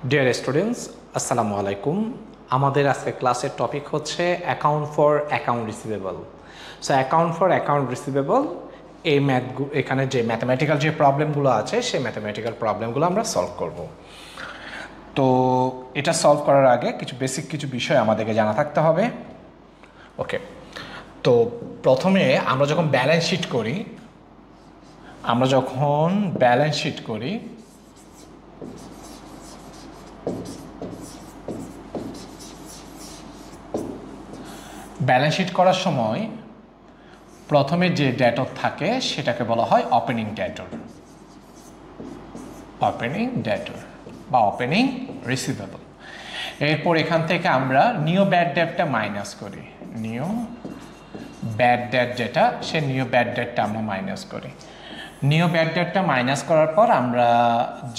Dear students, আসসালামু আলাইকুম। আমাদের আজকে ক্লাসের টপিক হচ্ছে account for account receivable. So account for account receivable এই এখানে যে ম্যাথমেটিক্যাল যে প্রবলেমগুলো আছে সেই ম্যাথমেটিক্যাল প্রবলেমগুলো আমরা সলভ করব। তো এটা সলভ করার আগে কিছু বেসিক কিছু বিষয় আমাদেরকে জানা থাকতে হবে। ওকে, তো প্রথমে আমরা যখন ব্যালেন্স শিট করি ব্যালেন্স শিট করার সময় প্রথমে যে ডেটর থাকে সেটাকে বলা হয় ওপেনিং ডেটর বা ওপেনিং রিসিভেবল। এরপর এখান থেকে আমরা নিউ ব্যাড ডেটটা মাইনাস করি। নিউ ব্যাড ডেট যেটা, সে নিউ ব্যাড ডেটটা আমরা মাইনাস করি। নিউ ব্যাড ডেটটা মাইনাস করার পর আমরা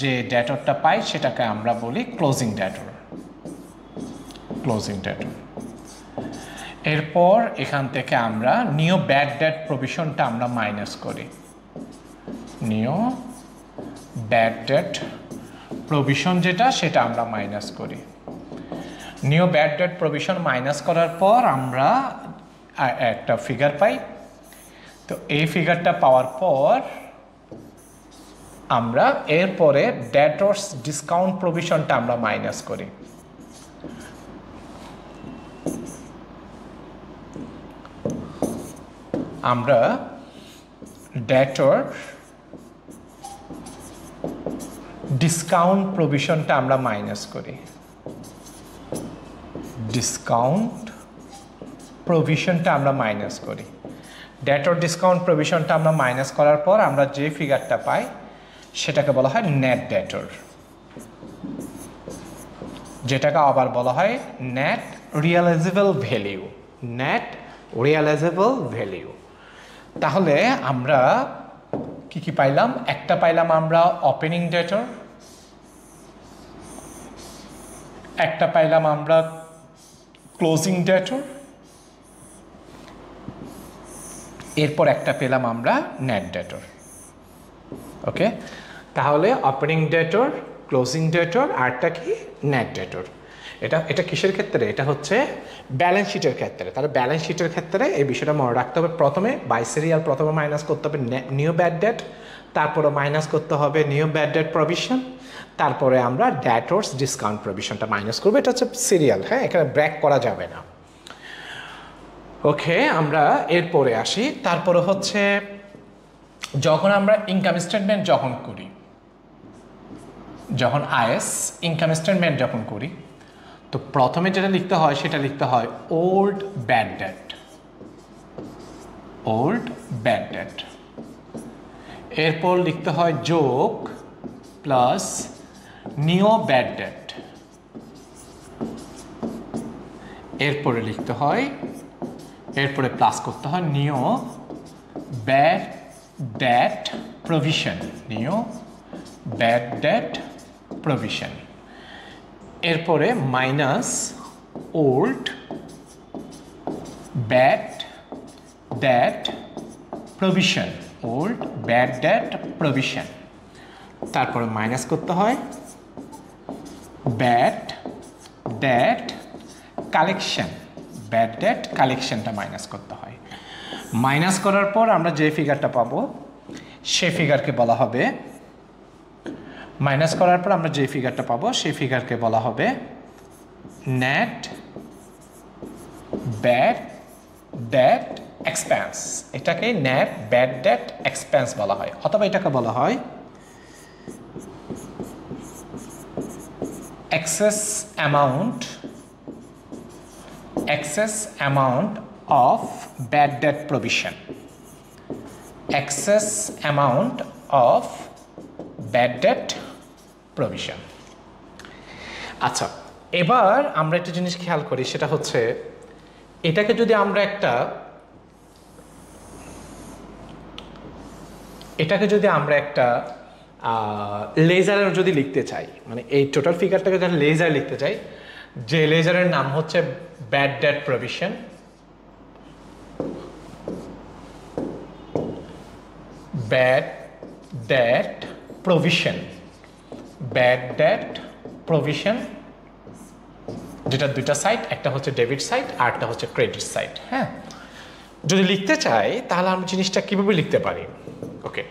যে ডেটরটা পাই সেটাকে আমরা বলি ক্লোজিং ডেটর। এরপর এখান থেকে আমরা নিউ ব্যাড ডেট প্রভিশনটা আমরা মাইনাস করি। নিউ ব্যাড ডেট প্রভিশন যেটা, সেটা আমরা মাইনাস করি। New bad debt provision minus করার পর আমরা একটা ফিগার পাই। তো এই ফিগারটা পাওয়ার পর আমরা এরপরে ডেটরস ডিসকাউন্ট প্রভিশনটা আমরা মাইনাস করি। আমরা ডেটর ডিসকাউন্ট প্রভিশনটা আমরা মাইনাস করি। ডেটর ডিসকাউন্ট প্রভিশনটা আমরা মাইনাস করার পর আমরা যে ফিগারটা পাই সেটাকে বলা হয় নেট ডেটর, যেটাকে আবার বলা হয় নেট রিয়ালাইজেবল ভ্যালিউ। তাহলে আমরা কি পাইলাম? একটা পাইলাম আমরা ওপেনিং ডেটর, একটা পাইলাম আমরা ক্লোজিং ডেটর, এরপর একটা পেলাম আমরা নেট ডেটর। ওকে, তাহলে ওপেনিং ডেটর, ক্লোজিং ডেটর, আরটা কি নেট ডেটর। এটা কিসের ক্ষেত্রে? এটা হচ্ছে ব্যালেন্স শিটের ক্ষেত্রে। তাহলে ব্যালেন্স শিটের ক্ষেত্রে এই বিষয়টা মনে রাখতে হবে। প্রথমে বাই সিরিয়াল প্রথমে মাইনাস করতে হবে নিউ ব্যাড ডেট, তারপরে মাইনাস করতে হবে নিউ ব্যাড ডেট প্রভিশন, তারপরে আমরা ডেটরস ডিসকাউন্ট প্রভিশনটা মাইনাস করবো। এটা হচ্ছে সিরিয়াল, হ্যাঁ, এখানে ব্রেক করা যাবে না। ওকে, আমরা এরপরে আসি। তারপরে হচ্ছে যখন আমরা ইনকাম স্টেটমেন্ট যখন আইএস ইনকাম স্টেটমেন্ট যখন করি, তো প্রথমে যেটা লিখতে হয় সেটা লিখতে হয় ওল্ড ব্যাড ডেট। এরপর লিখতে হয় যোগ প্লাস নিউ ব্যাড ডেট। এরপরে প্লাস করতে হয় নিউ ব্যাড ডেট প্রভিশন। এরপরে minus old bad debt provision. তারপরে মাইনাস করতে হয় ব্যাড ডেট কালেকশনটা মাইনাস করতে হয়। মাইনাস করার পর আমরা যে ফিগারটা পাবো সেই ফিগারকে বলা হবে নেট ব্যাড ডেট এক্সপেন্স। এটাকে নেট ব্যাড ডেট এক্সপেন্স বলা হয়, অথবা এটাকে বলা হয় excess amount of bad debt provision. আচ্ছা, এবার আমরা একটা জিনিস খেয়াল করি, সেটা হচ্ছে এটাকে যদি আমরা একটা লেজারের যদি লিখতে চাই, মানে এই টোটাল ফিগারটাকে যদি লেজার লিখতে চাই, যে লেজারের নাম হচ্ছে bad debt provision, bad debt provision provision, যেটা দুইটা সাইড, একটা হচ্ছে ডেবিট সাইড আর একটা হচ্ছে ক্রেডিট সাইড। হ্যাঁ, যদি লিখতে চাই তাহলে আমি জিনিসটা কীভাবে লিখতে পারি? Okay,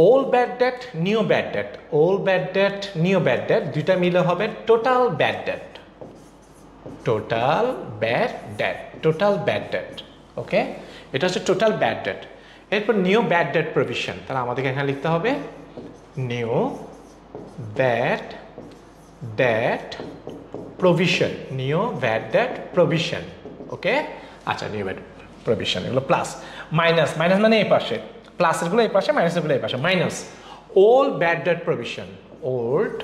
old bad debt, new bad debt, old bad debt, new bad debt দুইটা মিলে হবে total bad debt, total bad debt, total bad debt. Okay, এটা হচ্ছে টোটাল ব্যাড ডেট। এরপর নিউ ব্যাড ডেট প্রভিশন, তাহলে আমাদেরকে এখানে লিখতে হবে new bad debt provision, new bad debt provision. Okay, আচ্ছা, নিউ ব্যাড প্রভিশন এগুলো প্লাস মাইনাস, মাইনাস মানে এই পাশে, প্লাসেরগুলো এই পাশে, মাইনাসেরগুলো এই পাশে, minus old bad debt provision, old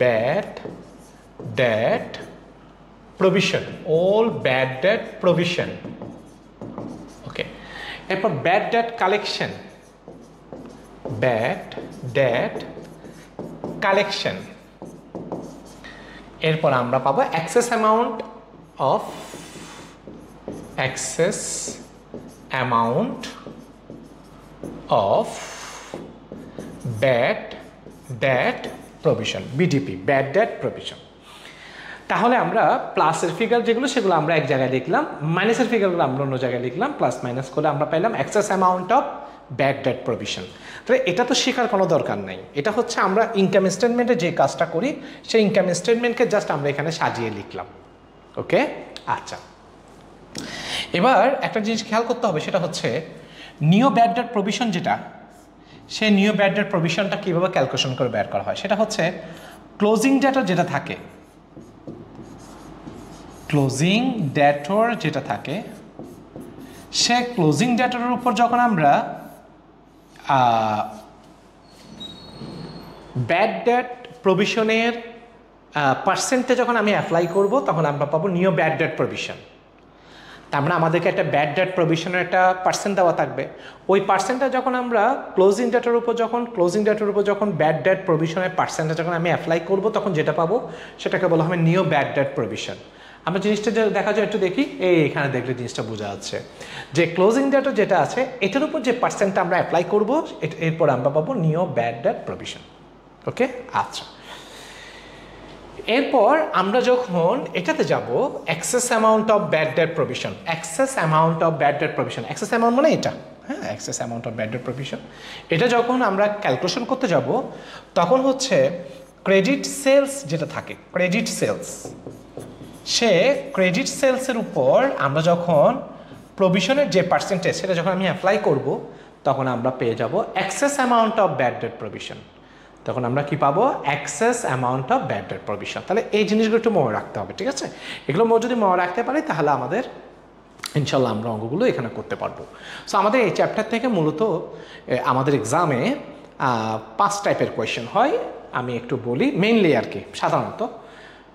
bad debt provision, old bad debt provision. Okay, এরপর bad debt collection, bad debt collection. এরপর আমরা পাবো excess amount of, excess amount of bad debt provision, BDP, bad debt provision. তাহলে আমরা প্লাসের figure যেগুলো সেগুলো আমরা এক জায়গায় লিখলাম, মাইনাসের ফিগারগুলো আমরা অন্য জায়গায় লিখলাম, প্লাস মাইনাস করে আমরা পাইলাম excess amount of bad debt provision. তাহলে এটা তো শেখার কোনো দরকার নেই, এটা হচ্ছে আমরা ইনকাম স্টেটমেন্টে যে কাজটা করি সেই ইনকাম স্টেটমেন্টকে জাস্ট আমরা এখানে সাজিয়ে লিখলাম। ওকে, আচ্ছা, এবার একটা জিনিস খেয়াল করতে হবে, সেটা হচ্ছে নিউ ব্যাড ডেট প্রভিশন যেটা, সেই নিউ ব্যাড ডেট প্রভিশনটা কীভাবে ক্যালকুলেশন করে বের করা হয়, সেটা হচ্ছে ক্লোজিং ডেটর যেটা থাকে, ক্লোজিং ডেটর যেটা থাকে, সে ক্লোজিং ডেটরের উপর যখন আমরা ব্যাড ডেট প্রভিশনের পার্সেন্টে যখন আমি অ্যাপ্লাই করব তখন আমরা পাবো নিউ ব্যাড ডেট প্রভিশন। তার মানে আমাদেরকে একটা ব্যাড ডেট প্রভিশনের একটা পার্সেন্ট দেওয়া থাকবে, ওই পার্সেন্টটা যখন আমরা ক্লোজিং ডেটের উপর যখন ব্যাড ডেট প্রভিশনের পার্সেন্টটা যখন আমি অ্যাপ্লাই করব তখন যেটা পাবো সেটাকে বলা হবে নিউ ব্যাড ডেট প্রভিশন। আমরা জিনিসটা দেখা যায় একটু দেখি, এখানে দেখলে জিনিসটা বোঝা যাচ্ছে যে ক্লোজিং ডেটর যেটা আছে এটার উপর যে পার্সেন্টটা আমরা অ্যাপ্লাই করবো এরপর আমরা পাবো new bad debt provision. Okay, আচ্ছা, এরপর আমরা যখন এটাতে যাব excess amount of bad debt provision, excess amount of bad debt provision, excess amount মানে এটা, হ্যাঁ, excess amount of bad debt provision, এটা যখন আমরা ক্যালকুলেশন করতে যাব তখন হচ্ছে ক্রেডিট সেলস যেটা থাকে, ক্রেডিট সেলস, সে ক্রেডিট সেলসের উপর আমরা যখন প্রভিশনের যে পার্সেন্টেজ সেটা যখন আমি অ্যাপ্লাই করব তখন আমরা পেয়ে যাব excess amount of bad debt provision, তখন আমরা কি পাবো excess amount of bad debt provision. তাহলে এই জিনিসগুলো একটু মনে রাখতে হবে, ঠিক আছে? এগুলো যদি মনে রাখতে পারি তাহলে আমাদের ইনশাল্লাহ আমরা অঙ্কগুলো এখানে করতে পারবো। সো আমাদের এই চ্যাপ্টার থেকে মূলত আমাদের এক্সামে 5 টাইপের কোয়েশ্চেন হয়, আমি একটু বলি মেইনলি আর কি। সাধারণত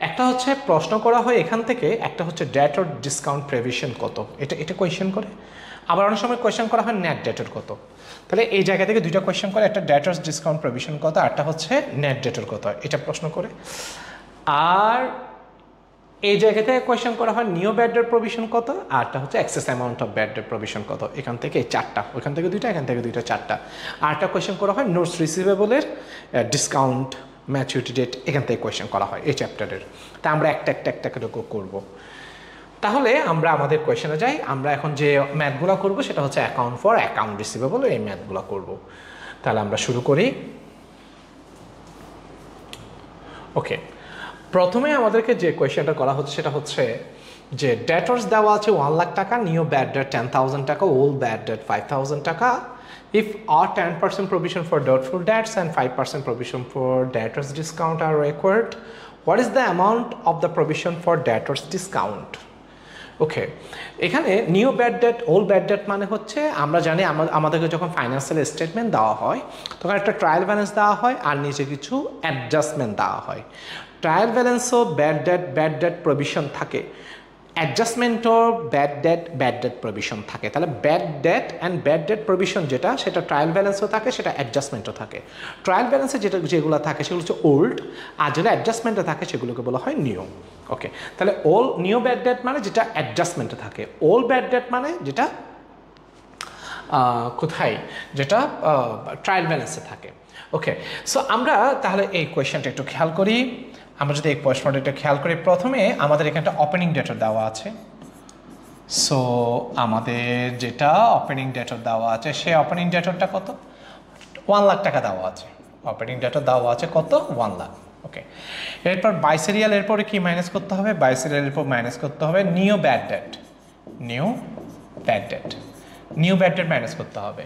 একটা হচ্ছে প্রশ্ন করা হয় এখান থেকে, একটা হচ্ছে ডেটর ডিসকাউন্ট প্রেভিশন কত, এটা কোয়েশ্চেন করে, আবার অনেক সময় কোয়েশ্চেন করা হয় নেট ডেটর কত। তাহলে এই জায়গা থেকে দুইটা কোয়েশ্চেন করে, একটা ডেটরস ডিসকাউন্ট প্রভিশন কত, আরটা হচ্ছে নেট ডেটর কত, এটা প্রশ্ন করে। আর এই জায়গা থেকে কোয়েশ্চেন করা হয় নিউ ব্যাড ডেট প্রভিশন কত, আরটা হচ্ছে excess amount of bad debt provision কত। এখান থেকে এই 4টা, ওইখান থেকে 2টা, এখান থেকে 2টা, 4টা। আরটা কোয়েশ্চেন করা হয় নোটস রিসিভেবলের ডিসকাউন্ট ম্যাচুরিটি ডেট, এখান থেকে কোয়েশ্চেন করা হয় এই চ্যাপ্টারের। তা আমরা একটা করে করবো। তাহলে আমরা আমাদের কোয়েশ্চেনে যাই। আমরা এখন যে ম্যাথগুলো করব সেটা হচ্ছে অ্যাকাউন্ট ফর অ্যাকাউন্ট রিসিভেবল, এই ম্যাথগুলো করব। তাহলে আমরা শুরু করি। ওকে, প্রথমে আমাদেরকে যে কোয়েশ্চেনটা করা হচ্ছে সেটা হচ্ছে যে ডেটর্স দেওয়া আছে 1 লাখ টাকা, নিউ ব্যাড ডেট 10,000 টাকা, ওল্ড ব্যাড ডেট 5,000 টাকা। If our 10% provision for doubtful debts and 5% provision for debtors discount are required, what is the amount of the provision for debtors discount? ওকে, এখানে new bad debt, old bad debt মানে হচ্ছে আমরা জানি আমাদেরকে যখন financial statement দেওয়া হয় তখন একটা ট্রায়াল ব্যালেন্স দেওয়া হয় আর নিচে কিছু অ্যাডজাস্টমেন্ট দেওয়া হয়। ট্রায়াল ব্যালেন্সও ব্যাড ডেট প্রভিশন থাকে, অ্যাডজাস্টমেন্টও ব্যাড ডেট প্রভিশন থাকে। তাহলে bad date and bad debt provision যেটা, সেটা ট্রায়াল ব্যালেন্সও থাকে, সেটা অ্যাডজাস্টমেন্টও থাকে। ট্রায়াল ব্যালেন্সে যেগুলো থাকে সেগুলো হচ্ছে ওল্ড, আর যেটা অ্যাডজাস্টমেন্টে থাকে সেগুলোকে বলা হয় নিউ। ওকে, তাহলে নিউ ব্যাড ডেট মানে যেটা অ্যাডজাস্টমেন্টে থাকে, ওল্ড ব্যাড ডেট মানে যেটা কোথায়, যেটা ট্রায়াল ব্যালেন্সে থাকে। ওকে, সো আমরা তাহলে এই কোয়েশ্চেনটা একটু খেয়াল করি। আমরা যদি এই কোয়েশ্চনটা একটু খেয়াল করি, প্রথমে আমাদের এখানটা ওপেনিং ডেটর দেওয়া আছে। সো আমাদের যেটা ওপেনিং ডেটর দেওয়া আছে, সেই ওপেনিং ডেটরটা কত? 1 লাখ টাকা দেওয়া আছে। ওপেনিং ডেটর দেওয়া আছে কত? 1 লাখ। ওকে, এরপর বাইসেরিয়াল, এরপরে কি মাইনাস করতে হবে? বাইসেরিয়ালের এরপর মাইনাস করতে হবে new bad debt. New bad debt, new bad date minus করতে হবে।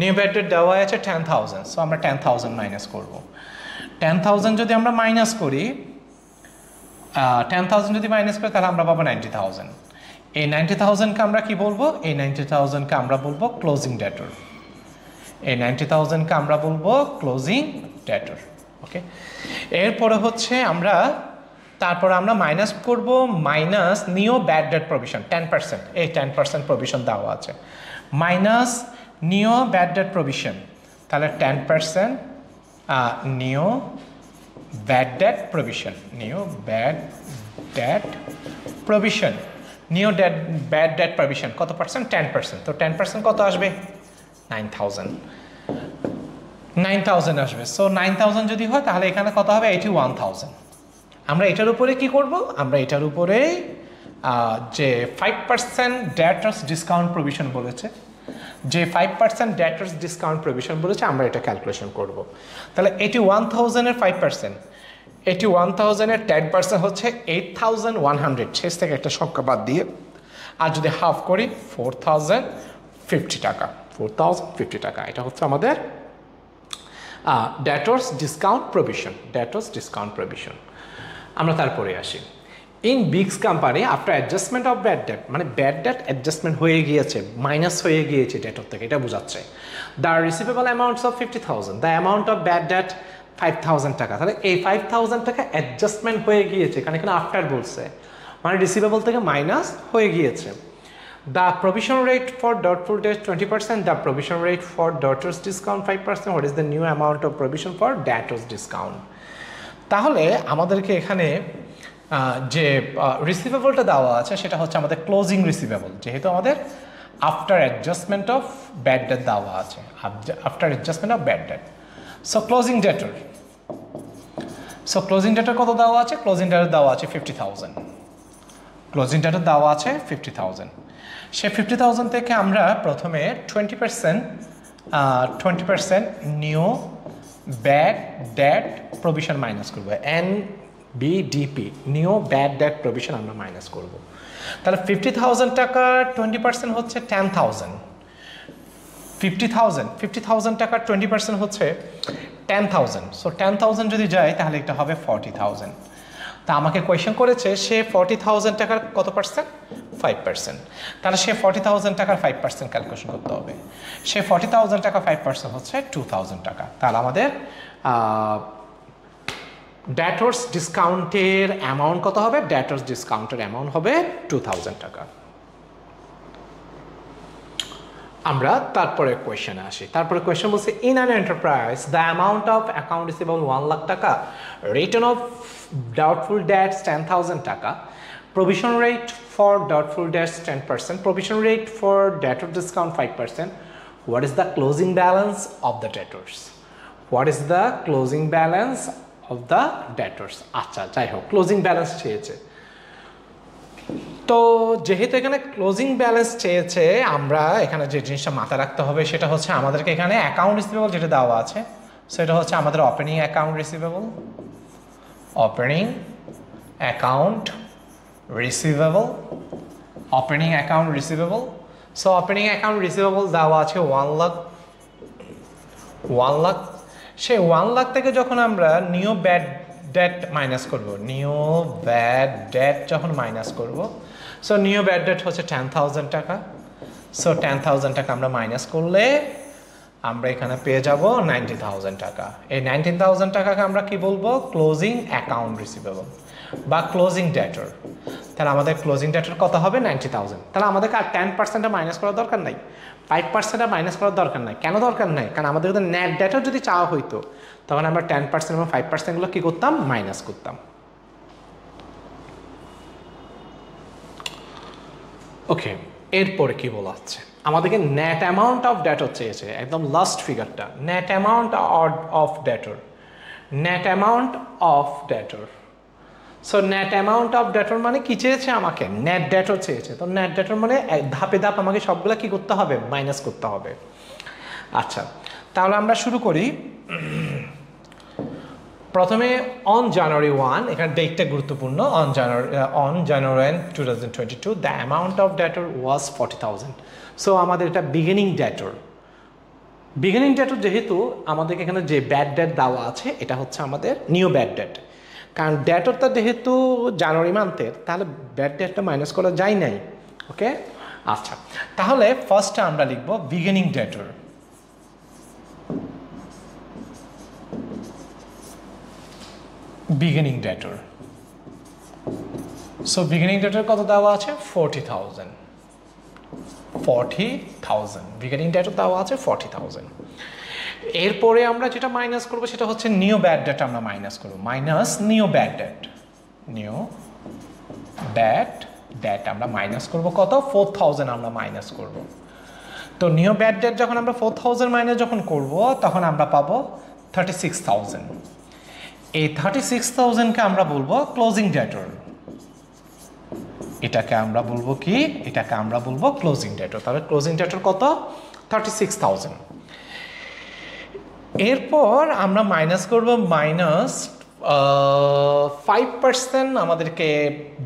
নিউ ব্যাড ডেট দেওয়া আছে 10,000, সো আমরা 10,000 মাইনাস করব। 10,000 যদি আমরা মাইনাস করি, 10,000 যদি মাইনাস করি তাহলে আমরা পাবো 90,000। এই 90,000কে আমরা কি বলবো? এই 90,000কে আমরা বলবো ক্লোজিং ডেটর। এই 90,000কে আমরা বলবো ক্লোজিং ডেটর। ওকে, এরপরে হচ্ছে আমরা তারপরে আমরা মাইনাস করব minus new bad debt provision 10%। এই 10% প্রভিশন দেওয়া আছে, minus new bad debt provision, তাহলে 10% new bad debt provision. New bad debt provision, new bad debt provision কত পার্সেন্ট? 10%। তো 10% কত আসবে? 9,000 আসবে। সো 9,000 যদি হয় তাহলে এখানে কত হবে? 81,000। আমরা এটার উপরে কি করব? আমরা এটার উপরে যে 5% ডেটার্স ডিসকাউন্ট প্রভিশন বলেছে, যে 5% ডেটার্স ডিসকাউন্ট প্রভিশন বলেছে, আমরা এটা ক্যালকুলেশন করব। তাহলে 81,000-এর 5%, 81,000-এর 10% হচ্ছে 8,100, শেষ থেকে একটা সংখ্যা বাদ দিয়ে। আর যদি হাফ করি 4,050 টাকা। 4,050 টাকা, এটা হচ্ছে আমাদের debtors discount provision. Debtors discount provision. আমরা তারপরে আসি। In Biggs company after adjustment of bad debt, মানে ব্যাড ডেট অ্যাডজাস্টমেন্ট হয়ে গিয়েছে, মাইনাস হয়ে গিয়েছে ডেটর থেকে, এটা বোঝাচ্ছে। The receivable amounts of 50,000, the amount of bad debt 5,000 টাকা। তাহলে এই 5,000 টাকা অ্যাডজাস্টমেন্ট হয়ে গিয়েছে, এখানে আফটার বলছে, মানে রিসিভেবল থেকে মাইনাস হয়ে গিয়েছে। The provision rate for doubtful debts 20%, the provision rate for debtors discount 5%. What is the new amount of provision for debtors discount? তাহলে আমাদেরকে এখানে যে রিসিভেবলটা দেওয়া আছে সেটা হচ্ছে আমাদের ক্লোজিং রিসিভেবল, যেহেতু আমাদের after adjustment of bad debt দেওয়া আছে, after adjustment of bad debt. So closing debtor, so closing debtor কত দেওয়া আছে? ক্লোজিং ডেটর দেওয়া আছে 50,000। ক্লোজিং ডেটর দেওয়া আছে 50,000। সে 50,000 থেকে আমরা প্রথমে 20% new bad debt provision minus করবো, NBDP, new bad debt provision আমরা মাইনাস করব। তাহলে 50,000 টাকা 20% হচ্ছে 10,000। 50,000 টাকার 20% হচ্ছে 10,000। সো 10,000 যদি যায় তাহলে এটা হবে 40,000। তা আমাকে কোয়েশ্চেন করেছে সে 40,000 টাকার কত পার্সেন্ট? 5%। তাহলে সে 40,000 টাকার 5% ক্যালকুলেশন করতে হবে। সে 40,000 টাকা 5% হচ্ছে 2,000 টাকা। তাহলে আমাদের ডেটর্স ডিসকাউন্টের অ্যামাউন্ট কত হবে? ডেটর্স ডিসকাউন্টের অ্যামাউন্ট হবে 2,000 টাকা। আমরা তারপরে কোয়েশ্চেনে আসি। তারপরে কোয়েশ্চেন বলছে in an enterprise the amount of account receivable 1 lakh টাকা, রিটার্ন অফ ডাউটফুল ডেটস 10,000 টাকা, provision rate for doubtful debts 10%, provision rate for debtor discount 5%. What is the closing balance of the debtors? What is the closing balance of the debtors? আচ্ছা, যাই হোক, closing balance চেয়েছে। তো যেহেতু এখানে closing balance চেয়েছে, আমরা এখানে যে জিনিসটা মাথায় রাখতে হবে সেটা হচ্ছে আমাদেরকে এখানে অ্যাকাউন্ট রিসিভেবল যেটা দেওয়া আছে সেটা হচ্ছে আমাদের opening account receivable, opening account receivable, opening account receivable. So opening account receivable দেওয়া আছে 1 লাখ। 1 লাখ, সেই 1 লাখ থেকে যখন আমরা নিউ ব্যাড ডেট মাইনাস করব, নিউ ব্যাড ডেট যখন মাইনাস করব, সো নিউ ব্যাড ডেট হচ্ছে 10,000 টাকা। সো 10,000 টাকা আমরা মাইনাস করলে আমরা এখানে পেয়ে যাব 90,000 টাকা। এই 90,000 টাকাকে আমরা কি বলবো? ক্লোজিং অ্যাকাউন্ট রিসিভেবল বা ক্লোজিং ডেটর। তাহলে আমাদের ক্লোজিং ডেটর কত হবে? 90,000। তাহলে আমাদেরকে আর 10% মাইনাস করার দরকার নাই, 5% মাইনাস করার দরকার নাই। কেন দরকার নাই? কারণ আমাদের যদি নেট ডেটর যদি চাওয়া হইতো তখন আমরা 10% এবং 5% গুলো কি করতাম? মাইনাস করতাম। ওকে, এরপরে কি বলা হচ্ছে? আমাদেরকে নেট অ্যামাউন্ট অফ ডেটর চেয়েছে, একদম লাস্ট ফিগারটা, net amount of debtor, net amount of debtor. So net amount of debtor মানে কি চেয়েছে আমাকে? নেট ডেটর চেয়েছে। তো নেট ডেটর মানে ধাপে ধাপ আমাকে সবগুলো কি করতে হবে? মাইনাস করতে হবে। আচ্ছা, তাহলে আমরা শুরু করি। প্রথমে অন জানুয়ারি 1, এখানে ডেটটা গুরুত্বপূর্ণ। On January 2022 the amount of ডেটর was 40,000। So আমাদের এটা বিগিনিং ডেটর। বিগিনিং ডেটর যেহেতু আমাদেরকে এখানে যে ব্যাড ডেট দেওয়া আছে এটা হচ্ছে আমাদের নিউ ব্যাড ডেট, কারণ ডেটরটা যেহেতু জানুয়ারি মান্থের, তাহলে ব্যাড ডেটটা মাইনাস করা যায় নাই। ওকে, আচ্ছা, তাহলে ফার্স্টে আমরা লিখব বিগিনিং ডেটর। বিগিনিং ডেটর। সো বিগিনিং ডেটর কত দেওয়া আছে? 40,000। 40,000 বিগিনিং ডেটর দেওয়া আছে 40,000। এরপরে আমরা যেটা মাইনাস করব সেটা হচ্ছে নিউ ব্যাড ডেট। আমরা মাইনাস করব minus new bad debt. New bad date আমরা মাইনাস করব কত? 4,000 আমরা মাইনাস করব। তো নিউ ব্যাড ডেট যখন আমরা 4,000 মাইনাস যখন করব তখন আমরা পাবো 36,000। এই 36,000কে আমরা বলবো ক্লোজিং ডেটর। এটাকে আমরা বলবো কি? এটাকে আমরা বলবো ক্লোজিং ডেটর। তাহলে ক্লোজিং ডেটর কত? 36,000। এরপর আমরা মাইনাস করব মাইনাস 5%। আমাদেরকে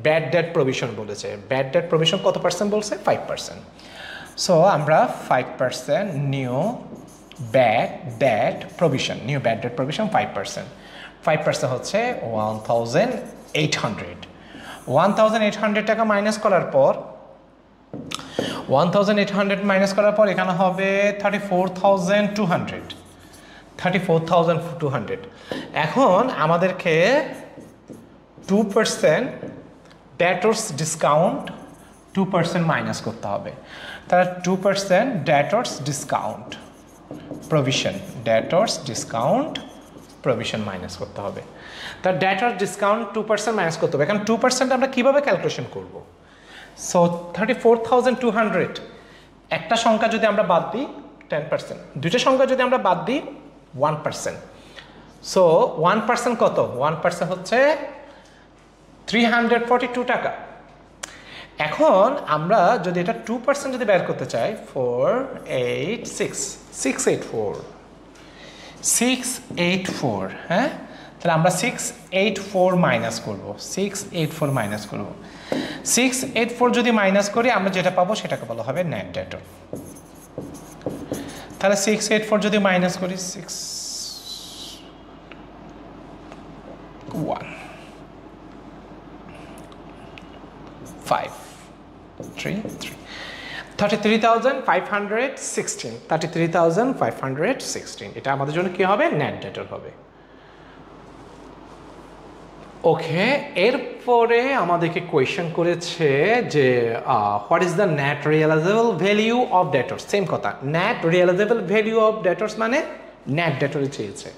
ব্যাড ডেট প্রভিশন বলেছে। ব্যাড ডেট প্রভিশন কত পার্সেন্ট বলছে? 5%। সো আমরা 5% new bad debt provision, new bad debt provision 5%। 5% হচ্ছে 1,800। 1,800 টাকা মাইনাস করার পর 1,800 মাইনাস করার পর এখানে হবে 34,200। 34,200। এখন আমাদেরকে 2% ডেটর্স ডিসকাউন্ট 2% মাইনাস করতে হবে। তাহলে 2% debtors discount provision, debtors discount provision minus করতে হবে। তার ডেটর ডিসকাউন্ট 2% মাইনাস করতে হবে। এখন 2% আমরা কীভাবে ক্যালকুলেশন করব? সো 34,200 একটা সংখ্যা যদি আমরা বাদ দিই 10%, দুইটা সংখ্যা যদি আমরা বাদ দিই 1%। সো 1% কত? 1% হচ্ছে 342 টাকা। এখন আমরা যদি এটা 2% যদি বের করতে চাই 684, হ্যাঁ, তাহলে আমরা 684 মাইনাস করবো। 684 মাইনাস করবো। 684 যদি মাইনাস করি আমরা যেটা পাবো সেটাকে বলা হবে নেট ডেটর। তাহলে 684 যদি মাইনাস করি 33,516। 33,516 এটা আমাদের জন্য কি হবে? নেট ডেটর হবে। ওকে, এরপরে আমাদেরকে কোয়েশ্চেন করেছে যে what is the net realisable value of debtors. Same কথা, net realisable value of debtors মানে নেট ডেটরই চেয়েছে।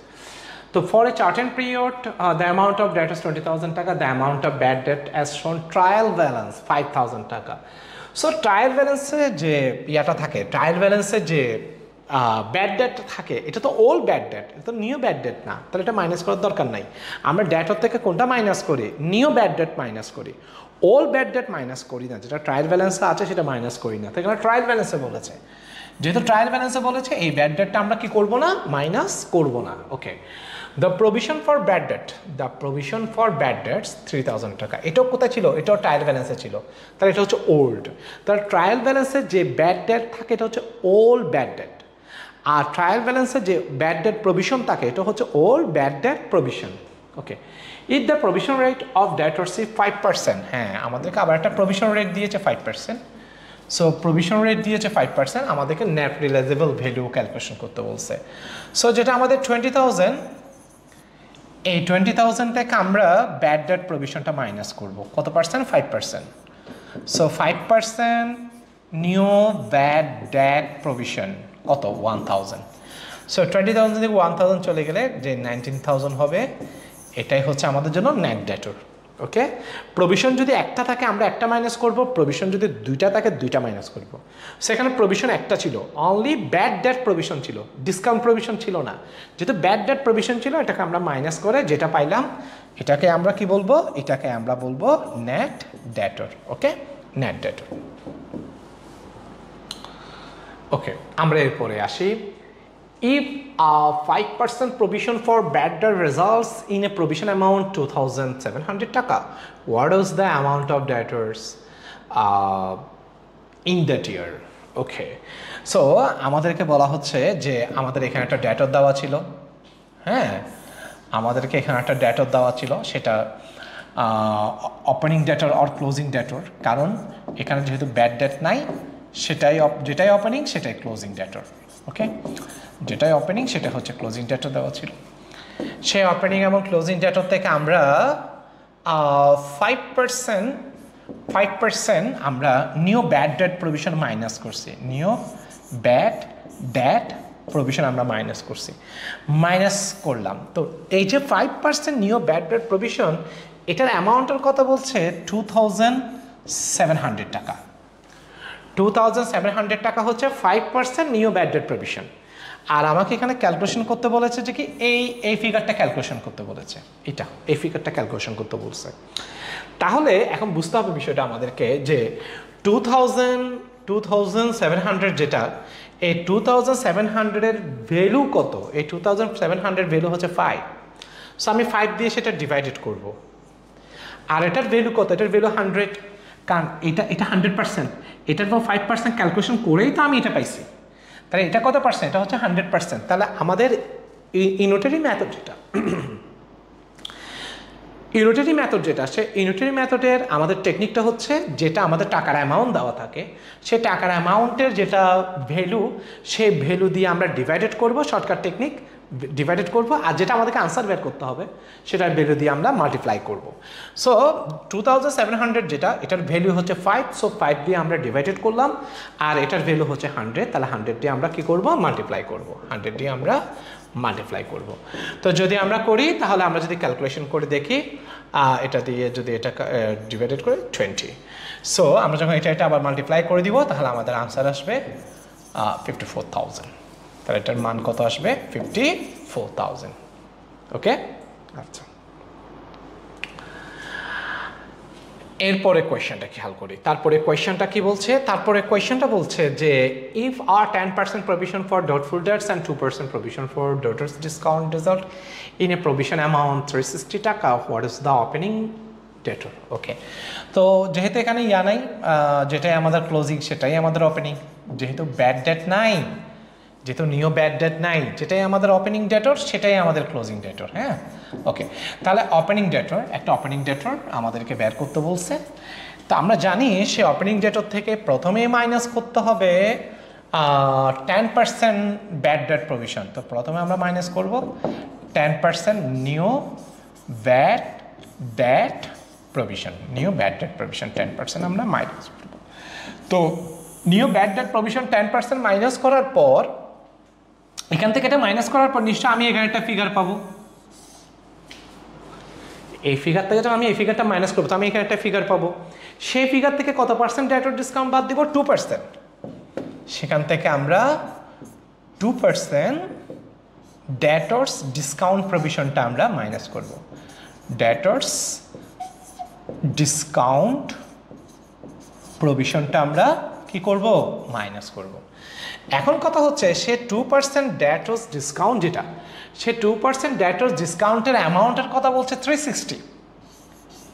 তো for a certain period the amount of debtors 20,000 টাকা, the amount of bad debt as shown trial balance 5,000 টাকা। So trial ব্যালেন্সে যে ইয়াটা থাকে, ট্রায়াল ব্যালেন্সে যে ব্যাড ডেট থাকে এটা তো ওল্ড ব্যাড ডেট, এটা তো নিউ ব্যাড ডেট না, তাহলে এটা মাইনাস করার দরকার নাই। আমরা ডেটর থেকে কোনটা মাইনাস করি? নিউ ব্যাড ডেট মাইনাস করি, ওল্ড ব্যাড ডেট মাইনাস করি না। যেটা ট্রায়াল ব্যালেন্সে আছে সেটা মাইনাস করি না। তো এখানে ট্রায়াল ব্যালেন্সে বলেছে, যেহেতু ট্রায়াল ব্যালেন্সে বলেছে এই ব্যাড ডেটটা আমরা কি করবো না? মাইনাস করবো না। Okay, the provision for bad debt, the provision for bad debts 3,000 টাকা। এটাও কোথায় ছিল? এটাও ট্রায়াল ব্যালেন্সে ছিল, তাহলে এটা হচ্ছে ওল্ড। তাহলে ট্রায়াল ব্যালেন্সে যে ব্যাড ডেট থাকে এটা হচ্ছে ওল্ড ব্যাড ডেট, আর ট্রায়াল ব্যালেন্সে যে ব্যাড ডেট প্রভিশন থাকে এটা হচ্ছে old bad debt provision. Okay, if the provision rate of debtors is 5%, হ্যাঁ আমাদেরকে আবার একটা প্রভিশন রেট দিয়েছে 5%। সো প্রভিশন রেট দিয়েছে 5%, আমাদেরকে নেট রিয়েলাইজেবল ভ্যালু ক্যালকুলেশন করতে বলছে। সো যেটা আমাদের 20,000, এই 20,000 থেকে আমরা ব্যাড ডেট প্রভিশনটা মাইনাস করব। কত percent? 5%। So 5% new bad debt provision কত? 1,000। সো 20,000 থেকে 1,000 চলে গেলে যে 19,000 হবে, এটাই হচ্ছে আমাদের জন্য নেট ডেটর। ওকে, প্রভিশন যদি একটা থাকে আমরা একটা মাইনাস করব, প্রভিশন যদি দুইটা থাকে দুইটা মাইনাস করব। সেখানে প্রভিশন একটা ছিল, অনলি ব্যাড ডেট প্রভিশন ছিল, ডিসকাউন্ট প্রভিশন ছিল না। যেহেতু ব্যাড ডেট প্রভিশন ছিল, এটাকে আমরা মাইনাস করে যেটা পাইলাম এটাকে আমরা কি বলবো, এটাকে আমরা বলবো নেট ডেটর। ওকে, নেট ডেটর। ওকে, আমরা এরপরে আসি। If a 5% provision for bad debt results in a provision amount 2,700 taka, what is the amount of debtors in that year? Okay, so আমাদেরকে বলা হচ্ছে যে আমাদের এখানে একটা ডেটর দেওয়া ছিল, হ্যাঁ আমাদেরকে এখানে একটা ডেটর দেওয়া ছিল, সেটা ওপেনিং ডেটর অর ক্লোজিং ডেটর, কারণ এখানে যেহেতু ব্যাড ডেট নাই যেটাই ওপেনিং সেটাই ক্লোজিং ডেটর। ওকে, যেটাই ওপেনিং সেটা হচ্ছে ক্লোজিং ডেটর দেওয়া ছিল। সেই ওপেনিং এবং ক্লোজিং ডেটর থেকে আমরা 5% আমরা new bad debt provision minus করছি, নিউ ব্যাড ডেট প্রভিশন আমরা মাইনাস করছি, মাইনাস করলাম। তো এই যে 5% নিউ ব্যাড ডেট প্রভিশন, এটার অ্যামাউন্টের কথা বলছে 2,700 টাকা। 2,700 টাকা হচ্ছে 5% নিউ ব্যাড ডেট প্রভিশন। আর আমাকে এখানে ক্যালকুলেশন করতে বলেছে যে কি এই ফিগারটা ক্যালকুলেশন করতে বলেছে, এই ফিগারটা ক্যালকুলেশন করতে বলছে। তাহলে এখন বুঝতে হবে বিষয়টা আমাদেরকে যে 2,700 যেটা, এই 2,700 এর ভ্যালু কত? এই 2,700 ভ্যালু হচ্ছে 5। সো আমি 5 দিয়ে সেটা ডিভাইডেড করব। আর এটার ভ্যালু কত? এটার ভ্যালু 100, কারণ এটা 100%, এটার 5% ক্যালকুলেশন করেই তো আমি এটা পাইছি। তাহলে এটা কত পার্সেন্ট? এটা হচ্ছে 100%। তাহলে আমাদের ইউনিটারি মেথড যেটা আছে, ইউনিটারি মেথডের আমাদের টেকনিকটা হচ্ছে যেটা আমাদের টাকার অ্যামাউন্ট দেওয়া থাকে, সে টাকার অ্যামাউন্টের যেটা ভ্যালু, সেই ভ্যালু দিয়ে আমরা ডিভাইডেড করব, শর্টকাট টেকনিক ডিভাইডেড করব, আর যেটা আমাদেরকে আনসার বের করতে হবে সেটার ভ্যালু দিয়ে আমরা মাল্টিপ্লাই করব। সো 2,700 যেটা, এটার ভ্যালু হচ্ছে 5, সো 5 দিয়ে আমরা ডিভাইডেড করলাম, আর এটার ভ্যালু হচ্ছে 100, তাহলে 100 দিয়ে আমরা কি করব? মাল্টিপ্লাই করব, 100 দিয়ে আমরা মাল্টিপ্লাই করব। তো যদি আমরা করি, তাহলে আমরা যদি ক্যালকুলেশন করে দেখি, এটা দিয়ে যদি এটা ডিভাইডেড করি 20, সো আমরা যখন এটা আবার মাল্টিপ্লাই করে দিব, তাহলে আমাদের আনসার আসবে 54,000। তাহলে এটার মান কত আসবে? 54,000। ওকে, আচ্ছা, এরপরে কোয়েশ্চেনটা খেয়াল করি। তারপরে কোয়েশ্চেনটা কি বলছে? তারপরে কোয়েশ্চেনটা বলছে যে if R 10% provision for doubtful debts and 2% provision for debtors discount result in a provision amount 360 টাকা, what is the opening debtor? ওকে, তো যেহেতু এখানে নাই, যেটাই আমাদের ক্লোজিং সেটাই আমাদের ওপেনিং, যেহেতু ব্যাড ডেট নাই, যেহেতু নিউ ব্যাড ডেট নাই, যেটাই আমাদের ওপেনিং ডেটর সেটাই আমাদের ক্লোজিং ডেটর। হ্যাঁ, ওকে, তাহলে ওপেনিং ডেটর, একটা ওপেনিং ডেটর আমাদেরকে বের করতে বলছে। তো আমরা জানি সে ওপেনিং ডেটর থেকে প্রথমেই মাইনাস করতে হবে 10% ব্যাড ডেট প্রভিশন। তো প্রথমে আমরা মাইনাস করব 10% new bad debt provision, new bad debt provision 10% আমরা মাইনাস করব। তো new bad debt provision 10% minus করার পর, এখান থেকে এটা মাইনাস করার পর নিশ্চয় আমি এখানে একটা ফিগার পাবো, এই ফিগার থেকে যখন আমি এই ফিগারটা মাইনাস করবো, তো আমি এখানে একটা ফিগার পাবো। সেই ফিগার থেকে কত পার্সেন্ট ডেটর ডিসকাউন্ট বাদ দিব? 2%। সেখান থেকে আমরা 2% ডেটর্স ডিসকাউন্ট প্রভিশনটা আমরা মাইনাস করব, ডেটর্স ডিসকাউন্ট প্রভিশনটা আমরা কি করব? মাইনাস করব। এখন কথা হচ্ছে সে 2% ডেটর্স ডিসকাউন্ট যেটা, সে 2% ডেটর্স ডিসকাউন্টের অ্যামাউন্টের কথা বলছে 360।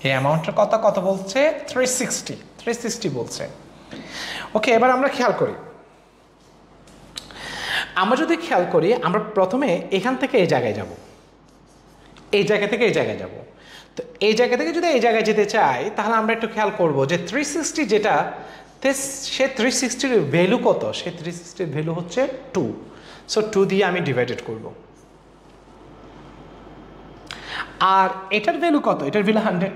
এই অ্যামাউন্টের কথা কত বলছে? 360 বলছে। ওকে, এবার আমরা খেয়াল করি, আমরা যদি খেয়াল করি, আমরা প্রথমে এখান থেকে এই জায়গায় যাব, এই জায়গা থেকে এই জায়গায় যাব। তো এই জায়গা থেকে যদি এই জায়গায় যেতে চাই, তাহলে আমরা একটু খেয়াল করব যে 360 যেটা, সে 360-র ভ্যালু কত? সে 360-র ভ্যালু হচ্ছে 2, সো 2 দিয়ে আমি ডিভাইডেড করব। আর এটার ভ্যালু কত? এটার ভ্যালু 100,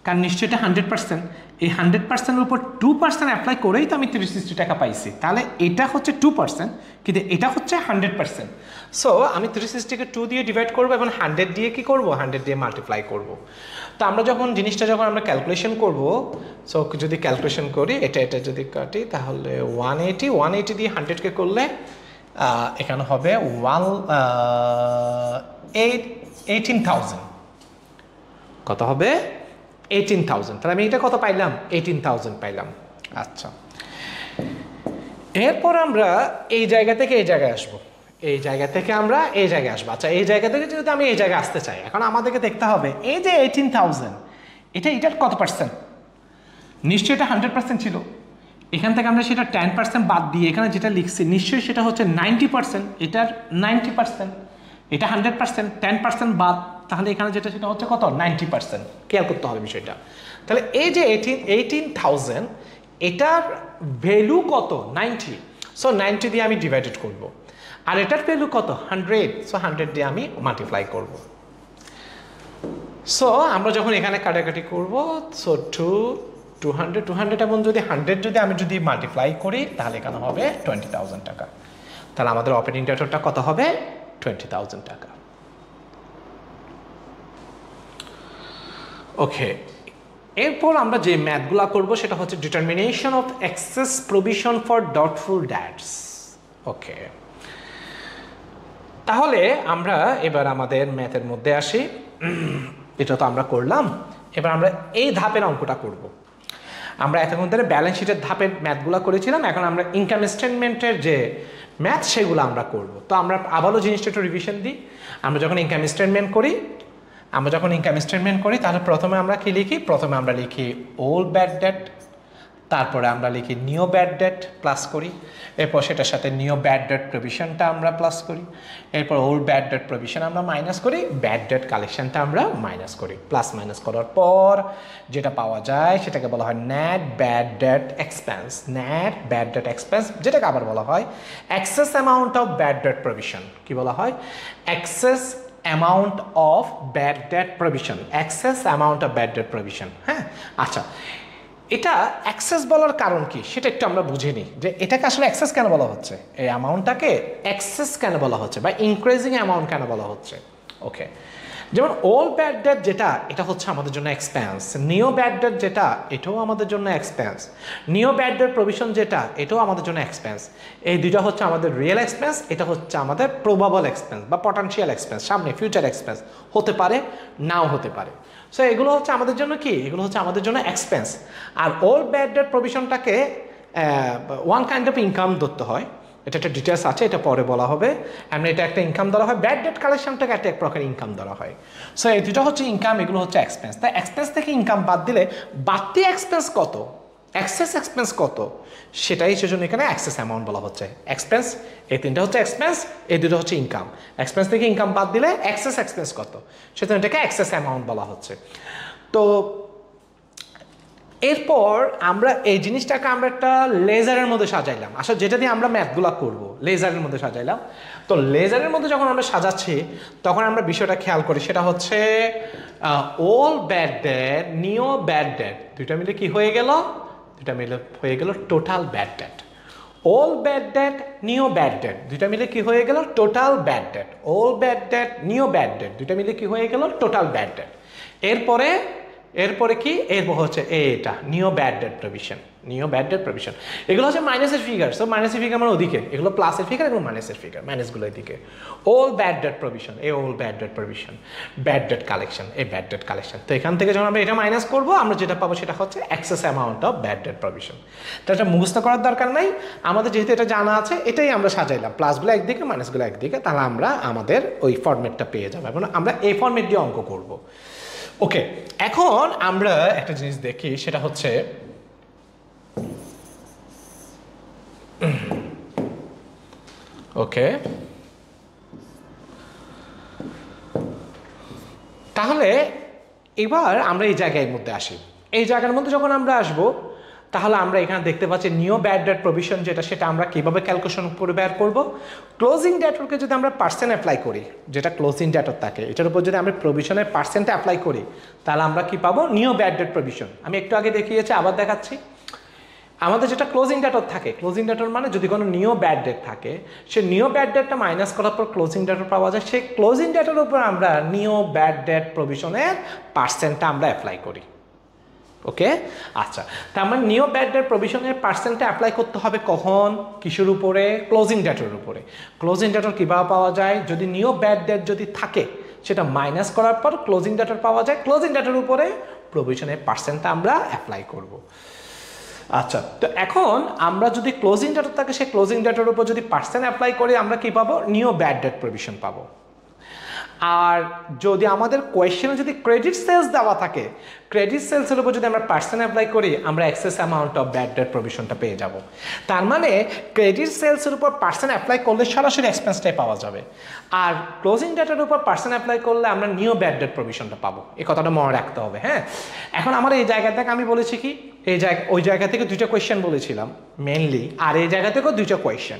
কারণ নিশ্চয়ই এটা 100%, এই 100%-এর উপর 2% অ্যাপ্লাই করেই তো আমি 360 টাকা পাইছি, তাহলে এটা হচ্ছে 2%, কিন্তু এটা হচ্ছে 100%। সো আমি 360-কে 2 দিয়ে ডিভাইড করবো এবং 100 দিয়ে কি করব, 100 দিয়ে মাল্টিপ্লাই করব। তো আমরা যখন জিনিসটা যখন আমরা ক্যালকুলেশন করব, সো যদি ক্যালকুলেশন করি এটা যদি কাটি তাহলে 180 দিয়ে 100-কে করলে এখানে হবে 18,000। কত হবে? 18,000। তাহলে আমি এটা কত পাইলাম? 18,000 পাইলাম। আচ্ছা, এরপর আমরা এই জায়গা থেকে এই জায়গায় আসবো, এই জায়গা থেকে আমরা এই জায়গায় আসবো। আচ্ছা, এই জায়গা থেকে যদি আমি এই জায়গায় আসতে চাই, এখন আমাদেরকে দেখতে হবে এই যে 18,000 এটার কত পার্সেন্ট? নিশ্চয়ই এটা 100% ছিল, এখান থেকে আমরা সেটা 10% বাদ দিয়ে এখানে যেটা লিখছি নিশ্চয়ই সেটা হচ্ছে 90%, এটার 90%, এটা 100%, 10% বাদ, তাহলে এখানে যেটা সেটা হচ্ছে কত? 90%। খেয়াল করতে হবে বিষয়টা। তাহলে এই যে 18,000 এটার ভ্যালু কত? 90। সো 90 দিয়ে আমি ডিভাইডেড করব, আর এটার ভ্যালু কত? 100। সো 100 দিয়ে আমি মাল্টিপ্লাই করব। সো আমরা যখন এখানে কাটাকাটি করব, সো 200 এবং যদি 100 যদি মাল্টিপ্লাই করি তাহলে এখানে হবে 20,000 টাকা। তাহলে আমাদের অপারেটিং ডেটরটা কত হবে? 20,000 টাকা। ওকে, এরপর আমরা যে ম্যাথগুলো করব সেটা হচ্ছে determination of excess provision for doubtful debts. Okay, তাহলে আমরা এবার আমাদের ম্যাথের মধ্যে আসি। এটা তো আমরা করলাম, এবার আমরা এই ধাপের অঙ্কটা করব। আমরা এতক্ষণ ধরে ব্যালেন্স শিটের ধাপের ম্যাথগুলো করেছিলাম, এখন আমরা ইনকাম স্টেটমেন্টের যে ম্যাথ সেগুলো আমরা করব। তো আমরা আবারও জিনিসটা একটু রিভিশন দিই। আমরা যখন ইনকাম স্টেটমেন্ট করি তাহলে প্রথমে আমরা কি লিখি? প্রথমে আমরা লিখি ওল্ড ব্যাড ডেট, তারপরে আমরা লিখি নিউ ব্যাড ডেট প্লাস করি, এরপর সেটার সাথে নিউ ব্যাড ডেট প্রভিশনটা আমরা প্লাস করি, এরপর ওল্ড ব্যাড ডেট প্রভিশন আমরা মাইনাস করি, ব্যাড ডেট কালেকশনটা আমরা মাইনাস করি। প্লাস মাইনাস করার পর যেটা পাওয়া যায় সেটাকে বলা হয় net bad debt expense. Net bad debt expense, যেটাকে আবার বলা হয় excess amount of bad debt provision. কি বলা হয়? Excess amount of bad debt provision. Excess amount of bad debt provision. হ্যাঁ, আচ্ছা, এটা অ্যাক্সেস বলার কারণ কি সেটা একটু আমরা বুঝে নিই, যে এটাকে আসলে অ্যাক্সেস কেন বলা হচ্ছে, এই অ্যামাউন্টটাকে অ্যাক্সেস কেন বলা হচ্ছে বা ইনক্রিজিং অ্যামাউন্ট কেন বলা হচ্ছে। ওকে, যেমন ওল্ড ব্যাড ডেট যেটা, এটা হচ্ছে আমাদের জন্য এক্সপেন্স। নিউ ব্যাড ডেট যেটা, এটাও আমাদের জন্য expense. New bad debt provision যেটা, এটাও আমাদের জন্য এক্সপেন্স। এই দুটো হচ্ছে আমাদের রিয়েল এক্সপেন্স, এটা হচ্ছে আমাদের প্রবাবল এক্সপেন্স বা পটেনশিয়াল এক্সপেন্স, সামনে ফিউচার এক্সপেন্স হতে পারে, নাও হতে পারে। সো এগুলো হচ্ছে আমাদের জন্য কি? এগুলো হচ্ছে আমাদের জন্য এক্সপেন্স। আর ওল্ড ব্যাড ডেট প্রভিশনটাকে ওয়ান কাইন্ড অফ ইনকাম ধরতে হয়, এটা একটা ডিটেলস আছে, এটা পরে বলা হবে। এমনি এটা একটা ইনকাম ধরা হয়, ব্যাড ডেট কালেকশনটাকে একটা এক প্রকার ইনকাম ধরা হয়। সো এই দুটো হচ্ছে ইনকাম, এগুলো হচ্ছে এক্সপেন্স। তাই এক্সপেন্স থেকে ইনকাম বাদ দিলে বাড়তি এক্সপেন্স কত, এক্সেস এক্সপেন্স কত, সেটাই সেজন্য এখানে এক্সেস অ্যামাউন্ট বলা হচ্ছে। এক্সপেন্স, এই তিনটা হচ্ছে এক্সপেন্স, এই দুটো হচ্ছে ইনকাম। এক্সপেন্স থেকে ইনকাম বাদ দিলে এক্সেস এক্সপেন্স কত, সেজন্য এটাকে এক্সেস অ্যামাউন্ট বলা হচ্ছে। তো এরপর আমরা এই জিনিসটাকে আমরা একটা লেজারের মধ্যে সাজাইলাম। আসলে যেটা দিয়ে আমরা ম্যাথগুলো করব, লেজারের মধ্যে সাজাইলাম। তো লেজারের মধ্যে যখন আমরা সাজাচ্ছি তখন আমরা বিষয়টা খেয়াল করি, সেটা হচ্ছে old bad debt, new bad debt, দুইটা মিলে কি হয়ে গেল? দুইটা মিলে হয়ে গেল total bad debt. Old bad debt, new bad debt, দুইটা মিলে কি হয়ে গেল? Total bad debt. Old bad debt, new bad debt, দুইটা মিলে কি হয়ে গেল? Total bad date. এরপরে কি? এরপর হচ্ছে এটা new bad debt provision. New bad debt provision এগুলো হচ্ছে মাইনাসের ফিগার। সো মাইনাসের ফিগার মানে ওদিকে, এগুলো প্লাসের ফিগার, এগুলো মাইনাসের ফিগার, মাইনাসগুলো এদিকে। ওল্ড ব্যাড ডেট প্রভিশন, এই old bad debt provision. Bad debt collection, এই ব্যাড ডেট কালেকশন। তো এখান থেকে যখন আমরা এটা মাইনাস করবো, আমরা যেটা পাবো সেটা হচ্ছে excess amount of bad debt provision. তো এটা মুখস্থ করার দরকার নাই, আমাদের যেহেতু এটা জানা আছে এটাই আমরা সাজাইলাম, প্লাসগুলো একদিকে মাইনাসগুলো একদিকে, তাহলে আমরা আমাদের ওই ফরম্যাটটা পেয়ে যাবো এবং আমরা এই ফরম্যাট দিয়ে অঙ্ক করবো। ওকে, এখন আমরা একটা জিনিস দেখি, সেটা হচ্ছে ওকে, তাহলে এবার আমরা এই জায়গার মধ্যে আসি। এই জায়গার মধ্যে যখন আমরা আসবো, তাহলে আমরা এখানে দেখতে পাচ্ছি নিউ ব্যাড ডেট প্রভিশন যেটা, সেটা আমরা কীভাবে ক্যালকুলেশন করে বের করব। ক্লোজিং ডেটরকে যদি আমরা পার্সেন্ট অ্যাপ্লাই করি, যেটা ক্লোজিং ডেটর থাকে, এটার উপর যদি আমরা প্রভিশনের পার্সেন্ট অ্যাপ্লাই করি, তাহলে আমরা কি পাবো? New bad debt provision. আমি একটু আগে দেখিয়েছি, আবার দেখাচ্ছি। আমাদের যেটা ক্লোজিং ডেটর থাকে, ক্লোজিং ডেটর মানে যদি কোনো নিউ ব্যাড ডেট থাকে, সে নিউ ব্যাড ডেটটা মাইনাস করার পর ক্লোজিং ডেটর পাওয়া যায়, সেই ক্লোজিং ডেটের উপর আমরা নিউ ব্যাড ডেট প্রভিশনের পার্সেন্টটা আমরা অ্যাপ্লাই করি। ওকে, আচ্ছা, তার মানে নিউ ব্যাড ডেট প্রভিশনের পার্সেন্টটা অ্যাপ্লাই করতে হবে কখন? কিসের উপরে? ক্লোজিং ডেটের উপরে। ক্লোজিং ডেটর কীভাবে পাওয়া যায়? যদি নিউ ব্যাড ডেট যদি থাকে, সেটা মাইনাস করার পর ক্লোজিং ডেটর পাওয়া যায়, ক্লোজিং ডেটের উপরে প্রভিশনের পার্সেন্টটা আমরা অ্যাপ্লাই করব। আচ্ছা, তো এখন আমরা যদি ক্লোজিং ডেটর থাকে, সেই ক্লোজিং ডেটের উপর যদি পার্সেন্ট অ্যাপ্লাই করি, আমরা কি পাবো? নিউ ব্যাড ডেট প্রভিশন পাবো। আর যদি আমাদের কোয়েশ্চেনে যদি ক্রেডিট সেলস দেওয়া থাকে, ক্রেডিট সেলসের উপর যদি আমরা পার্সেন্ট অ্যাপ্লাই করি, আমরা excess amount of bad debt প্রভিশনটা পেয়ে যাব। তার মানে ক্রেডিট সেলসের উপর পার্সেন্ট অ্যাপ্লাই করলে সরাসরি এক্সপেন্সটাই পাওয়া যাবে, আর ক্লোজিং ডেটের উপর পার্সেন্ট অ্যাপ্লাই করলে আমরা নিউ ব্যাড ডেট প্রভিশনটা পাবো। এই কথাটা মনে রাখতে হবে। হ্যাঁ, এখন আমার এই জায়গা থেকে আমি বলেছি কি, ওই জায়গা থেকে দুইটা কোয়েশ্চেন বলেছিলাম মেনলি, আর এই জায়গা থেকেও দুইটা কোয়েশ্চেন।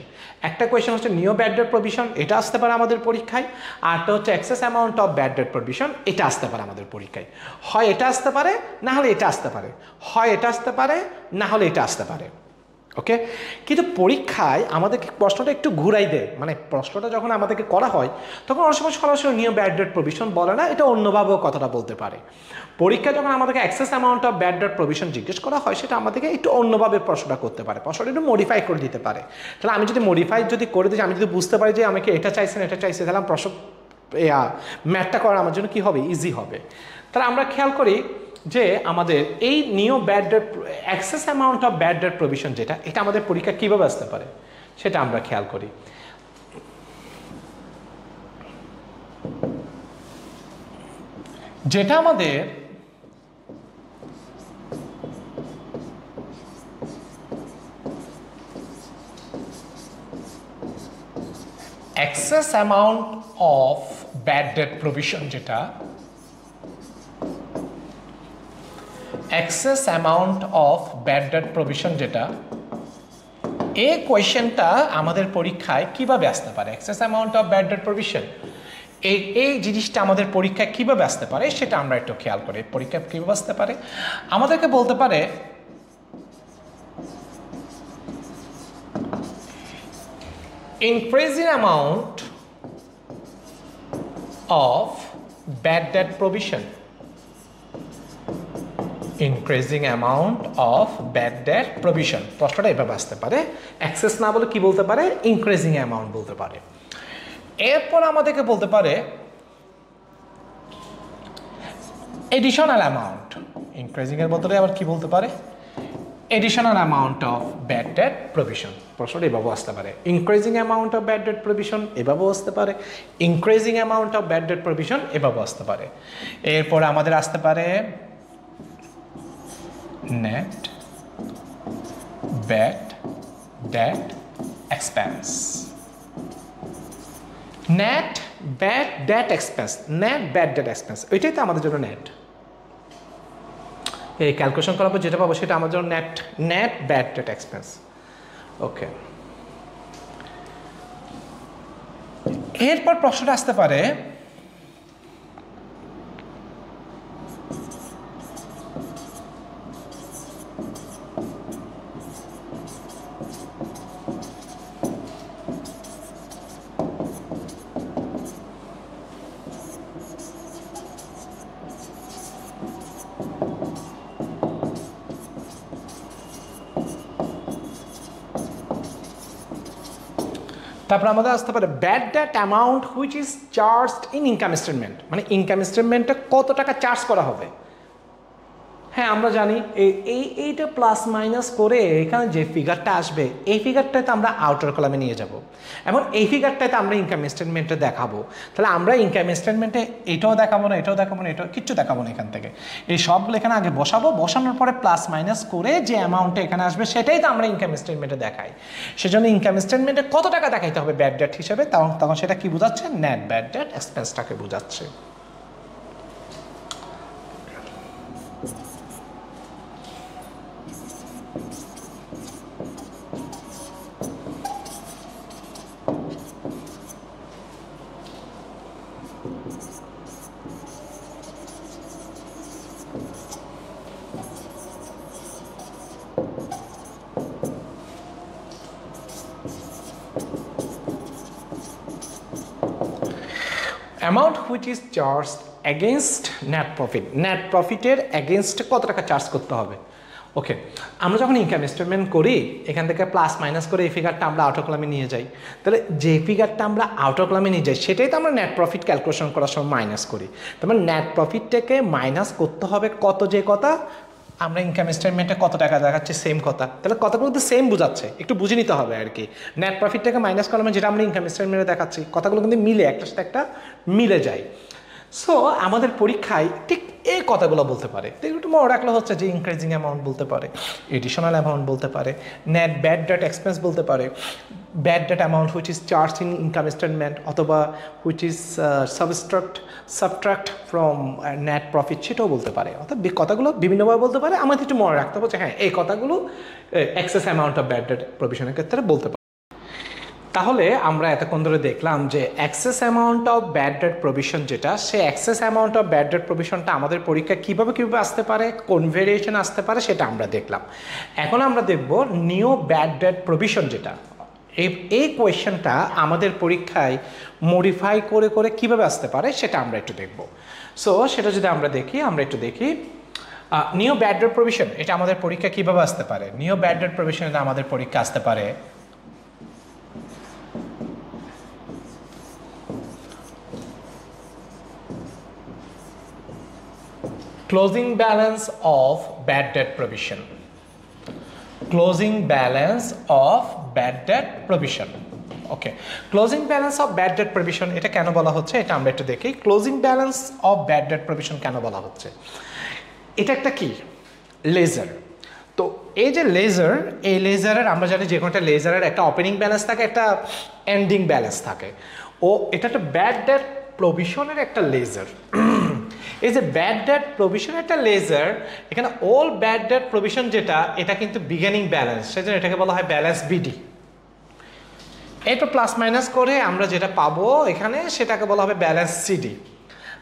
একটা কোয়েশ্চেন হচ্ছে নিউ ব্যাড ডেট প্রভিশন, এটা আসতে পারে আমাদের পরীক্ষায়, আরটা হচ্ছে excess amount of bad debt provision, এটা আসতে পারে আমাদের পরীক্ষায়। হয় এটা আসতে পারে, না হলে এটা আসতে পারে, হয় এটা আসতে পারে, না হলে এটা আসতে পারে। ওকে, কিন্তু পরীক্ষায় আমাদেরকে প্রশ্নটা একটু ঘুরাই দেয়, মানে প্রশ্নটা যখন আমাদেরকে করা হয়, তখন অনেক সময় সরাসরি নিউ ব্যাড ডেট প্রভিশন বলে না, এটা অন্যভাবেও কথাটা বলতে পারে। পরীক্ষা যখন আমাদেরকে excess amount of bad debt provision জিজ্ঞেস করা হয়, সেটা আমাদেরকে একটু অন্যভাবে প্রশ্নটা করতে পারে, প্রশ্নটা একটু মডিফাই করে দিতে পারে। তাহলে আমি যদি মডিফাই যদি করে দিই, আমি যদি বুঝতে পারি যে আমাকে এটা চাইছেন, এটা চাইছে, তাহলে প্রশ্ন ম্যাথটা করা আমার জন্য কী হবে? ইজি হবে। তাহলে আমরা খেয়াল করি যে আমাদের এই new bad debt excess amount of bad debt provision যেটা, এটা আমাদের পরীক্ষা কীভাবে আসতে পারে সেটা আমরা খেয়াল করি। যেটা আমাদের excess amount of bad debt provision, যেটা excess amount of bad debt provision, যেটা এই কোয়েশ্চেনটা আমাদের পরীক্ষায় কিভাবে আসতে পারে? Excess amount of bad debt provision, এই জিনিসটা আমাদের পরীক্ষায় কিভাবে আসতে পারে সেটা আমরা একটু খেয়াল করি। পরীক্ষায় কিভাবে আসতে পারে? আমাদেরকে বলতে পারে increasing amount of bad debt provision, increasing amount of bad debt provision, প্রশ্নটা এভাবে আসতে পারে। অ্যাক্সেস না বলে কি বলতে পারে? ইনক্রিজিং অ্যামাউন্ট বলতে পারে। এরপর আমাদেরকে বলতে পারে এডিশনাল অ্যামাউন্ট, ইনক্রিজিং এর বদলে আবার কি বলতে পারে? Additional amount of bad debt provision. প্রশ্নটা এভাবেও আসতে পারে। Increasing amount of bad debt provision এভাবেও আসতে পারে, increasing amount of bad debt provision এভাবেও আসতে পারে। এরপর আমাদের আসতে পারে net bad debt expense, net bad debt expense, net bad debt expense, ওইটাই তো আমাদের জন্য নেট। এই ক্যালকুলেশন করার পর যেটা পাবো সেটা আমার জন্য নেট ব্যাড ডেট এক্সপেন্স। ওকে, এরপর প্রশ্নটা আসতে পারে তারপর আমাদের আসতে পারে bad debt amount which is charged in income statement, মানে ইনকাম স্টেটমেন্টে কত টাকা চার্জ করা হবে। হ্যাঁ, আমরা জানি এইটা প্লাস মাইনাস করে এখানে যে ফিগারটা আসবে, এই ফিগারটাতে আমরা আউটার কলামে নিয়ে যাব এবং এই ফিগারটাতে আমরা ইনকাম স্টেটমেন্টে দেখাবো। তাহলে আমরা ইনকাম স্টেটমেন্টে এটাও দেখাবো না, এটাও দেখাবো না, এটাও কিচ্ছু দেখাবো না। এখান থেকে এই সবগুলো এখানে আগে বসাবো, বসানোর পরে প্লাস মাইনাস করে যে অ্যামাউন্টটা এখানে আসবে সেটাই তো আমরা ইনকাম স্টেটমেন্টে দেখাই। সেজন্য ইনকাম স্টেটমেন্টে কত টাকা দেখাইতে হবে ব্যাড ডেট হিসেবে, তখন সেটা কি বোঝাচ্ছে? নেট ব্যাড ডেট এক্সপেন্সটাকে বোঝাচ্ছে। Amount which is charge against net profit, net প্রফিটের এগেনস্টে কত টাকা চার্জ করতে হবে। ওকে, আমরা যখন ইনকাম স্টেটমেন্ট করি এখান থেকে প্লাস মাইনাস করে এই ফিগারটা আমরা আউট অফ কলামে নিয়ে যাই, তাহলে যে ফিগারটা আমরা আউট অফ কলামে নিয়ে যাই সেটাই তো আমরা নেট প্রফিট ক্যালকুলেশন করার সময় মাইনাস করি। তার মানে নেট প্রফিটটাকে মাইনাস করতে হবে কত, যে কথা আমরা ইনকাম স্টেটমেন্টে কত টাকা দেখাচ্ছি সেম কথা, তাহলে কথাগুলো তো সেম বোঝাচ্ছে, একটু বুঝে নিতে হবে আর কি। নেট প্রফিটটাকে মাইনাস কলামে যেটা আমরা ইনকাম স্টেটমেন্টে দেখাচ্ছি কথাগুলো কিন্তু মিলে একটার সাথে একটা মিলে যায়। সো আমাদের পরীক্ষায় ঠিক এই কথাগুলো বলতে পারে, একটু মনে রাখলে হচ্ছে যে ইনক্রিজিং অ্যামাউন্ট বলতে পারে, এডিশনাল অ্যামাউন্ট বলতে পারে, নেট ব্যাড ডেট এক্সপেন্স বলতে পারে, bad debt amount which is charge in income statement, অথবা which is subtract from net profit সেটাও বলতে পারে। অর্থাৎ কথাগুলো বিভিন্নভাবে বলতে পারে, আমাদের একটু মনে রাখতে হবে যে হ্যাঁ এই কথাগুলো excess amount of bad debt প্রভিশনের ক্ষেত্রে বলতে পারে। তাহলে আমরা এতক্ষণ ধরে দেখলাম যে excess amount of bad debt provision যেটা, সে excess amount of bad debt প্রভিশনটা আমাদের পরীক্ষায় কীভাবে আসতে পারে, কোন ভেরিয়েশন আসতে পারে সেটা আমরা দেখলাম। এখন আমরা দেখব নিউ ব্যাড ডেট প্রভিশন যেটা, এই কোয়েশ্চেনটা আমাদের পরীক্ষায় মডিফাই করে করে কীভাবে আসতে পারে সেটা আমরা একটু দেখব। সো সেটা যদি আমরা একটু দেখি নিউ ব্যাড ডেট প্রভিশন এটা আমাদের পরীক্ষা কীভাবে আসতে পারে। নিউ ব্যাড ডেট প্রভিশন এটা আমাদের পরীক্ষা আসতে পারে closing balance of bad debt provision, closing balance of bad debt provision। Okay, closing balance of bad debt provision এটা কেন বলা হচ্ছে এটা আমরা একটু দেখি। Closing balance of bad debt provision কেন বলা হচ্ছে, এটা একটা কি লেজার। তো এই যে লেজার, এই লেজারের আমরা জানি যে কোনটা লেজারের একটা ওপেনিং ব্যালেন্স থাকে, একটা এন্ডিং ব্যালেন্স থাকে। এটা একটা ব্যাড ডেট প্রভিশনের একটা লেজার। এই যে ব্যাড ডেট প্রভিশন একটা লেজার, এখানে অল ব্যাড ডেট প্রভিশন যেটা এটা কিন্তু বিগিনিং ব্যালেন্স, সেজন্য এটাকে বলা হয় ব্যালেন্স বিডি। এটা প্লাস মাইনাস করে আমরা যেটা পাবো এখানে সেটাকে বলা হবে ব্যালেন্স সিডি।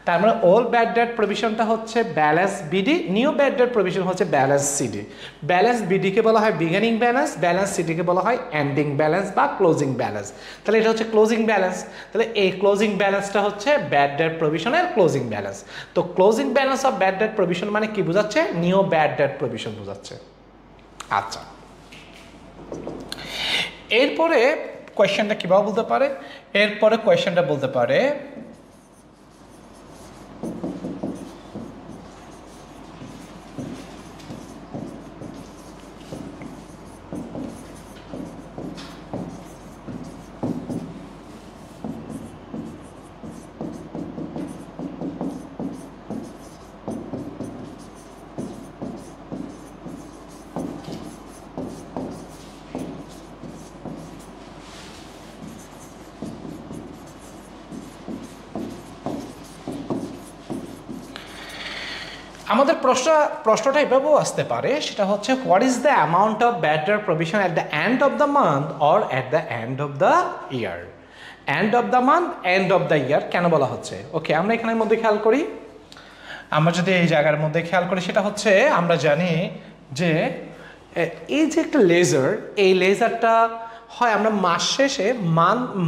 তার মানে অল ব্যাড ডেট প্রভিশনটা হচ্ছে balance BD, new bad debt provision হচ্ছে ব্যালেন্স সিডি। ব্যালেন্স বিডিকে বলা হয় বিগিনিং ব্যালেন্স, ব্যালেন্স সিডিকে বলা হয় এন্ডিং ব্যালেন্স বা ক্লোজিং ব্যালেন্স। তাহলে এটা হচ্ছে ক্লোজিং ব্যালেন্স। তাহলে এই ক্লোজিং ব্যালেন্সটা হচ্ছে ব্যাড ডেট প্রভিশনের ক্লোজিং ব্যালেন্স। তো closing balance of bad debt provision মানে কি বোঝাচ্ছে, নিউ ব্যাড ডেট প্রভিশন বোঝাচ্ছে। আচ্ছা, এরপরে কোয়েশ্চেনটা কীভাবে বলতে পারে, এরপরে কোয়েশ্চেনটা বলতে পারে আমাদের প্রশ্নটা এভাবেও আসতে পারে, সেটা হচ্ছে what is the amount of bad debt provision at the end of the month or at the end of the year. And of the month, end of the ইয়ার কেন বলা হচ্ছে? ওকে, আমরা এখানের মধ্যে খেয়াল করি, আমরা যদি এই জায়গার মধ্যে খেয়াল করি সেটা হচ্ছে আমরা জানি যে এই যে একটা লেজার, এই লেজারটা হয় আমরা মাস শেষে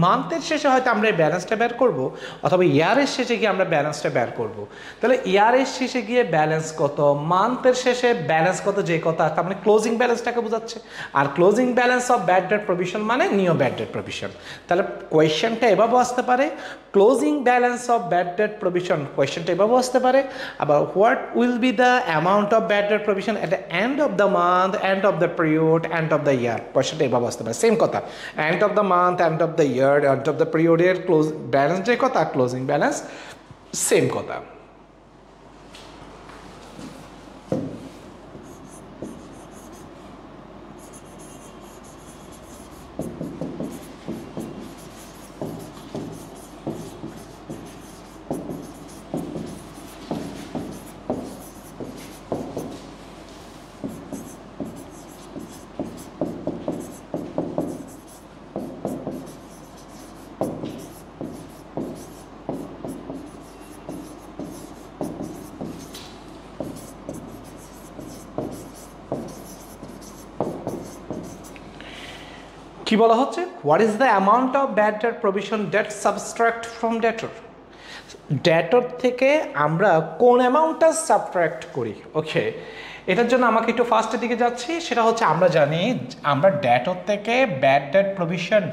মান্থের শেষে হয়তো আমরা এই ব্যালেন্সটা বের করব, অথবা ইয়ারের শেষে গিয়ে আমরা ব্যালেন্সটা বের করব। তাহলে ইয়ারের শেষে গিয়ে ব্যালেন্স কত, মান্থের শেষে ব্যালেন্স কত, যে কথা তার মানে ক্লোজিং ব্যালেন্সটাকে বোঝাচ্ছে। আর closing balance of bad debt provision মানে নিউ ব্যাড ডেট প্রভিশন। তাহলে কোয়েশ্চেনটা এভাবেও আসতে পারে, closing balance of bad debt provision, কোয়েশ্চেনটা এভাবেও আসতে পারে। আবার what will be the amount of bad debt provision at the end of the month, end of the period, end of the year, কোয়েশ্চেনটা এভাবে আসতে পারে। সেম কথা, end of the month, end of the year, and of the পিরিয়ডের close balance যে কথা, closing balance same কথা। কি বলা হচ্ছে, what is the amount of bad debt provision debt subtract from debtor. Debtor থেকে আমরা কোন অ্যামাউন্টটা সাবট্রাক্ট করি। ওকে, এটার জন্য আমাকে একটু ফার্স্টের দিকে যাচ্ছি। সেটা হচ্ছে আমরা জানি আমরা ডেটর থেকে ব্যাড ডেট প্রভিশন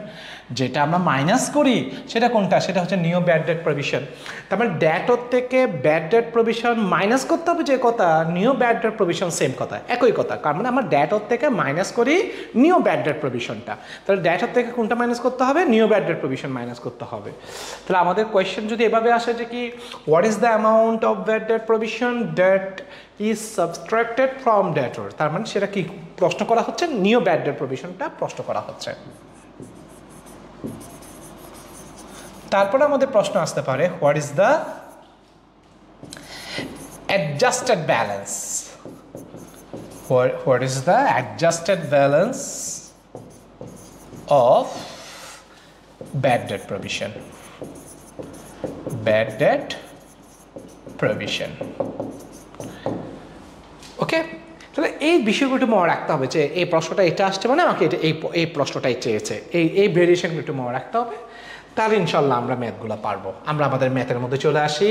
যেটা আমরা মাইনাস করি সেটা কোনটা, সেটা হচ্ছে নিউ ব্যাড ডেট প্রভিশন। তার মানে ডেটর থেকে ব্যাড ডেট প্রভিশন মাইনাস করতে হবে, যে কথা new bad debt provision same কথা, একই কথা। কারণ মানে আমরা ডেটর থেকে মাইনাস করি নিউ ব্যাড ডেট প্রভিশনটা, তাহলে ডেটর থেকে কোনটা মাইনাস করতে হবে, new bad debt provision minus করতে হবে। তাহলে আমাদের কোয়েশ্চেন যদি এভাবে আসে যে কি what is the amount of bad debt provision debt is subtracted from debtor, তার মানে সেটা কি প্রশ্ন করা হচ্ছে, নিউ ব্যাড ডেট প্রভিশনটা প্রশ্ন করা হচ্ছে। তারপরে আমাদের প্রশ্ন আসতে পারে what is the adjusted balance, what is the adjusted balance of bad debt provision, bad debt provision. Okay, তাহলে এই বিষয়গুলো একটু মনে রাখতে হবে যে এই প্রশ্নটা এটা আসছে মানে আমাকে এটা এই প্রশ্নটাই চেয়েছে, এই ভেরিয়েশনগুলো একটু মনে রাখতে হবে, তাহলে ইনশাল্লাহ আমরা ম্যাথগুলো পারবো। আমরা আমাদের ম্যাথের মধ্যে চলে আসি।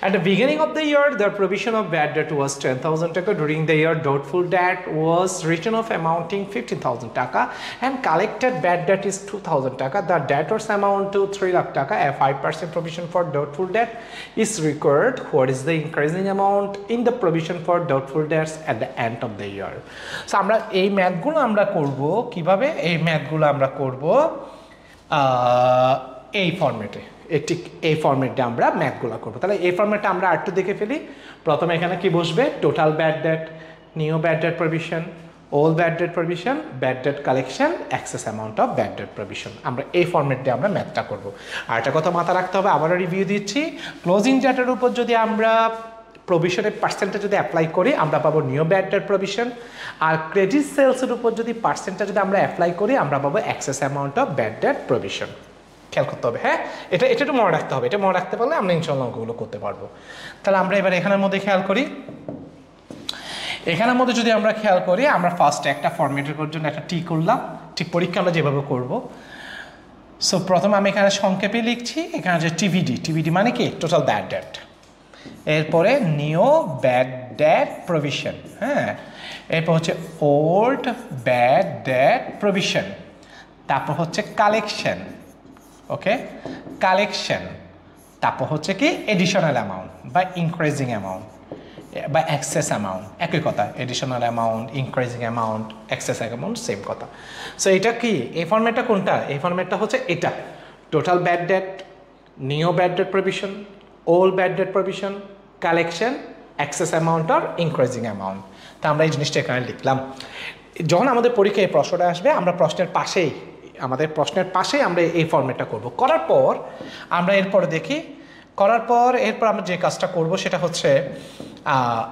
At the beginning of the year, the provision of bad debt was 10,000 taka. During the year, doubtful debt was written off amounting 15,000 taka, and collected bad debt is 2,000 taka. The debtors amount to 3 lakh taka. A 5% provision for doubtful debt is required. What is the increasing amount in the provision for doubtful debts at the end of the year? So আমরা এই ম্যাথগুলো আমরা করব কিভাবে, এই ম্যাথগুলো আমরা করব এই ফরম্যাটে, ঠিক এই ফরম্যাটে আমরা ম্যাথগুলো করবো। তাহলে এই ফরম্যাটটা আমরা আরেকটু দেখে ফেলি। প্রথমে এখানে কি বসবে, total bad debt, new bad debt provision, old bad debt provision, bad debt collection, excess amount of bad debt provision. আমরা এই ফরম্যাটে আমরা ম্যাথটা করবো। আর একটা কথা মাথা রাখতে হবে, আবারও রিভিউ দিচ্ছি, ক্লোজিং ডেটের উপর যদি আমরা প্রভিশনের পার্সেন্টেজ যদি অ্যাপ্লাই করি আমরা পাবো নিউ ব্যাড ডেট প্রভিশন, আর ক্রেডিট সেলসের উপর যদি পার্সেন্টেজ যদি আমরা অ্যাপ্লাই করি আমরা পাবো excess amount of bad debt provision. খেয়াল করতে হবে, হ্যাঁ, এটা একটু মনে রাখতে হবে, এটা মনে রাখতে পারলে আমরা ইনশাল্লাহ অঙ্কগুলো করতে পারবো। তাহলে আমরা এবার এখানের মধ্যে খেয়াল করি, এখানের মধ্যে যদি আমরা খেয়াল করি, আমরা ফার্স্টে একটা ফরম্যাটের জন্য একটা টি করলাম, ঠিক পরীক্ষা আমরা যেভাবে করব। সো প্রথমে আমি এখানে সংক্ষেপে লিখছি, এখানে যে টিভিডি মানে কি টোটাল ব্যাড ডেট, এরপরে নিউ ব্যাড ডেট প্রভিশন, হ্যাঁ, এরপর হচ্ছে ওল্ড ব্যাড ডেট প্রভিশন, তারপর হচ্ছে কালেকশন, ওকে, কালেকশন, তারপর হচ্ছে কি এডিশনাল অ্যামাউন্ট বা ইনক্রিজিং অ্যামাউন্ট বা এক্সেস অ্যামাউন্ট, একই কথা, additional amount, increasing amount, excess amount same কথা। সো এটা কি, এই ফরম্যাটটা কোনটা, এই ফরম্যাটটা হচ্ছে এটা, total bad debt, new bad debt provision, old bad debt provision, collection, excess amount আর ইনক্রিজিং অ্যামাউন্ট। তা আমরা এই জিনিসটা এখানে লিখলাম। যখন আমাদের পরীক্ষায় এই প্রশ্নটা আসবে আমরা প্রশ্নের পাশেই আমরা এই ফরম্যাটটা করব। করার পর আমরা এরপরে দেখি, এরপর আমরা যে কাজটা করব সেটা হচ্ছে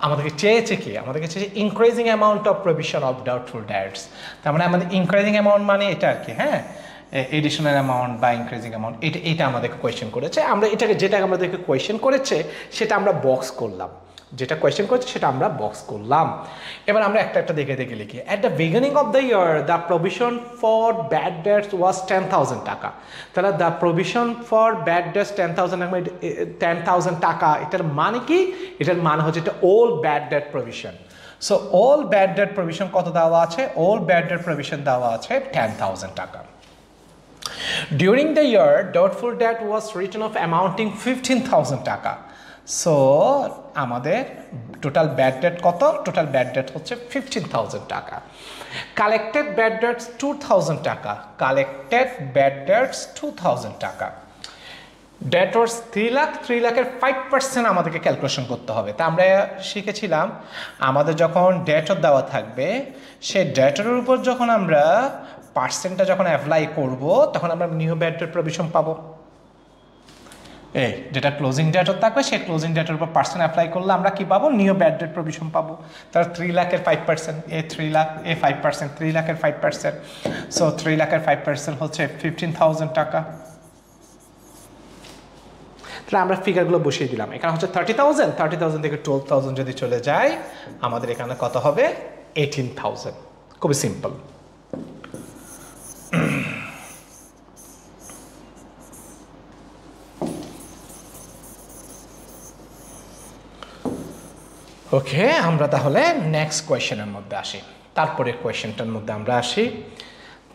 আমাদেরকে চেয়েছে কি, আমাদেরকে চেয়েছে increasing amount of provision of doubtful dates. তার মানে আমাদের ইনক্রিজিং অ্যামাউন্ট মানে এটা আর কি, হ্যাঁ, এডিশনাল অ্যামাউন্ট বা ইনক্রিজিং অ্যামাউন্ট, এটা আমাদেরকে কোয়েশ্চেন করেছে। আমরা যেটা আমাদেরকে কোয়েশ্চেন করেছে সেটা আমরা বক্স করলাম, যেটা কোয়েশ্চেন করেছে সেটা আমরা বক্স করলাম। এবার আমরা একটা দেখে লিখি। At the beginning of the year the provision for bad debts was 10,000 টাকা। তাহলে the provision for bad debts 10,000 টাকা, এটার মানে কি, এটার মানে হচ্ছে এটা old bad debt provision. So old bad debt provision কত দেওয়া আছে, ওল্ড ব্যাড ডেট প্রভিশন দেওয়া আছে 10,000 টাকা। During the year, doubtful debt was written off amounting 15,000 টাকা। সো আমাদের টোটাল ব্যাড ডেট কত, টোটাল ব্যাড ডেট হচ্ছে 15,000 টাকা। কালেক্টেড ব্যাড ডেটস 2,000 টাকা, কালেক্টেড ব্যাড ডেটস 2,000 টাকা। ডেটর্স 3 লাখ, 3 লাখের 5% আমাদেরকে ক্যালকুলেশন করতে হবে। তা আমরা শিখেছিলাম আমাদের যখন ডেটর দেওয়া থাকবে সেই ডেটরের উপর যখন আমরা পার্সেন্টটা যখন অ্যাপ্লাই করব তখন আমরা নিউ ব্যাড ডেট প্রভিশন পাবো। এই যেটা ক্লোজিং ডেটর থাকবে সেই ক্লোজিং ডেটের উপর পার্সেন্ট অ্যাপ্লাই করলে আমরা কি পাবো, নিউ ব্যাড ডেট প্রভিশন পাবো। তার 3 লাখের 5%, 3 লাখ 5%, 3 লাখের 5%, সো 3 লাখের 5% হচ্ছে 15,000 টাকা। তাহলে আমরা ফিগারগুলো বসিয়ে দিলাম। এখানে হচ্ছে 30,000 থেকে 12,000 যদি চলে যায় আমাদের এখানে কত হবে, 18,000। খুবই সিম্পল। ওকে, আমরা তাহলে নেক্সট কোয়েশ্চেনের মধ্যে আসি। তারপরে কোয়েশ্চেনটার মধ্যে আমরা আসি।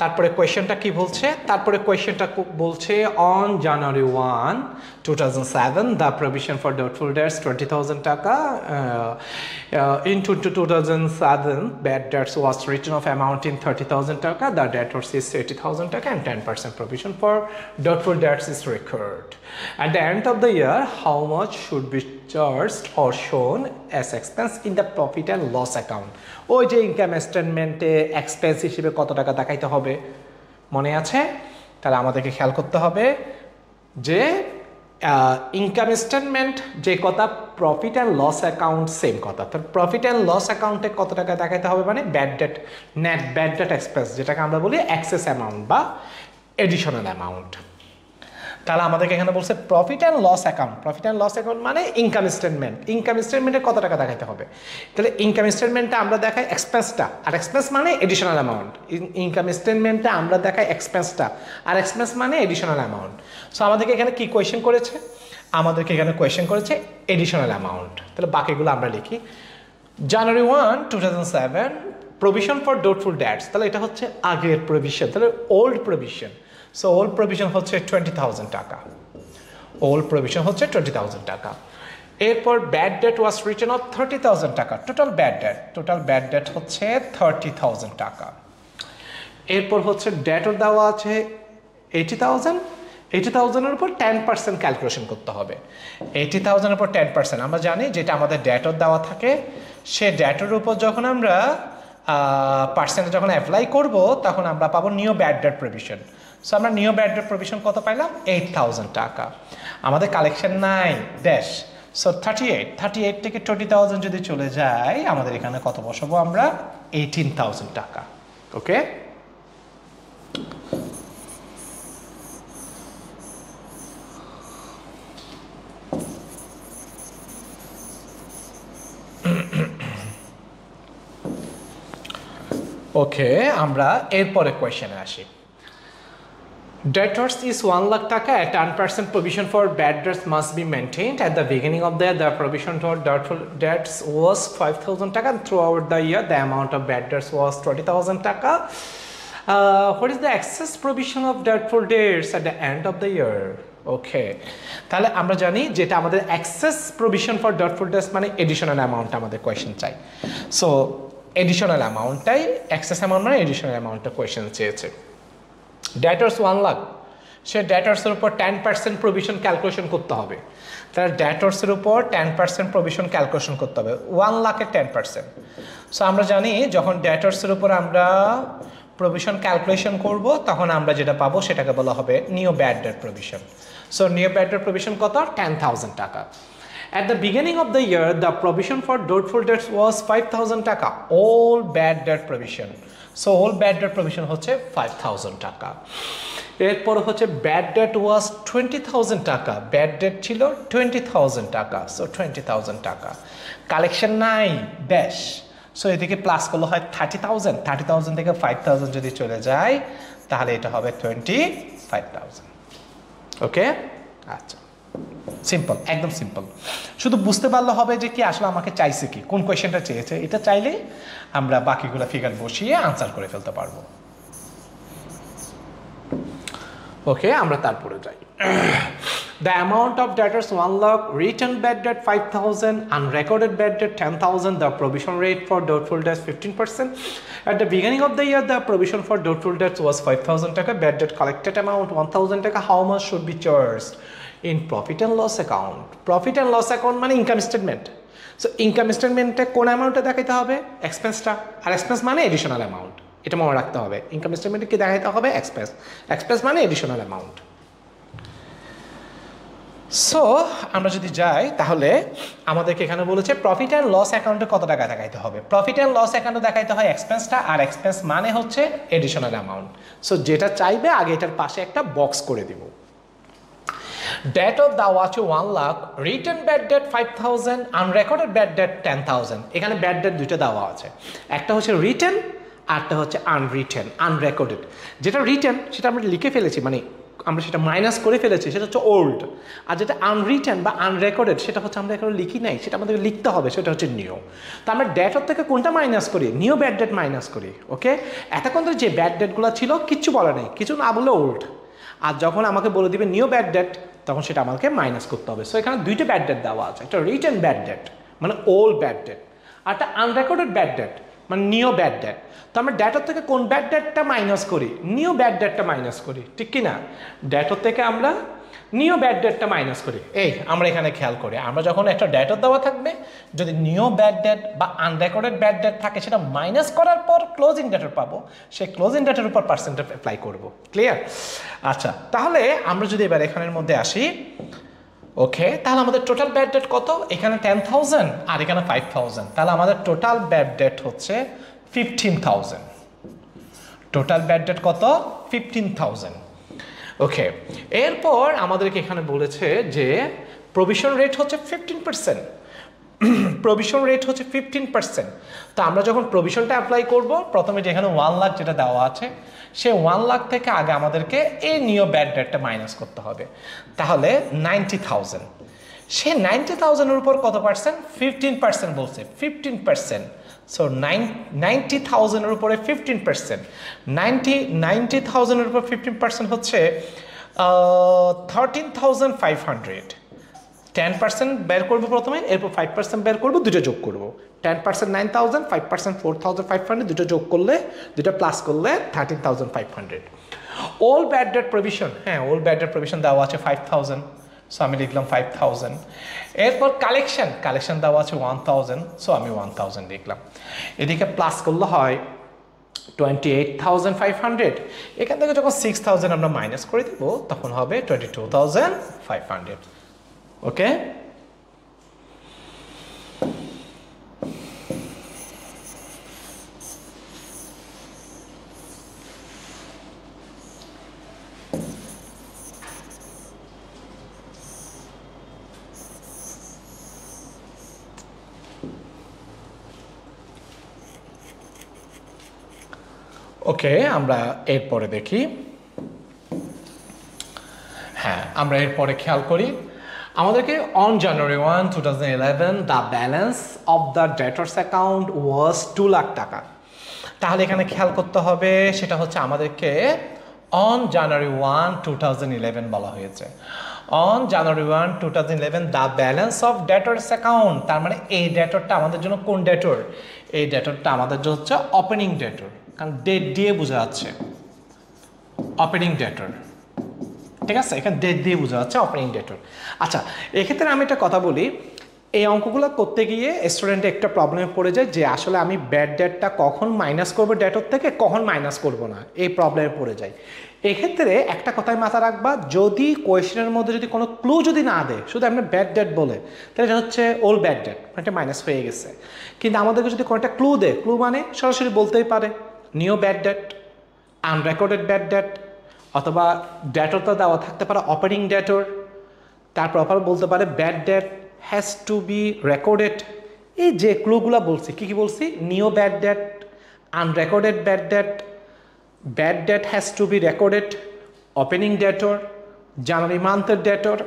তারপরে কোয়েশ্চেনটা কি বলছে? তারপরে কোয়েশ্চেনটা বলছে on January 1, 2007 the provision for doubtful dates 20,000 টাকা in 2007 bad debts was written off amount in 30,000 টাকা, the debtors is 80,000 টাকা and 10% provision for doubtful debts is recurred. At the end of the year, how much should be charged or shown as expense in the profit and loss account? ওই যে income স্টেটমেন্টে expense হিসেবে কত টাকা দেখাইতে হবে মনে আছে? তাহলে আমাদেরকে খেয়াল করতে হবে যে ইনকাম স্টেটমেন্ট যে কথা, profit and loss account same কথা। তো প্রফিট অ্যান্ড লস অ্যাকাউন্টে কত টাকা দেখাইতে হবে মানে bad debt, net bad debt expense, যেটাকে আমরা বলি এক্সেস অ্যামাউন্ট বা এডিশনাল অ্যামাউন্ট। তাহলে আমাদেরকে এখানে বলছে profit and loss account. Profit and loss account মানে ইনকাম স্টেটমেন্ট। ইনকাম স্টেটমেন্টে কত টাকা দেখাতে হবে? তাহলে ইনকাম স্টেটমেন্টে আমরা দেখাই এক্সপেন্সটা, আর এক্সপেন্স মানে এডিশনাল অ্যামাউন্ট। ইনকাম স্টেটমেন্টে আমরা দেখাই এক্সপেন্সটা, আর এক্সপেন্স মানে এডিশনাল অ্যামাউন্ট। সো আমাদেরকে এখানে কি কোয়েশ্চেন করেছে? আমাদেরকে এখানে কোয়েশ্চেন করেছে এডিশনাল অ্যামাউন্ট। তাহলে বাকিগুলো আমরা লিখি। January 1, 2007 provision for doubtful debts, তাহলে এটা হচ্ছে আগের প্রভিশন, তাহলে old provision. So old provision হচ্ছে 20,000 টাকা। ওল্ড প্রভিশন হচ্ছে 20,000 টাকা। এরপর bad debt was written off 30,000 টাকা। টোটাল ব্যাড ডেট হচ্ছে 30,000 টাকা। এরপর হচ্ছে ডেটর দেওয়া আছে 80,000। 80,000-এর উপর 10% ক্যালকুলেশন করতে হবে। 80,000-এর উপর 10%, আমরা জানি যেটা আমাদের ডেটর দেওয়া থাকে, সে ডেটর উপর যখন আমরা পার্সেন্ট যখন অ্যাপ্লাই করব তখন আমরা পাবো new bad debt provision. So আমরা নিউ ব্যাড ডেট প্রভিশন কত পাইলাম? 8,000 টাকা। আমাদের কালেকশন নাই ড্যাশ, সো 38 থেকে 20,000 যদি চলে যায়, আমাদের এখানে কত বসাবো আমরা? 18,000 টাকা। ওকে, ওকে, আমরা এরপরে কোয়েশ্চেনে আসি। Debtors is 1 lakh taka, a 10% provision for bad debts must be maintained. At the beginning of the year, the provision for doubtful debts was 5,000 taka, and throughout the year, the amount of bad debts was 20,000 taka. What is the excess provision of doubtful debts at the end of the year? ওকে, তাহলে আমরা জানি যেটা আমাদের excess provision for doubtful debts মানে additional amount আমাদের question চাই। So additional অ্যামাউন্টটাই, excess amount মানে এডিশনাল অ্যামাউন্টটা কোয়েশ্চেন চেয়েছে। ডেটর্স 1 লাখ, সে ডেটর্সের উপর 10% প্রভিশন ক্যালকুলেশন করতে হবে। তাহলে ডেটর্সের উপর 10% প্রভিশন ক্যালকুলেশন করতে হবে, 1 লাখের 10%। সো আমরা জানি যখন ডেটর্সের উপর আমরা প্রভিশন ক্যালকুলেশন করব তখন আমরা যেটা পাবো সেটাকে বলা হবে new bad debt provision. So new bad debt provision কত? 10,000 টাকা। At the beginning of the year, the provision for doubtful debts was 5,000 টাকা, all bad debt provision. So all bad debt provision হচ্ছে 5,000 টাকা। এরপর হচ্ছে ব্যাড ডেট ওয়াজ 20,000 টাকা, bad date ছিল 20,000 টাকা। সো 20,000 টাকা কালেকশন নাই ড্যাশ, সো এদিকে প্লাস করলে হয় 30,000। 30,000 থেকে 5,000 যদি চলে যায় তাহলে এটা হবে 25,000। ওকে, আচ্ছা, সিম্পল, একদম সিম্পল। শুধু বুঝতে পারলে হবে যে কি আসলে আমাকে চাইছে কি, কোন কোয়েশ্চেনটা চেয়েছে, এটা চাইলেই আমরা বাকিগুলো ফিগার বসিয়ে আনসার করে ফেলতে পারবো। ওকে, আমরা তারপরে যাই। The amount of debtors 1 lakh, written bad debt 5,000, unrecorded bad debt 10,000, the provision rate for doubtful debts 15%. At the beginning of the year, the provision for doubtful debts was 5,000 taka, bad debt collected amount 1,000 taka. How much should be charged in profit and loss account? Profit and loss account মানে income statement. So income স্টেটমেন্টে কোন অ্যামাউন্টটা দেখাইতে হবে? এক্সপেন্সটা, আর expense মানে additional amount, এটা মনে রাখতে হবে। ইনকাম স্টেটমেন্টে কি দেখাইতে হবে? এক্সপেন্স, এক্সপেন্স মানে এডিশনাল অ্যামাউন্ট। সো আমরা যদি যাই তাহলে আমাদেরকে এখানে বলেছে প্রফিট অ্যান্ড লস অ্যাকাউন্টে কত টাকা দেখাইতে হবে। প্রফিট অ্যান্ড লস অ্যাকাউন্টে দেখাইতে হয় এক্সপেন্সটা, আর এক্সপেন্স মানে হচ্ছে এডিশনাল অ্যামাউন্ট। সো যেটা চাইবে আগে এটার পাশে একটা বক্স করে দিব। ডেটর দেওয়া আছে 1 lakh, written bad debt 5,000, unrecorded bad debt 10,000। এখানে ব্যাড ডেট দুইটা দেওয়া আছে, একটা হচ্ছে রিটেন আরটা হচ্ছে আনরিটেন, আনরেকর্ডেড। যেটা রিটেন সেটা আমরা লিখে ফেলেছি, মানে আমরা সেটা মাইনাস করে ফেলেছি, সেটা হচ্ছে ওল্ড। আর যেটা আনরিটেন বা আনরেকর্ডেড সেটা হচ্ছে আমরা এখন লিখি নাই, সেটা আমাদেরকে লিখতে হবে, সেটা হচ্ছে নিউ। তো আমরা ডেটর থেকে কোনটা মাইনাস করি? নিউ ব্যাড ডেট মাইনাস করি। ওকে, এতক্ষণ ধরে যে ব্যাড ডেটগুলো ছিল কিচ্ছু বলা নেই, কিছু না বলে ওল্ড। আর যখন আমাকে বলে দিবে নিউ ব্যাড ডেট তখন সেটা আমাকে মাইনাস করতে হবে। সো এখানে দুইটা ব্যাড ডেট দেওয়া আছে, একটা রিটেন ব্যাড ডেট মানে ওল্ড ব্যাড ডেট, আর একটা আনরেকর্ডেড ব্যাড ডেট মানে নিউ ব্যাড ডেট। তো আমরা ডেটর থেকে কোন ব্যাড ডেটটা মাইনাস করি? নিউ ব্যাড ডেটটা মাইনাস করি, ঠিক কি না? ডেটর থেকে আমরা নিউ ব্যাড ডেটটা মাইনাস করি। এই আমরা এখানে খেয়াল করি, আমরা যখন একটা ডেটর দেওয়া থাকবে, যদি নিউ ব্যাড ডেট বা আনরেকর্ডেড ব্যাড ডেট থাকে, সেটা মাইনাস করার পর ক্লোজিং ডেটের পাবো, সেই ক্লোজিং ডেটের উপর পার্সেন্টেজ অ্যাপ্লাই করব। ক্লিয়ার? আচ্ছা, তাহলে আমরা যদি এবার এখানের মধ্যে আসি, ওকে, তাহলে আমাদের টোটাল ব্যাড ডেট কত? এখানে 10,000 আর এখানে 5,000, তাহলে আমাদের টোটাল ব্যাড ডেট হচ্ছে 15,000। টোটাল ব্যাড ডেট কত? 15,000। ওকে, এরপর আমাদেরকে এখানে বলেছে যে প্রভিশন রেট হচ্ছে 15%। প্রভিশন রেট হচ্ছে 15%। তো আমরা যখন প্রভিশনটা অ্যাপ্লাই করব, প্রথমে যেখানে 1 লাখ যেটা দেওয়া আছে, সে 1 লাখ থেকে আগে আমাদেরকে এই নিউ ব্যাড ডেটটা মাইনাস করতে হবে। তাহলে 90,000, সে 90,000-এর উপর কত পার্সেন্ট? 15% বলছে, 15%। সো 90,000-এর উপরে 15%, 90,000-এর উপর 15% হচ্ছে 13,500। 10% বের করবো প্রথমে, এরপর 5% বের করবো, দুটো যোগ করবো। 10% 9,000, 5% 4,500, দুটো যোগ করলে, দুটো প্লাস করলে 13,500। অল ব্যাড ডেট প্রভিশন, হ্যাঁ অল ব্যাড ডেট প্রভিশন দেওয়া আছে 5,000, সো আমি লিখলাম 5,000। এরপর কালেকশন দেওয়া আছে 1,000, সো আমি 1,000 লিখলাম। এদিকে প্লাস করলে হয় 28,500। এখান থেকে যখন 6,000 আমরা মাইনাস করে দিব, তখন হবে 22,500। ওকে, ওকে, আমরা এরপরে দেখি। হ্যাঁ, আমরা এরপরে খেয়াল করি, আমাদেরকে on January 1, 2011 the balance of the debtors account ওয়াজ 2 লাখ টাকা। তাহলে এখানে খেয়াল করতে হবে, সেটা হচ্ছে আমাদেরকে অন জানুয়ারি 1, 2011 বলা হয়েছে। On January 1, 2011 the balance of debtors account, তার মানে এই ডেটরটা আমাদের জন্য কোন ডেটর? এই ডেটরটা আমাদের জন্য হচ্ছে ওপেনিং ডেটর, কারণ ডেট দিয়ে বোঝা যাচ্ছে ওপেনিং ডেটর। ঠিক আছে, এখানে ডেট দিয়ে বোঝা যাচ্ছে ওপেনিং ডেটর। আচ্ছা, এক্ষেত্রে আমি একটা কথা বলি, এই অঙ্কগুলো করতে গিয়ে স্টুডেন্ট একটা প্রবলেমে পড়ে যায় যে আসলে আমি ব্যাড ডেটটা কখন মাইনাস করবো ডেটর থেকে, কখন মাইনাস করব না, এই প্রবলেমে পড়ে যায়। এক্ষেত্রে একটা কথাই মাথা রাখবা, যদি কোয়েশ্চেনের মধ্যে যদি কোনো ক্লু যদি না দেয়, শুধু আমরা ব্যাড ডেট বলে, তাহলে এটা হচ্ছে ওল্ড ব্যাড ডেট, এটা মাইনাস হয়ে গেছে। কিন্তু আমাদেরকে যদি কোনো একটা ক্লু দেয়, ক্লু মানে সরাসরি বলতেই পারে new bad debt, unrecorded bad debt, অথবা ডেটরটা দেওয়া থাকতে পারে ওপেনিং ডেটর, তারপর আবার বলতে পারে bad debt has to be recorded. এই যে ক্লুগুলো বলছি, কী কী বলছি? New bad debt, unrecorded bad debt, bad debt has to be recorded, opening debtor, জানুয়ারি মান্থের ডেটর।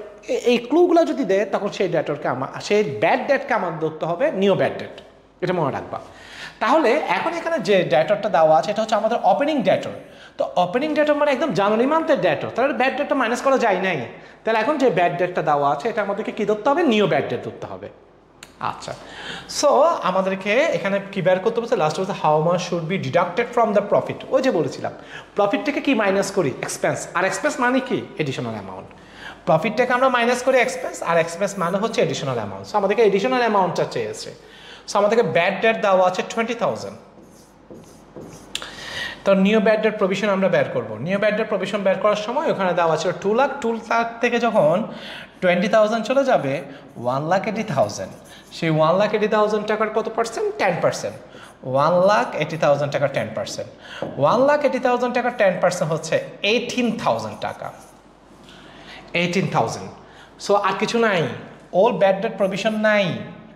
এই ক্লুগুলো যদি দেয়, তখন সেই ডেটরকে সেই ব্যাড ডেটকে আমার ধরতে হবে নিউ ব্যাড ডেট, এটা মনে রাখবা। তাহলে এখন এখানে যে ডেটরটা দেওয়া আছে, এটা হচ্ছে আমাদের ওপেনিং ডেটর। তো ওপেনিং ডেটর মানে একদম জানুয়ারি মান্থের ডেটর, তাহলে ব্যাড ডেটটা মাইনাস করা যায় নাই। তাহলে এখন যে ব্যাড ডেটটা দেওয়া আছে, এটা আমাদেরকে কী ধরতে হবে? নিউ ব্যাড ডেট ধরতে হবে। আচ্ছা, সো আমাদেরকে এখানে কি বের করতে বলছে? লাস্ট বলছে how much should be deducted from the profit. ওই যে বলেছিলাম, প্রফিট থেকে কি মাইনাস করি? এক্সপেন্স। আর এক্সপেন্স মানে কি? Additional amount. প্রফিট থেকে আমরা মাইনাস করি এক্সপেন্স, আর এক্সপেন্স মানে হচ্ছে এডিশনাল অ্যামাউন্ট। সো আমাদেরকে এডিশনাল অ্যামাউন্টটা চেয়েছে। সো আমাদেরকে ব্যাড ডেট দেওয়া আছে 20,000। তো নিউ ব্যাড ডেট প্রভিশন আমরা বের করবো। নিউ ব্যাড ডেট প্রভিশন বের করার সময় ওখানে দেওয়া ছিল 2 লাখ। 2 লাখ থেকে যখন 20,000 চলে যাবে 1,80,000, সেই 1,80,000 টাকার কত পার্সেন্ট? 10%। 1,80,000 টাকার 10%, 1,80,000 টাকার 10% হচ্ছে 18,000 টাকা। 18,000। সো আর কিছু নাই, অল ব্যাড ডেট প্রভিশন নাই,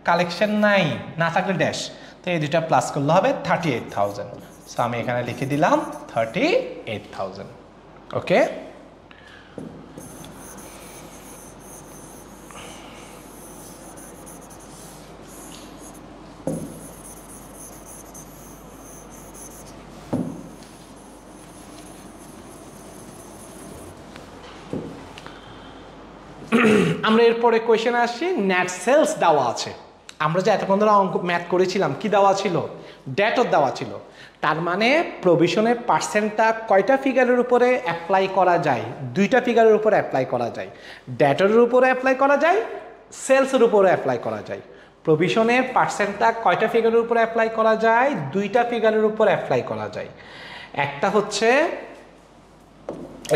কালেকশন নাই, না থাকলে ড্যাশ। তো এই দুটা প্লাস করলে হবে 38,000। সো আমি এখানে লিখে দিলাম 38,000। ওকে, আমরা এরপরে কোয়েশ্চেন আসছি। নেট সেলস দেওয়া আছে, আমরা যে এতক্ষণ ধরে অঙ্ক ম্যাথ করেছিলাম কি দেওয়া ছিল, ডেটর দেওয়া ছিল। তার মানে প্রভিশনের পার্সেন্টটা কয়টা ফিগারের উপরে অ্যাপ্লাই করা যায়? দুইটা ফিগারের উপরে অ্যাপ্লাই করা যায়, ডেটরের উপরে অ্যাপ্লাই করা যায়, সেলসের উপরে অ্যাপ্লাই করা যায়। প্রভিশনের পার্সেন্টটা কয়টা ফিগারের উপরে অ্যাপ্লাই করা যায়? দুইটা ফিগারের উপর অ্যাপ্লাই করা যায়। একটা হচ্ছে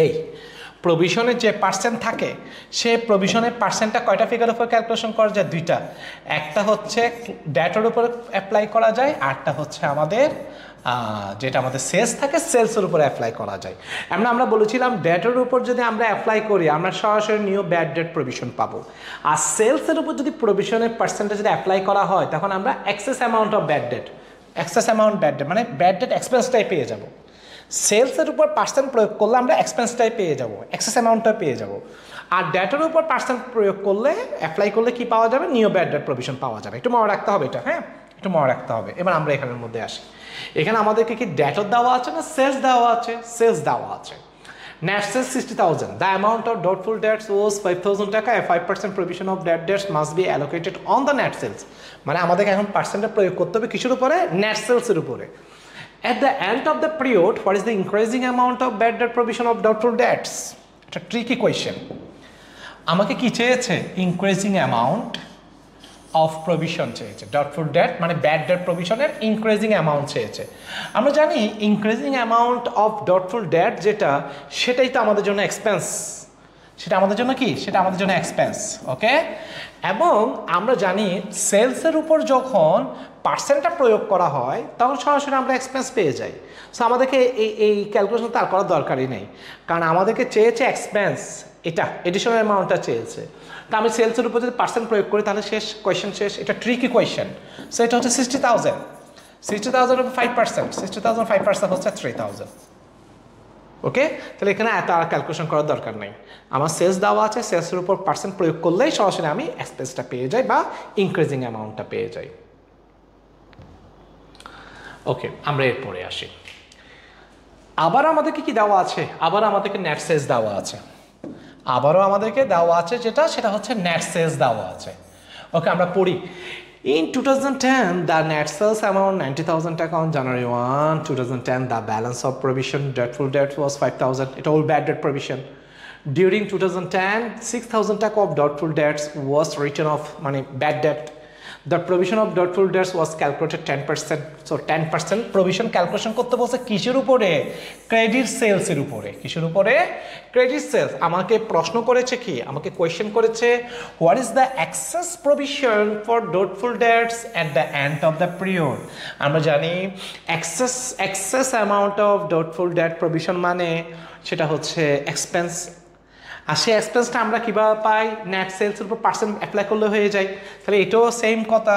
এই প্রভিশনের যে পার্সেন্ট থাকে, সে প্রভিশনের পার্সেন্টটা কয়টা ফিগারের উপর ক্যালকুলেশন করা যায়? দুইটা। একটা হচ্ছে ডেটার উপর অ্যাপ্লাই করা যায়, আরটা হচ্ছে আমাদের যেটা আমাদের সেলস থাকে সেলসের উপর অ্যাপ্লাই করা যায়। আমরা বলেছিলাম ডেটার উপর যদি আমরা অ্যাপ্লাই করি আমরা সরাসরি নিউ ব্যাড ডেট প্রভিশন পাবো, আর সেলসের উপর যদি প্রভিশনের পার্সেন্টটা যদি অ্যাপ্লাই করা হয় তখন আমরা excess amount of bad debt, excess amount bad debt মানে ব্যাড ডেট এক্সপেন্সটাই পেয়ে যাব। সেলসের উপর পার্সেন্ট প্রয়োগ করলে আমরা এক্সপেন্সটাই পেয়ে যাব, এক্সেস অ্যামাউন্টটা পেয়ে যাব। আর ডেটার উপর পার্সেন্ট প্রয়োগ করলে অ্যাপ্লাই করলে কি পাওয়া যাবে? নিউ ব্যাড ডেট প্রভিশন পাওয়া যাবে। একটু মনে রাখতে হবে এটা, হ্যাঁ একটু মনে রাখতে হবে। এবার আমরা এখানের মধ্যে আসি। এখানে আমাদেরকে কি ডেটর দেওয়া আছে না সেলস দেওয়া আছে? সেলস দেওয়া আছে। Net sales 60,000. The amount of doubtful debts was 5,000 টাকা. A 5% provision of debt debts must be allocated on the net sales. মানে আমাদেরকে এখন পার্সেন্টটা প্রয়োগ করতে হবে কিসের উপরে? নেট সেলসের উপরে। At the end of the period, what is the increasing amount of bad debt provision of doubtful debts? It's a tricky question. আমাকে কি চেয়েছে? Increasing amount of provision চেয়েছে। doubtful debt মানে bad debt provision-এর increasing amount চেয়েছে। আমরা জানি increasing amount of doubtful debt যেটা, সেটাই তো আমাদের জন্য এক্সপেন্স। সেটা আমাদের জন্য কি? সেটা আমাদের জন্য এক্সপেন্স। ওকে, এবং আমরা জানি সেলসের উপর যখন পার্সেন্টটা প্রয়োগ করা হয় তখন সরাসরি আমরা এক্সপেন্স পেয়ে যাই। সো আমাদেরকে এই ক্যালকুলেশন তার করার দরকারই নেই, কারণ আমাদেরকে চেয়েছে এক্সপেন্স, এটা এডিশনাল অ্যামাউন্টটা চেয়েছে। তা আমি সেলসের উপর যদি পার্সেন্ট প্রয়োগ করি তাহলে শেষ, কোয়েশ্চেন শেষ। এটা ট্রিকি কোয়েশ্চেন। সো এটা হচ্ছে 60,000। 60,000 এর 5%, 60,000 5% হচ্ছে 3,000। ওকে, তাহলে এখানে এত আর ক্যালকুলেশন করার দরকার নেই। আমার সেলস দেওয়া আছে, সেলসের উপর পার্সেন্ট প্রয়োগ করলেই সরাসরি আমি এক্সপেন্সটা পেয়ে যাই বা ইনক্রিজিং অ্যামাউন্টটা পেয়ে যাই। ওকে, আমরা এরপরে আসি। আবার আমাদেরকে কি দেওয়া আছে? আবার আমাদেরকে নেট সেলস দেওয়া আছে। আবারও আমাদেরকে দেওয়া আছে যেটা, সেটা হচ্ছে নেট সেলস দেওয়া আছে। ওকে, আমরা পড়ি। In 2010, the net sales amount 90,000 টাকা on January 1, 2010. The balance of provision doubtful debt was 5,000. It all bad debt provision. During 2010, 6,000 টাকা of doubtful debts was written off, মানে bad debt. The provision of doubtful debts was calculated 10%. So 10% provision calculation করতে বলছে কিসের উপরে? Credit সেলসের উপরে। কিসের উপরে? Credit sales. আমাকে প্রশ্ন করেছে কি? আমাকে কোয়েশ্চেন করেছে what is the excess provision for doubtful debts at the end of the period. আমরা জানি excess amount of doubtful debt provision মানে সেটা হচ্ছে এক্সপেন্স। আর সেই এক্সপেন্সটা আমরা কীভাবে পাই? নেট সেলসের উপর পার্সেন্ট অ্যাপ্লাই করলে হয়ে যায়। তাহলে এটাও সেম কথা,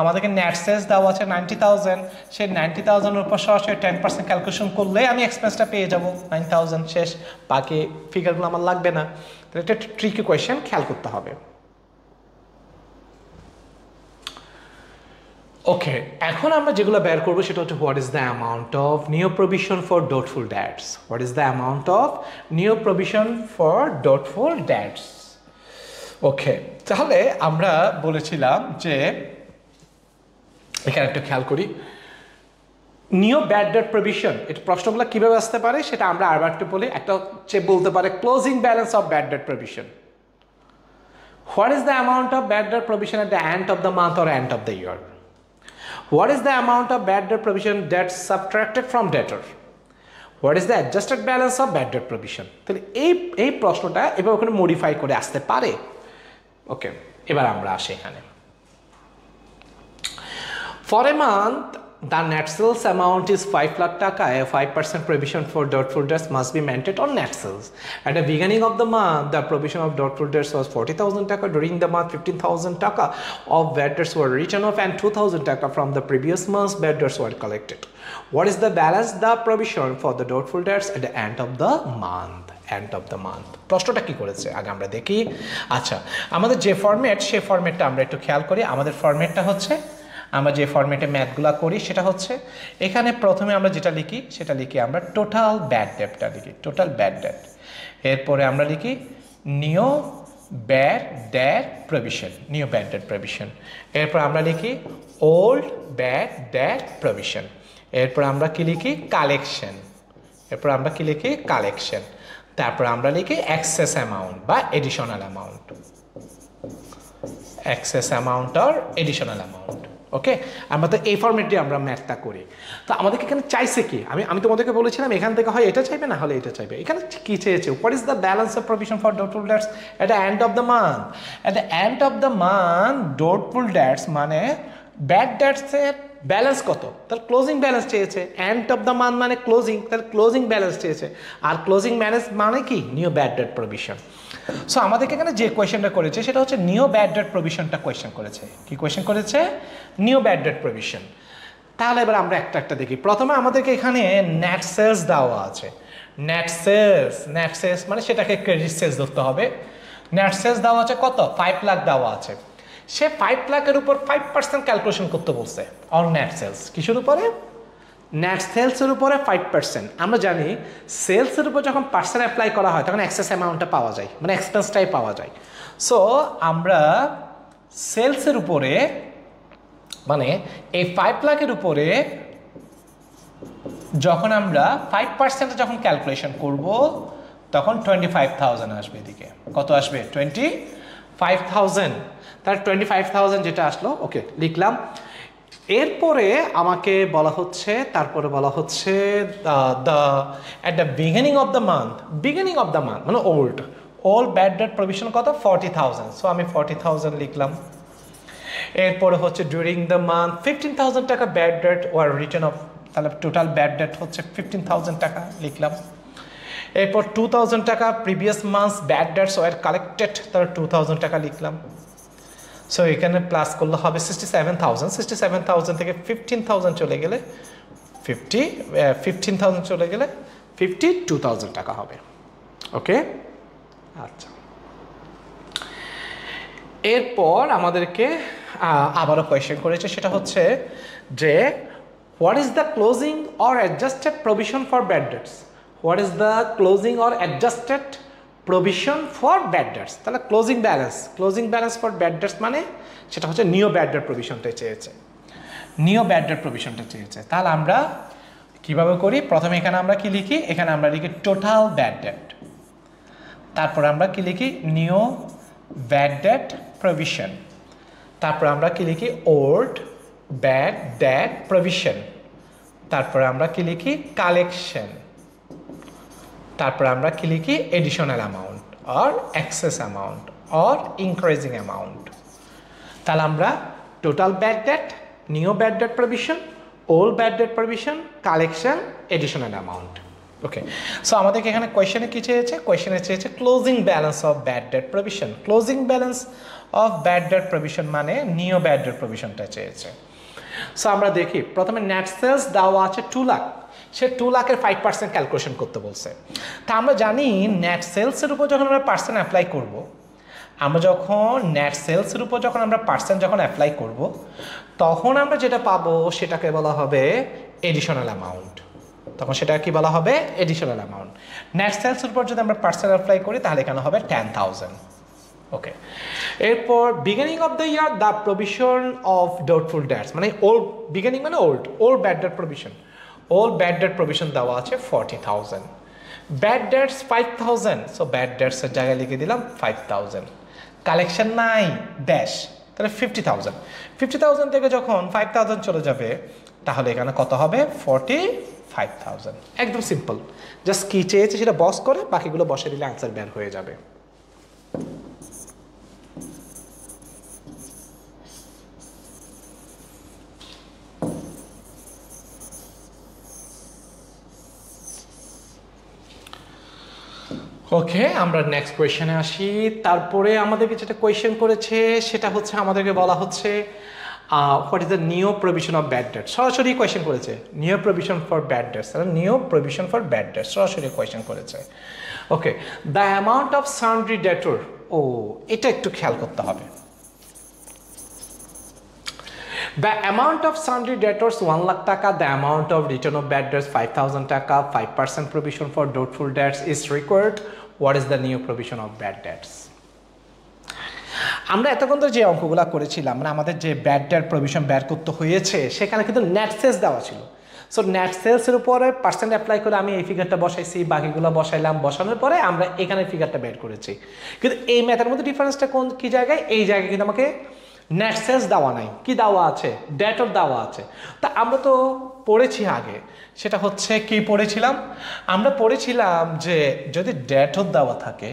আমাদেরকে নেট সেলস দেওয়া আছে 90,000, সেই 90,000-এর উপর সরাসরি 10% ক্যালকুলেশন করলেই আমি এক্সপেন্সটা পেয়ে যাব 9,000, শেষ। বাকি ফিগারগুলো আমার লাগবে না। তাহলে এটা ট্রিকি কোয়েশ্চেন, খেয়াল করতে হবে। ওকে, এখন আমরা যেগুলো বের করবো সেটা হচ্ছে what is the amount of new provision for doubtful debts. What is the amount of new provision for doubtful debts. ওকে, তাহলে আমরা বলেছিলাম যে এখানে একটু খেয়াল করি নিউ ব্যাড ডেট প্রভিশন, এটা প্রশ্নগুলো কীভাবে আসতে পারে সেটা আমরা আবার একটু বলি। একটা হচ্ছে বলতে পারে closing balance of bad debt provision. What is the amount of bad debt provision at the end of the month or and of the year? What is the amount of bad debt provision that's subtracted from debtor? What is the adjusted balance of bad debt provision? তাহলে এই প্রশ্নটা এবার ওখানে modify করে আসতে পারে। ওকে, এবার আমরা আসি এখানে। For a month the net sales amount is 5 lakh taka. A 5% provision for doubtful debts must be maintained on net sales. At the beginning of the month, the provision of doubtful debts was 40,000 taka. During the month, 15,000 taka of bad debts were written off and 2,000 taka from the previous month's bad debts were collected. What is the balance, the provision for the doubtful debts at the end of the month? End of the month. প্রশ্নটা কি করেছে আগে আমরা দেখি। আচ্ছা, আমাদের যে format সেই ফরম্যাটটা আমরা একটু খেয়াল করি। আমাদের ফরম্যাটটা হচ্ছে, আমরা যে ফরম্যাটে ম্যাথগুলো করি সেটা হচ্ছে, এখানে প্রথমে আমরা যেটা লিখি সেটা লিখি আমরা টোটাল ব্যাড ডেটটা লিখি, টোটাল ব্যাড ডেট। এরপরে আমরা লিখি new bad debt provision, new bad debt provision. এরপর আমরা লিখি ওল্ড ব্যাড ডেট প্রভিশন। এরপর আমরা কি লিখি কালেকশন। এরপর আমরা কি লিখি কালেকশন। তারপর আমরা লিখি এক্সেস অ্যামাউন্ট বা এডিশনাল অ্যামাউন্ট, এক্সেস অ্যামাউন্ট আর এডিশনাল অ্যামাউন্ট। ওকে, আমরা তো এই ফরম্যাটে আমরা ম্যাথটা করি। তো আমাদেরকে এখানে চাইছে কি, আমি তোমাদেরকে বলেছিলাম এখান থেকে হয় এটা চাইবে না হলে এটা চাইবে। এখানে কি চেয়েছে, what is the balance of provision for doubtful dates at the end of the month. At the end of the month doubtful debts মানে ব্যাড ডেটসের ব্যালেন্স কত, তার ক্লোজিং ব্যালেন্স চেয়েছে। এন্ড অফ দ্য মান্থ মানে closing, তার closing balance চেয়েছে। আর closing balance মানে কি new bad debt provision. So আমাদেরকে এখানে যে কোয়েশ্চেনটা করেছে সেটা হচ্ছে নিউ ব্যাড ডেট প্রভিশনটা কোয়েশ্চেন করেছে। কি কোয়েশ্চেন করেছে? New bad debt provision. তাহলে এবার আমরা একটা একটা দেখি। প্রথমে আমাদেরকে এখানে নেট সেলস দেওয়া আছে। নেট সেলস মানে সেটাকে ক্রেডিট সেলস ধরতে হবে। নেট সেলস দেওয়া আছে কত, 5 লাখ দেওয়া আছে। সে 5 লাখের উপর 5% ক্যালকুলেশন করতে বলছে অন নেট সেলস। কিসের উপরে? নেট সেলসের উপরে 5%। আমরা জানি সেলসের উপর যখন পার্সেন্ট অ্যাপ্লাই করা হয় তখন এক্সেস অ্যামাউন্টটা পাওয়া যায়, মানে এক্সপেন্সটাই পাওয়া যায়। সো আমরা সেলসের উপরে মানে এই 5 লাখের উপরে যখন আমরা 5% যখন ক্যালকুলেশন করব তখন 25,000 আসবে। এদিকে কত আসবে? 25,000। তার 25,000 যেটা আসলো, ওকে লিখলাম। এরপরে আমাকে বলা হচ্ছে, তারপরে বলা হচ্ছে at the beginning of the month, beginning of the month মানে ওল্ড ব্যাড ডেট প্রভিশন কত? 40,000। সো আমি 40,000 লিখলাম। এরপরে হচ্ছে ডিউরিং দ্য মান্থ 15,000 টাকা bad debt were written off, তাহলে টোটাল ব্যাড ডেট হচ্ছে 15,000 টাকা লিখলাম। এরপর 2,000 টাকা previous months bad debts were collected, তাহলে 2,000 টাকা লিখলাম। সো এখানে প্লাস করলে হবে 67,000। 67,000 থেকে 15,000 চলে গেলে 15,000 চলে গেলে 52,000 টাকা হবে। ওকে, আচ্ছা। এরপর আমাদেরকে আবারও কোয়েশ্চেন করেছে, সেটা হচ্ছে যে what is the closing or adjusted provision for bad debts. What is the closing or adjusted provision for bad debts. তাহলে closing balance for bad debts মানে সেটা হচ্ছে নিউ ব্যাড ডেট প্রভিশনটা চেয়েছে, নিউ ব্যাড ডেট প্রভিশনটা চেয়েছে। তাহলে আমরা কিভাবে করি? প্রথমে এখানে আমরা কি লিখি? এখানে আমরা লিখি টোটাল ব্যাড ডেট। তারপর আমরা কি লিখি? New bad debt provision. তারপর আমরা কি লিখি? Old bad debt provision. তারপর আমরা কি লিখি? কালেকশন। তারপর আমরা কি লিখি? Additional amount or excess amount or increasing amount. তাহলে আমরা total bad debt, new bad debt provision, old bad debt provision, collection, additional amount. Okay, so আমাদেরকে এখানে কোয়েশ্চেনে কি চেয়েছে? কোয়েশ্চেনে চেয়েছে closing balance of bad debt provision. Closing balance of bad debt provision মানে নিউ ব্যাড ডেট প্রভিশনটা চেয়েছে। So আমরা দেখি, প্রথমে নেট সেলস দেওয়া আছে 2 লাখ। সে 2 লাখের 5% ক্যালকুলেশন করতে বলছে। তা আমরা জানি নেট সেলসের উপর যখন আমরা পার্সেন্ট অ্যাপ্লাই করব, আমরা যখন নেট সেলসের উপর যখন আমরা পার্সেন্ট যখন অ্যাপ্লাই করব তখন আমরা যেটা পাবো সেটাকে বলা হবে এডিশনাল অ্যামাউন্ট। তখন সেটা কি বলা হবে? Additional amount. নেট সেলসের উপর যদি আমরা পার্সেন্ট অ্যাপ্লাই করি তাহলে এখানে হবে 10,000। ওকে, এরপর beginning of the year the provision of doubtful debts মানে ওল্ড, বিগিনিং মানে old bad debt provision. Old bad debt provision দেওয়া আছে 40,000। Bad dates 5,000। সো ব্যাড ডেটসের জায়গায় লিখে দিলাম 5,000। কালেকশন নাই ড্যাশ, তাহলে 50,000। 50,000 থেকে যখন 5,000 চলে যাবে তাহলে এখানে কত হবে? 45,000। একদম সিম্পল, জাস্ট কি চেয়েছে সেটা বস করে বাকিগুলো বসে দিলে অ্যান্সার বের হয়ে যাবে। ওকে, আমরা নেক্সট কোয়েশ্চেনে আসি। তারপরে আমাদেরকে যেটা কোয়েশ্চেন করেছে সেটা হচ্ছে আমাদেরকে বলা হচ্ছে what is the new provision of bad date. সরাসরি কোয়েশ্চেন করেছে new provision for bad dates, new provision for bad dates সরাসরি কোয়েশ্চেন করেছে। ওকে, দ্য অ্যামাউন্ট অফ সান্ড্রি ডেটর, ও এটা একটু খেয়াল করতে হবে। The amount of sundry debtors 1 lakh taka, the amount of return of bad debts 5,000 taka, 5% provision for doubtful debts is required. What is the new provision of bad debts? আমরা এতক্ষণ তো যে অঙ্কগুলো করেছিলাম, মানে আমাদের যে ব্যাড ডেট প্রভিশন বের করতে হয়েছে সেখানে কিন্তু নেট সেলস দেওয়া ছিল। সো নেট সেলসের উপরে পার্সেন্ট অ্যাপ্লাই করে আমি এই ফিগারটা বসাইছি, বাকিগুলো বসাইলাম, বসানোর পরে আমরা এখানে ফিগারটা বের করেছি। কিন্তু এই ম্যাথের মধ্যে ডিফারেন্সটা কি জায়গায়? এই জায়গায় কিন্তু আমাকে নেট সেলস দেওয়া নাই, কি দেওয়া আছে? ডেটর দেওয়া আছে। তা আমরা তো পড়েছি আগে, সেটা হচ্ছে কি পড়েছিলাম? আমরা পড়েছিলাম যে যদি ডেটর দেওয়া থাকে,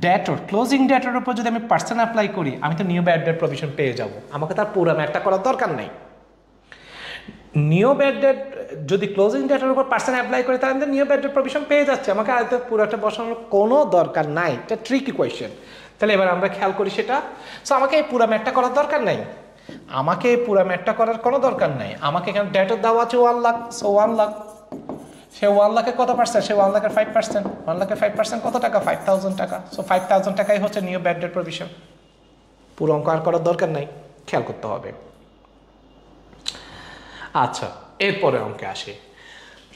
ডেটর ক্লোজিং ডেটর উপর যদি আমি পার্সেন্ট অ্যাপ্লাই করি, আমি তো নিউ ব্যাড ডেট প্রভিশন পেয়ে যাব, আমাকে তার পুরো ম্যাথটা করার দরকার নাই। নিউ ব্যাড ডেট যদি ক্লোজিং ডেটের উপর পার্সেন্ট অ্যাপ্লাই করি তাহলে আমি নিউ ব্যাড ডেট প্রভিশন পেয়ে যাচ্ছে, আমাকে আর পুরোটা বসানোর কোনো দরকার নাই। এটা ট্রিকি কোয়েশ্চেন। তাহলে এবার আমরা খেয়াল করি সেটা। সো আমাকে এই পুরো ম্যাথটা করার দরকার নাই, আমাকে এই পুরো ম্যাথটা করার কোনো দরকার নাই। আমাকে এখানে ডেটের দেওয়া আছে 1 লাখ, সো 1 লাখ, সে 1 লাখের কত পার্সেন্ট? সে 1 লাখের 5%। 1 লাখের 5% কত টাকা? 5,000 টাকা। সো 5,000 টাকাই হচ্ছে নিউ ব্যাড ডেট প্রভিশন। পুরো অঙ্ক আর করার দরকার নাই, খেয়াল করতে হবে। আচ্ছা, এরপরে অঙ্কে আসি।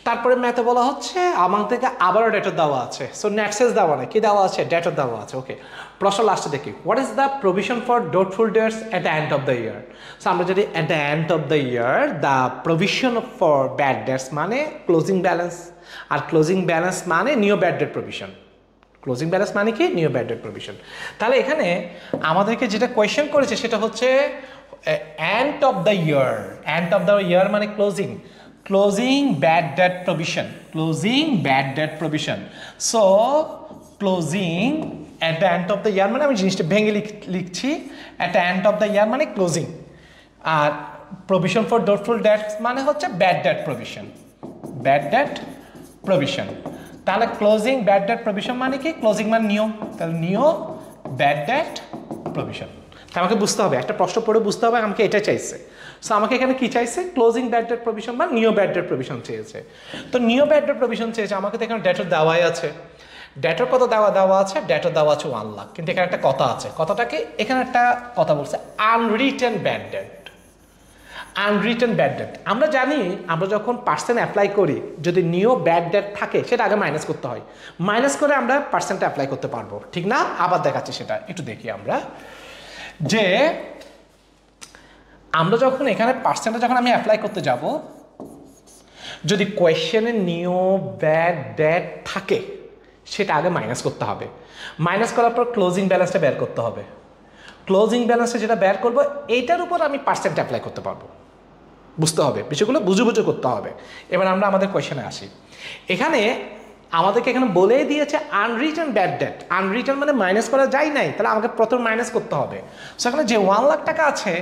তারপরে ম্যাথে বলা হচ্ছে আমাদেরকে আবারও ডেটর দেওয়া আছে। সো নেট সেলস দেওয়া নেই, কি দেওয়া আছে? ডেটর দেওয়া আছে। ওকে, প্রশ্ন লাস্টে দেখি, what is the provision for doubtful dates at the end of the year? So আমরা যদি at the end of the year, the provision for bad debts মানে ক্লোজিং ব্যালেন্স, আর ক্লোজিং ব্যালেন্স মানে new bad debt provision. Closing balance মানে কি? New bad debt provision. তাহলে এখানে আমাদেরকে যেটা কোয়েশ্চেন করেছে সেটা হচ্ছে and of the year. And of the ইয়ার মানে closing, closing bad debt provision, closing bad debt provision. So closing at the end of the year মানে আমি জিনিসটা ভেঙে লিখছি, at the end of the year মানে closing, R provision for doubtful debts মানে হচ্ছে bad debt provision, bad debt provision। তাহলে closing bad debt provision মানে কি? closing মানে নিউ, তাহলে নিউ bad debt provision। তা আমাকে বুঝতে হবে, একটা প্রশ্ন পড়ে বুঝতে হবে আমাকে এটা চাইছে। সো আমাকে এখানে কি চাইছে? ক্লোজিং ব্যাড ডেট প্রভিশন বা নিউ ব্যাড ডেট প্রভিশন চেয়েছে। তো নিউ ব্যাড ডেট প্রভিশন চেয়েছে, আমাকে তো এখানে ডেটর দেওয়াই আছে। ডেটর কত দেওয়া আছে? ডেটর দেওয়া আছে 1 লাখ। কিন্তু এখানে একটা কথা আছে, কথাটাকে এখানে একটা কথা বলছে unwritten bad date. Unwritten bad date আমরা জানি, আমরা যখন পার্সেন্ট অ্যাপ্লাই করি যদি নিউ ব্যাড ডেট থাকে সেটা আগে মাইনাস করতে হয়, মাইনাস করে আমরা পার্সেন্টটা অ্যাপ্লাই করতে পারবো, ঠিক না? আবার দেখাচ্ছি সেটা, একটু দেখি আমরা যে আমরা যখন এখানে পার্সেন্টটা যখন আমি অ্যাপ্লাই করতে যাব, যদি কোয়েশ্চেনে নিউ ব্যাড ডেট থাকে সেটা আগে মাইনাস করতে হবে, মাইনাস করার পর ক্লোজিং ব্যালেন্সটা বের করতে হবে। ক্লোজিং ব্যালেন্সটা যেটা বের করবো এইটার উপর আমি পার্সেন্ট অ্যাপ্লাই করতে পারবো। বুঝতে হবে, বিষয়গুলো বুঝে করতে হবে। এবার আমরা আমাদের কোয়েশ্চেনে আসি। এখানে আমাদেরকে এখানে বলেই দিয়েছে আনরিটার্ন ব্যাড ডেট। আনরিটার্ন মানে মাইনাস করা যায় নাই, তাহলে আমাকে প্রথম মাইনাস করতে হবে। সেখানে যে 1 লাখ টাকা আছে,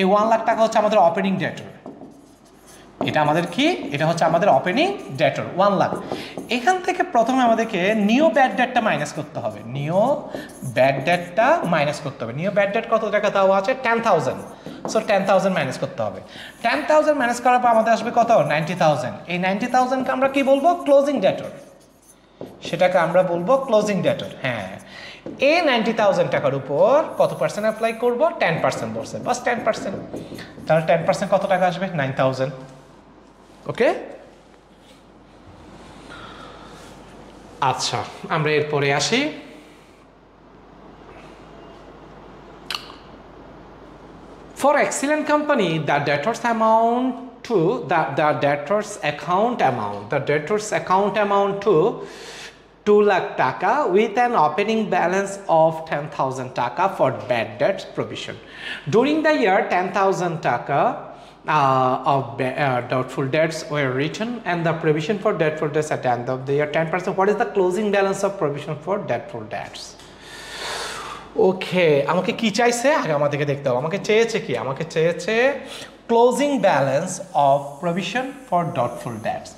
এই 1 লাখ টাকা হচ্ছে আমাদের অপেনিং ডেটর। এটা আমাদের কি? এটা হচ্ছে আমাদের ওপেনিং ডেটর 1 লাখ। এখান থেকে প্রথমে আমাদেরকে নিউ ব্যাড ডেটটা মাইনাস করতে হবে, নিউ ব্যাড ডেটটা মাইনাস করতে হবে। নিউ ব্যাড ডেট কত টাকা দেওয়া আছে? 10,000। সো 10,000 মাইনাস করতে হবে। 10,000 মাইনাস করার পর আমাদের আসবে কত? 90,000। এই 90,000কে আমরা কি বলবো? ক্লোজিং ডেটর। সেটাকে আমরা বলবো ক্লোজিং ডেটর। হ্যাঁ, এই 90,000 টাকার উপর কত পার্সেন্ট অ্যাপ্লাই করবো? 10% বলছে, বাস 10%। তাহলে 10% কত টাকা আসবে? 9,000। ওকে, আচ্ছা আমরা এরপরে আসি। For excellent company, the debtors amount to the debtors account amount to 2 lakh taka with an opening balance of 10,000 taka for bad debts provision. During the year, 10,000 taka of doubtful debts were written, and the provision for doubtful debts at the end of the year 10%. What is the closing balance of provision for doubtful debts? ওকে, আমাকে কি চাইছে আগে আমাদেরকে দেখতে হবে। আমাকে চেয়েছে কি? আমাকে চেয়েছে closing balance of provision for doubtful debts.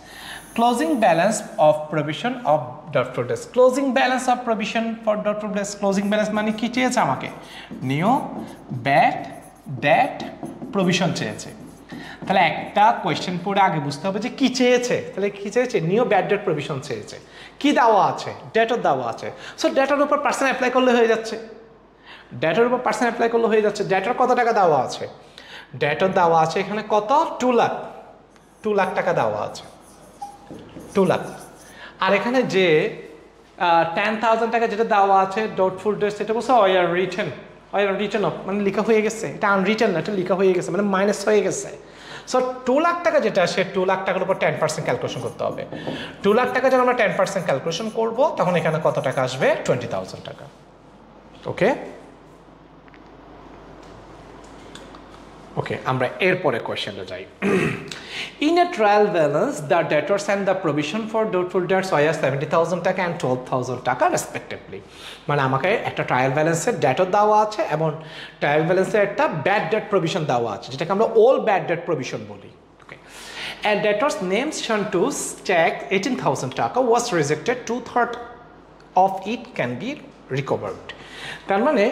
Closing balance of provision of doubtful debts. Closing balance of provision for doubtful debts. Closing balance মানে কি চেয়েছে আমাকে? নিউ ব্যাড ডেট প্রভিশন চেয়েছে। তাহলে একটা কোয়েশ্চেন পড়ে আগে বুঝতে হবে যে কি চেয়েছে। তাহলে কি চেয়েছে? নিউ ব্যাড ডেট প্রভিশন চেয়েছে। কি দেওয়া আছে? ডেটর দেওয়া আছে। সো ডেটার উপর পার্সেন্ট অ্যাপ্লাই করলে হয়ে যাচ্ছে। ডেটার উপর পার্সেন্ট অ্যাপ্লাই করলে হয়ে যাচ্ছে। ডেটার কত টাকা দেওয়া আছে? ডেটার দেওয়া আছে এখানে কত? 2 লাখ। 2 লাখ টাকা দেওয়া আছে, 2 লাখ। আর এখানে যে 10,000 টাকা যেটা দেওয়া আছে ডটফুল ডেটস, সেটা বলছে রিটার্ন অফ, মানে লেখা হয়ে গেছে। এটা আনরিটার্ন না, এটা লেখা হয়ে গেছে, মানে মাইনাস হয়ে গেছে। সো 2 লাখ টাকা যেটা, সে 2 লাখ টাকার উপর 10% ক্যালকুলেশন করতে হবে। 2 লাখ টাকা যখন আমরা 10% ক্যালকুলেশন করবো, তখন এখানে কত টাকা আসবে? 20,000 টাকা। ওকে ওকে, আমরা এরপরে কোয়েশ্চেনে যাই। In a trial balance the debtors and the provision for doubtful debts were 70,000 টাকা অ্যান্ড 12,000 টাকা রেসপেক্টিভলি। মানে আমাকে একটা ট্রায়াল ব্যালেন্সের ডেটর দেওয়া আছে এবং ট্রায়াল ব্যালেন্সের একটা ব্যাড ডেট প্রভিশন দেওয়া আছে, যেটাকে আমরা অল ব্যাড ডেট প্রভিশন বলি। ওকে, অ্যান্ড ডেটর্স নেম শান্টুস চেক 18,000 টাকা ওয়াজ rejected, 2/3 of it can be recovered. তার মানে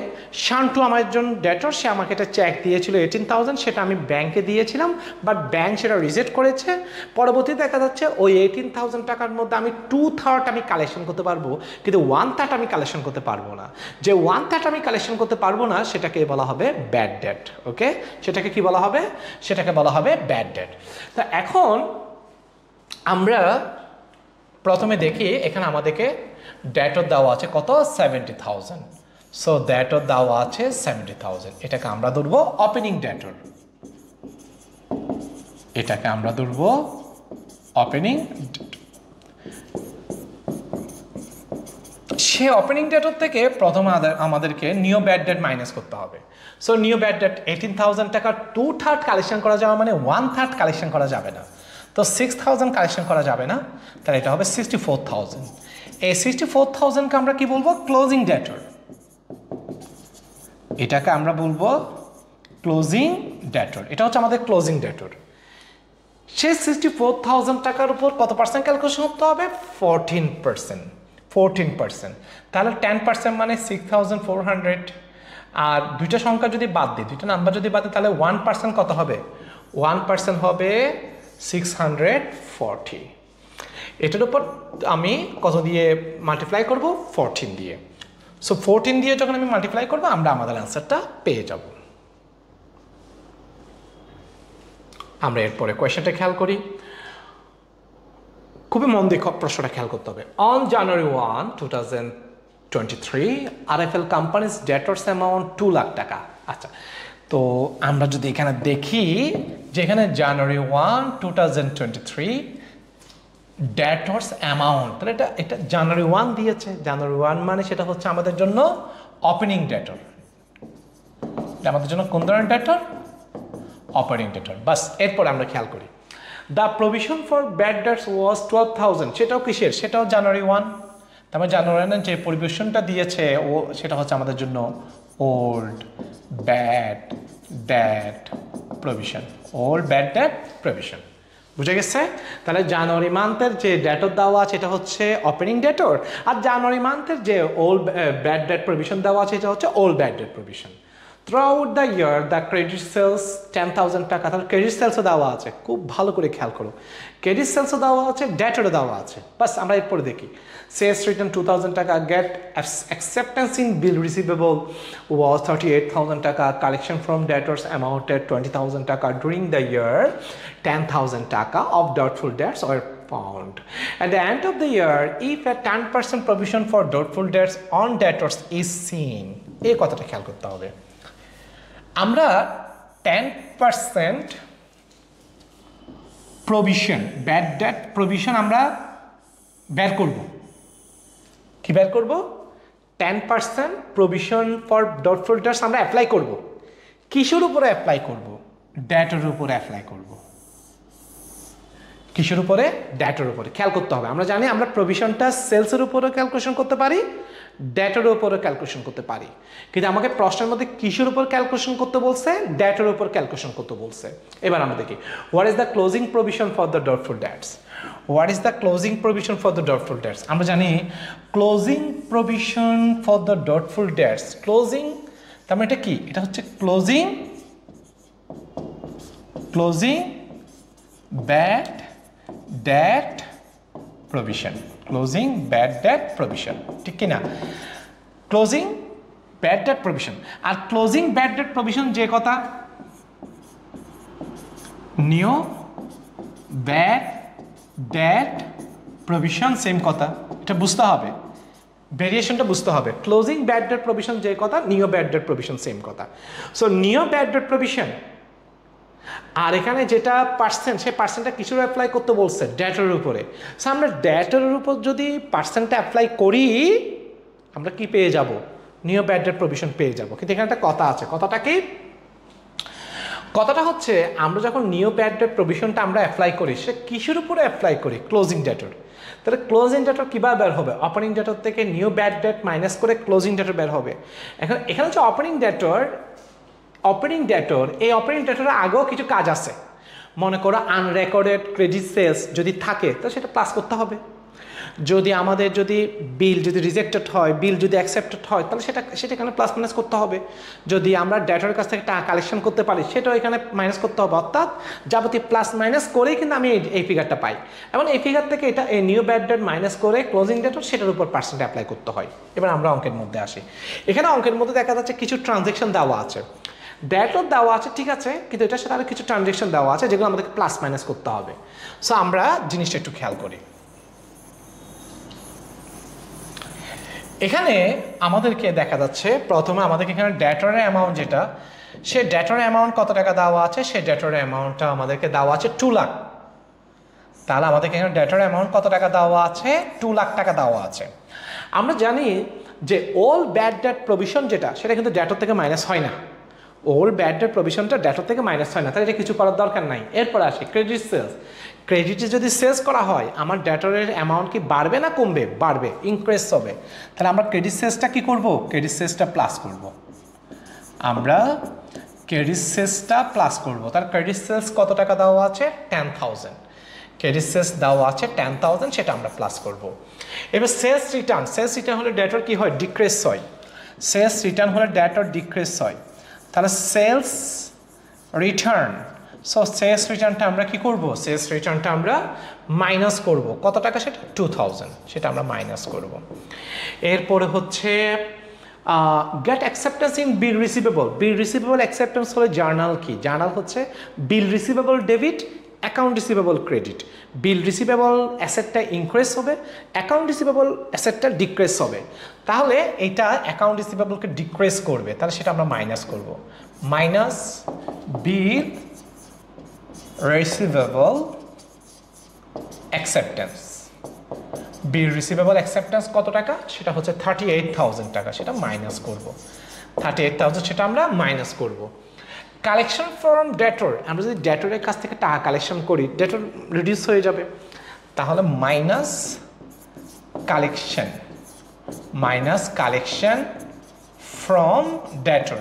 শান্টু আমার একজন ডেটর, সে আমাকে একটা চেক দিয়েছিল 18,000, সেটা আমি ব্যাংকে দিয়েছিলাম, বাট ব্যাংক সেটা রিজেক্ট করেছে। পরবর্তীতে দেখা যাচ্ছে ওই 18,000 টাকার মধ্যে আমি 2/3 আমি কালেকশন করতে পারবো, কিন্তু 1/3 আমি কালেকশন করতে পারবো না। যে 1/3 আমি কালেকশন করতে পারবো না, সেটাকে বলা হবে ব্যাড ডেট। ওকে, সেটাকে কি বলা হবে? সেটাকে বলা হবে ব্যাড ডেট। তা এখন আমরা প্রথমে দেখি, এখানে আমাদেরকে ডেটর দেওয়া আছে কত? 70,000। সো ডেটর দেওয়া আছে 70,000। এটাকে আমরা ধরবো ওপেনিং ডেটর। এটাকে আমরা ধরবো ওপেনিং ডেটর। সে ওপেনিং ডেটর থেকে প্রথমে আমাদেরকে নিউ ব্যাড ডেট মাইনাস করতে হবে। সো নিউ ব্যাড ডেট 18,000 টাকা 2/3 কালেকশন করা যাবে, মানে 1/3 কালেকশন করা যাবে না। তো 6,000 কালেকশন করা যাবে না, তাহলে এটা হবে 64,000। এই 64,000কে আমরা কি বলবো? ক্লোজিং ডেটর। এটাকে আমরা বলবো ক্লোজিং ডেটর। এটা হচ্ছে আমাদের ক্লোজিং ডেটর। সেই 64,000 টাকার উপর কত পার্সেন্ট ক্যালকুলেশন করতে হবে? 14%। তাহলে 10% মানে 6,400। আর দুইটা সংখ্যা যদি বাদ দিই, দুইটা নাম্বার যদি বাদ দিই, তাহলে 1% কত হবে? 1% হবে 640। এটার উপর আমি কত দিয়ে মাল্টিপ্লাই করব? 14 দিয়ে। সো 14 দিয়ে যখন আমি মাল্টিপ্লাই করবো, আমরা আমাদের অ্যান্সারটা পেয়ে যাব। আমরা এরপরে কোয়েশ্চেনটা খেয়াল করি। খুবই মন দিয়ে প্রশ্নটা খেয়াল করতে হবে। On January 1, 2023 RFL companies debtors amount 2 lakh টাকা। আচ্ছা, তো আমরা যদি এখানে দেখি যে এখানে জানুয়ারি 1, 2023 ডেটর্স অ্যামাউন্ট, তাহলে এটা জানুয়ারি 1 দিয়েছে। জানুয়ারি 1 মানে সেটা হচ্ছে আমাদের জন্য ওপেনিং ডেটর। আমাদের জন্য কোন ধরনের ডেটর? ওপেনিং ডেটর। বাস, এরপর আমরা খেয়াল করি the provision for bad debts was 12,000। সেটাও কিসের? সেটাও জানুয়ারি 1। তারপরে জানুয়ারি 1 যে প্রভিশনটা দিয়েছে সেটা হচ্ছে আমাদের জন্য old bad debt provision. Old bad debt provision. বুঝে গেছে? তাহলে জানুয়ারি মান্থের যে ডেটর দেওয়া আছে এটা হচ্ছে ওপেনিং ডেটর, আর জানুয়ারি মান্থের যে ওল্ড ব্যাড ডেট প্রভিশন দেওয়া আছে এটা হচ্ছে old bad debt provision. Throughout the year the credit sales 10,000 টাকা। তাহলে ক্রেডিট সেলসও দেওয়া আছে, খুব ভালো করে খেয়াল করো। ক্রেডিট সেলসও দেওয়া আছে, ডেটরও দেওয়া আছে। বাস, আমরা এরপরে দেখি। সেলস রিটার্ন 2,000 টাকা, get acceptance in bill receivable was 38,000 টাকা, কালেকশন ফ্রম ডেটর্স অ্যামাউন্টেড 20,000 টাকা ডুরিং দ্য ইয়ার, 10,000 টাকা of doubtful debts were found. At the end of the year, if a 10% provision for doubtful debts on debtors is seen, এই কথাটা খেয়াল করতে হবে। আমরা 10% provision, bad debt provision আমরা বের করব। কি বের করব? 10% প্রভিশন ফর ডাউটফুল ডেটস আমরা অ্যাপ্লাই করব। কিসের উপরে অ্যাপ্লাই করব? ডেটের উপরে অ্যাপ্লাই করব। কিসের উপরে? ডেটের উপরে। খেয়াল করতে হবে, আমরা জানি আমরা প্রভিশনটা সেলসের উপরে ক্যালকুলেশন করতে পারি, ডেটের উপরে ক্যালকুলেশন করতে পারি, কিন্তু আমাকে প্রশ্নের মধ্যে কিসের উপর ক্যালকুলেশন করতে বলছে? ডেটের উপর ক্যালকুলেশন করতে বলছে। এবার আমরা দেখি what is the closing provision for the doubtful debts. What is the closing provision for the doubtful debts? আমরা জানি closing provision for the doubtful debts, closing তার মানে এটা কি? এটা হচ্ছে closing bad debt provision, closing bad debt provision, ঠিক কিনা? Closing bad debt provision. আর ক্লোজিং ব্যাড ডেট প্রভিশন যে কথা, new bad debt provision same কথা, এটা বুঝতে হবে, ভেরিয়েশনটা বুঝতে হবে। ক্লোজিং ব্যাড ডেট প্রভিশন যে কথা, new bad debt provision same কথা। So new bad debt provision, আর এখানে যেটা পার্সেন্ট, সেই পার্সেন্টটা কিছুর অ্যাপ্লাই করতে বলছে? ডেটের উপরে। সো আমরা ডেটের উপর যদি পার্সেন্টটা অ্যাপ্লাই করি, আমরা কি পেয়ে যাব? নিউ ব্যাড ডেট প্রভিশন পেয়ে যাব। কিন্তু এখানে একটা কথা আছে, কথাটা কি? কথাটা হচ্ছে আমরা যখন নিউ ব্যাড ডেট প্রভিশনটা আমরা অ্যাপ্লাই করি, সে কিসের উপরে অ্যাপ্লাই করি? ক্লোজিং ডেটর। তাহলে ক্লোজিং ডেটর কীভাবে বের হবে? ওপেনিং ডেটর থেকে নিউ ব্যাড ডেট মাইনাস করে ক্লোজিং ডেটর বের হবে। এখানে হচ্ছে ওপেনিং ডেটর, এই অপারেটিং ডেটার আগেও কিছু কাজ আছে। মনে করো আনরেকর্ডেড ক্রেডিট সেলস যদি থাকে তো সেটা প্লাস করতে হবে। যদি আমাদের বিল যদি রিজেক্টেড হয়, বিল যদি অ্যাকসেপ্টেড হয়, তাহলে সেটা এখানে প্লাস মাইনাস করতে হবে। যদি আমরা ডেটার কাছ থেকে টাকা কালেকশন করতে পারি, সেটাও এখানে মাইনাস করতে হবে। অর্থাৎ যাবতীয় প্লাস মাইনাস করেই কিন্তু আমি এই ফিগারটা পাই। এবং এই ফিগার থেকে এটা এই নিউ ব্যাড ডেট মাইনাস করে ক্লোজিং ডেটর, সেটার উপর পার্সেন্ট অ্যাপ্লাই করতে হয়। এবার আমরা অঙ্কের মধ্যে আসি। এখানে অঙ্কের মধ্যে দেখা যাচ্ছে কিছু ট্রানজ্যাকশন দেওয়া আছে, ডেটও দেওয়া আছে, ঠিক আছে, কিন্তু এটার সাথে আরও কিছু ট্রানজ্যাকশন দেওয়া আছে যেগুলো আমাদেরকে প্লাস মাইনাস করতে হবে। সো আমরা জিনিসটা একটু খেয়াল করি। এখানে আমাদেরকে দেখা যাচ্ছে প্রথমে আমাদেরকে এখানে ডেটরের অ্যামাউন্ট যেটা, সে ডেটরের অ্যামাউন্ট কত টাকা দেওয়া আছে? সে ডেটরের অ্যামাউন্টটা আমাদেরকে দেওয়া আছে 2 লাখ। তাহলে আমাদেরকে এখানে ডেটরের অ্যামাউন্ট কত টাকা দেওয়া আছে? 2 লাখ টাকা দেওয়া আছে। আমরা জানি যে অল ব্যাড ডেট প্রভিশন যেটা, সেটা কিন্তু ডেটর থেকে মাইনাস হয় না। অল ব্যাড ডেট প্রভিশনটা ডেটর থেকে মাইনাস হয় না, তাহলে এটা কিছু করার দরকার নাই। এরপর আসি ক্রেডিট সেলস। ক্রেডিটে যদি সেলস করা হয়, আমার ডেটরের অ্যামাউন্ট কি বাড়বে না কমবে? বাড়বে, ইনক্রিজ হবে। তাহলে আমরা ক্রেডিট সেলসটা কি করব? ক্রেডিট সেলসটা প্লাস করব। আমরা ক্রেডিট সেলসটা প্লাস করব। তার ক্রেডিট সেলস কত টাকা দেওয়া আছে? 10,000। ক্রেডিট সেলস দেওয়া আছে 10,000, সেটা আমরা প্লাস করব। এবার সেলস রিটার্ন হলে ডেটর কি হয়? ডিক্রিজ হয়। সেলস রিটার্ন হলে ডেটর ডিক্রিজ হয়। তাহলে সেলস রিটার্ন, সো সেলস রিটার্নটা আমরা কি করব? সেলস রিটার্নটা আমরা মাইনাস করব। কত টাকা? সেটা 2,000, সেটা আমরা মাইনাস করব। এরপরে হচ্ছে get acceptance in bill receivable. Bill receivable acceptance হলে জার্নাল কি? জার্নাল হচ্ছে bill receivable debit, account receivable credit. Bill receivable অ্যাসেটটা ইনক্রিজ হবে, অ্যাকাউন্ট রিসিভেবল অ্যাসেটটা ডিক্রিজ হবে। তাহলে এইটা অ্যাকাউন্ট রিসিভেবলকে ডিক্রিজ করবে, তাহলে সেটা আমরা মাইনাস করব। মাইনাস বিল রিসিভেবল অ্যাকসেপ্টেন্স। বিল রিসিভেবল অ্যাকসেপ্টেন্স কত টাকা? সেটা হচ্ছে 38,000 টাকা, সেটা মাইনাস করব। 38,000 সেটা আমরা মাইনাস করব। কালেকশন ফ্রম ডেটর, আমরা যদি ডেটরের কাছ থেকে টাকা কালেকশন করি, ডেটর রিডিউস হয়ে যাবে। তাহলে minus collection from debtor,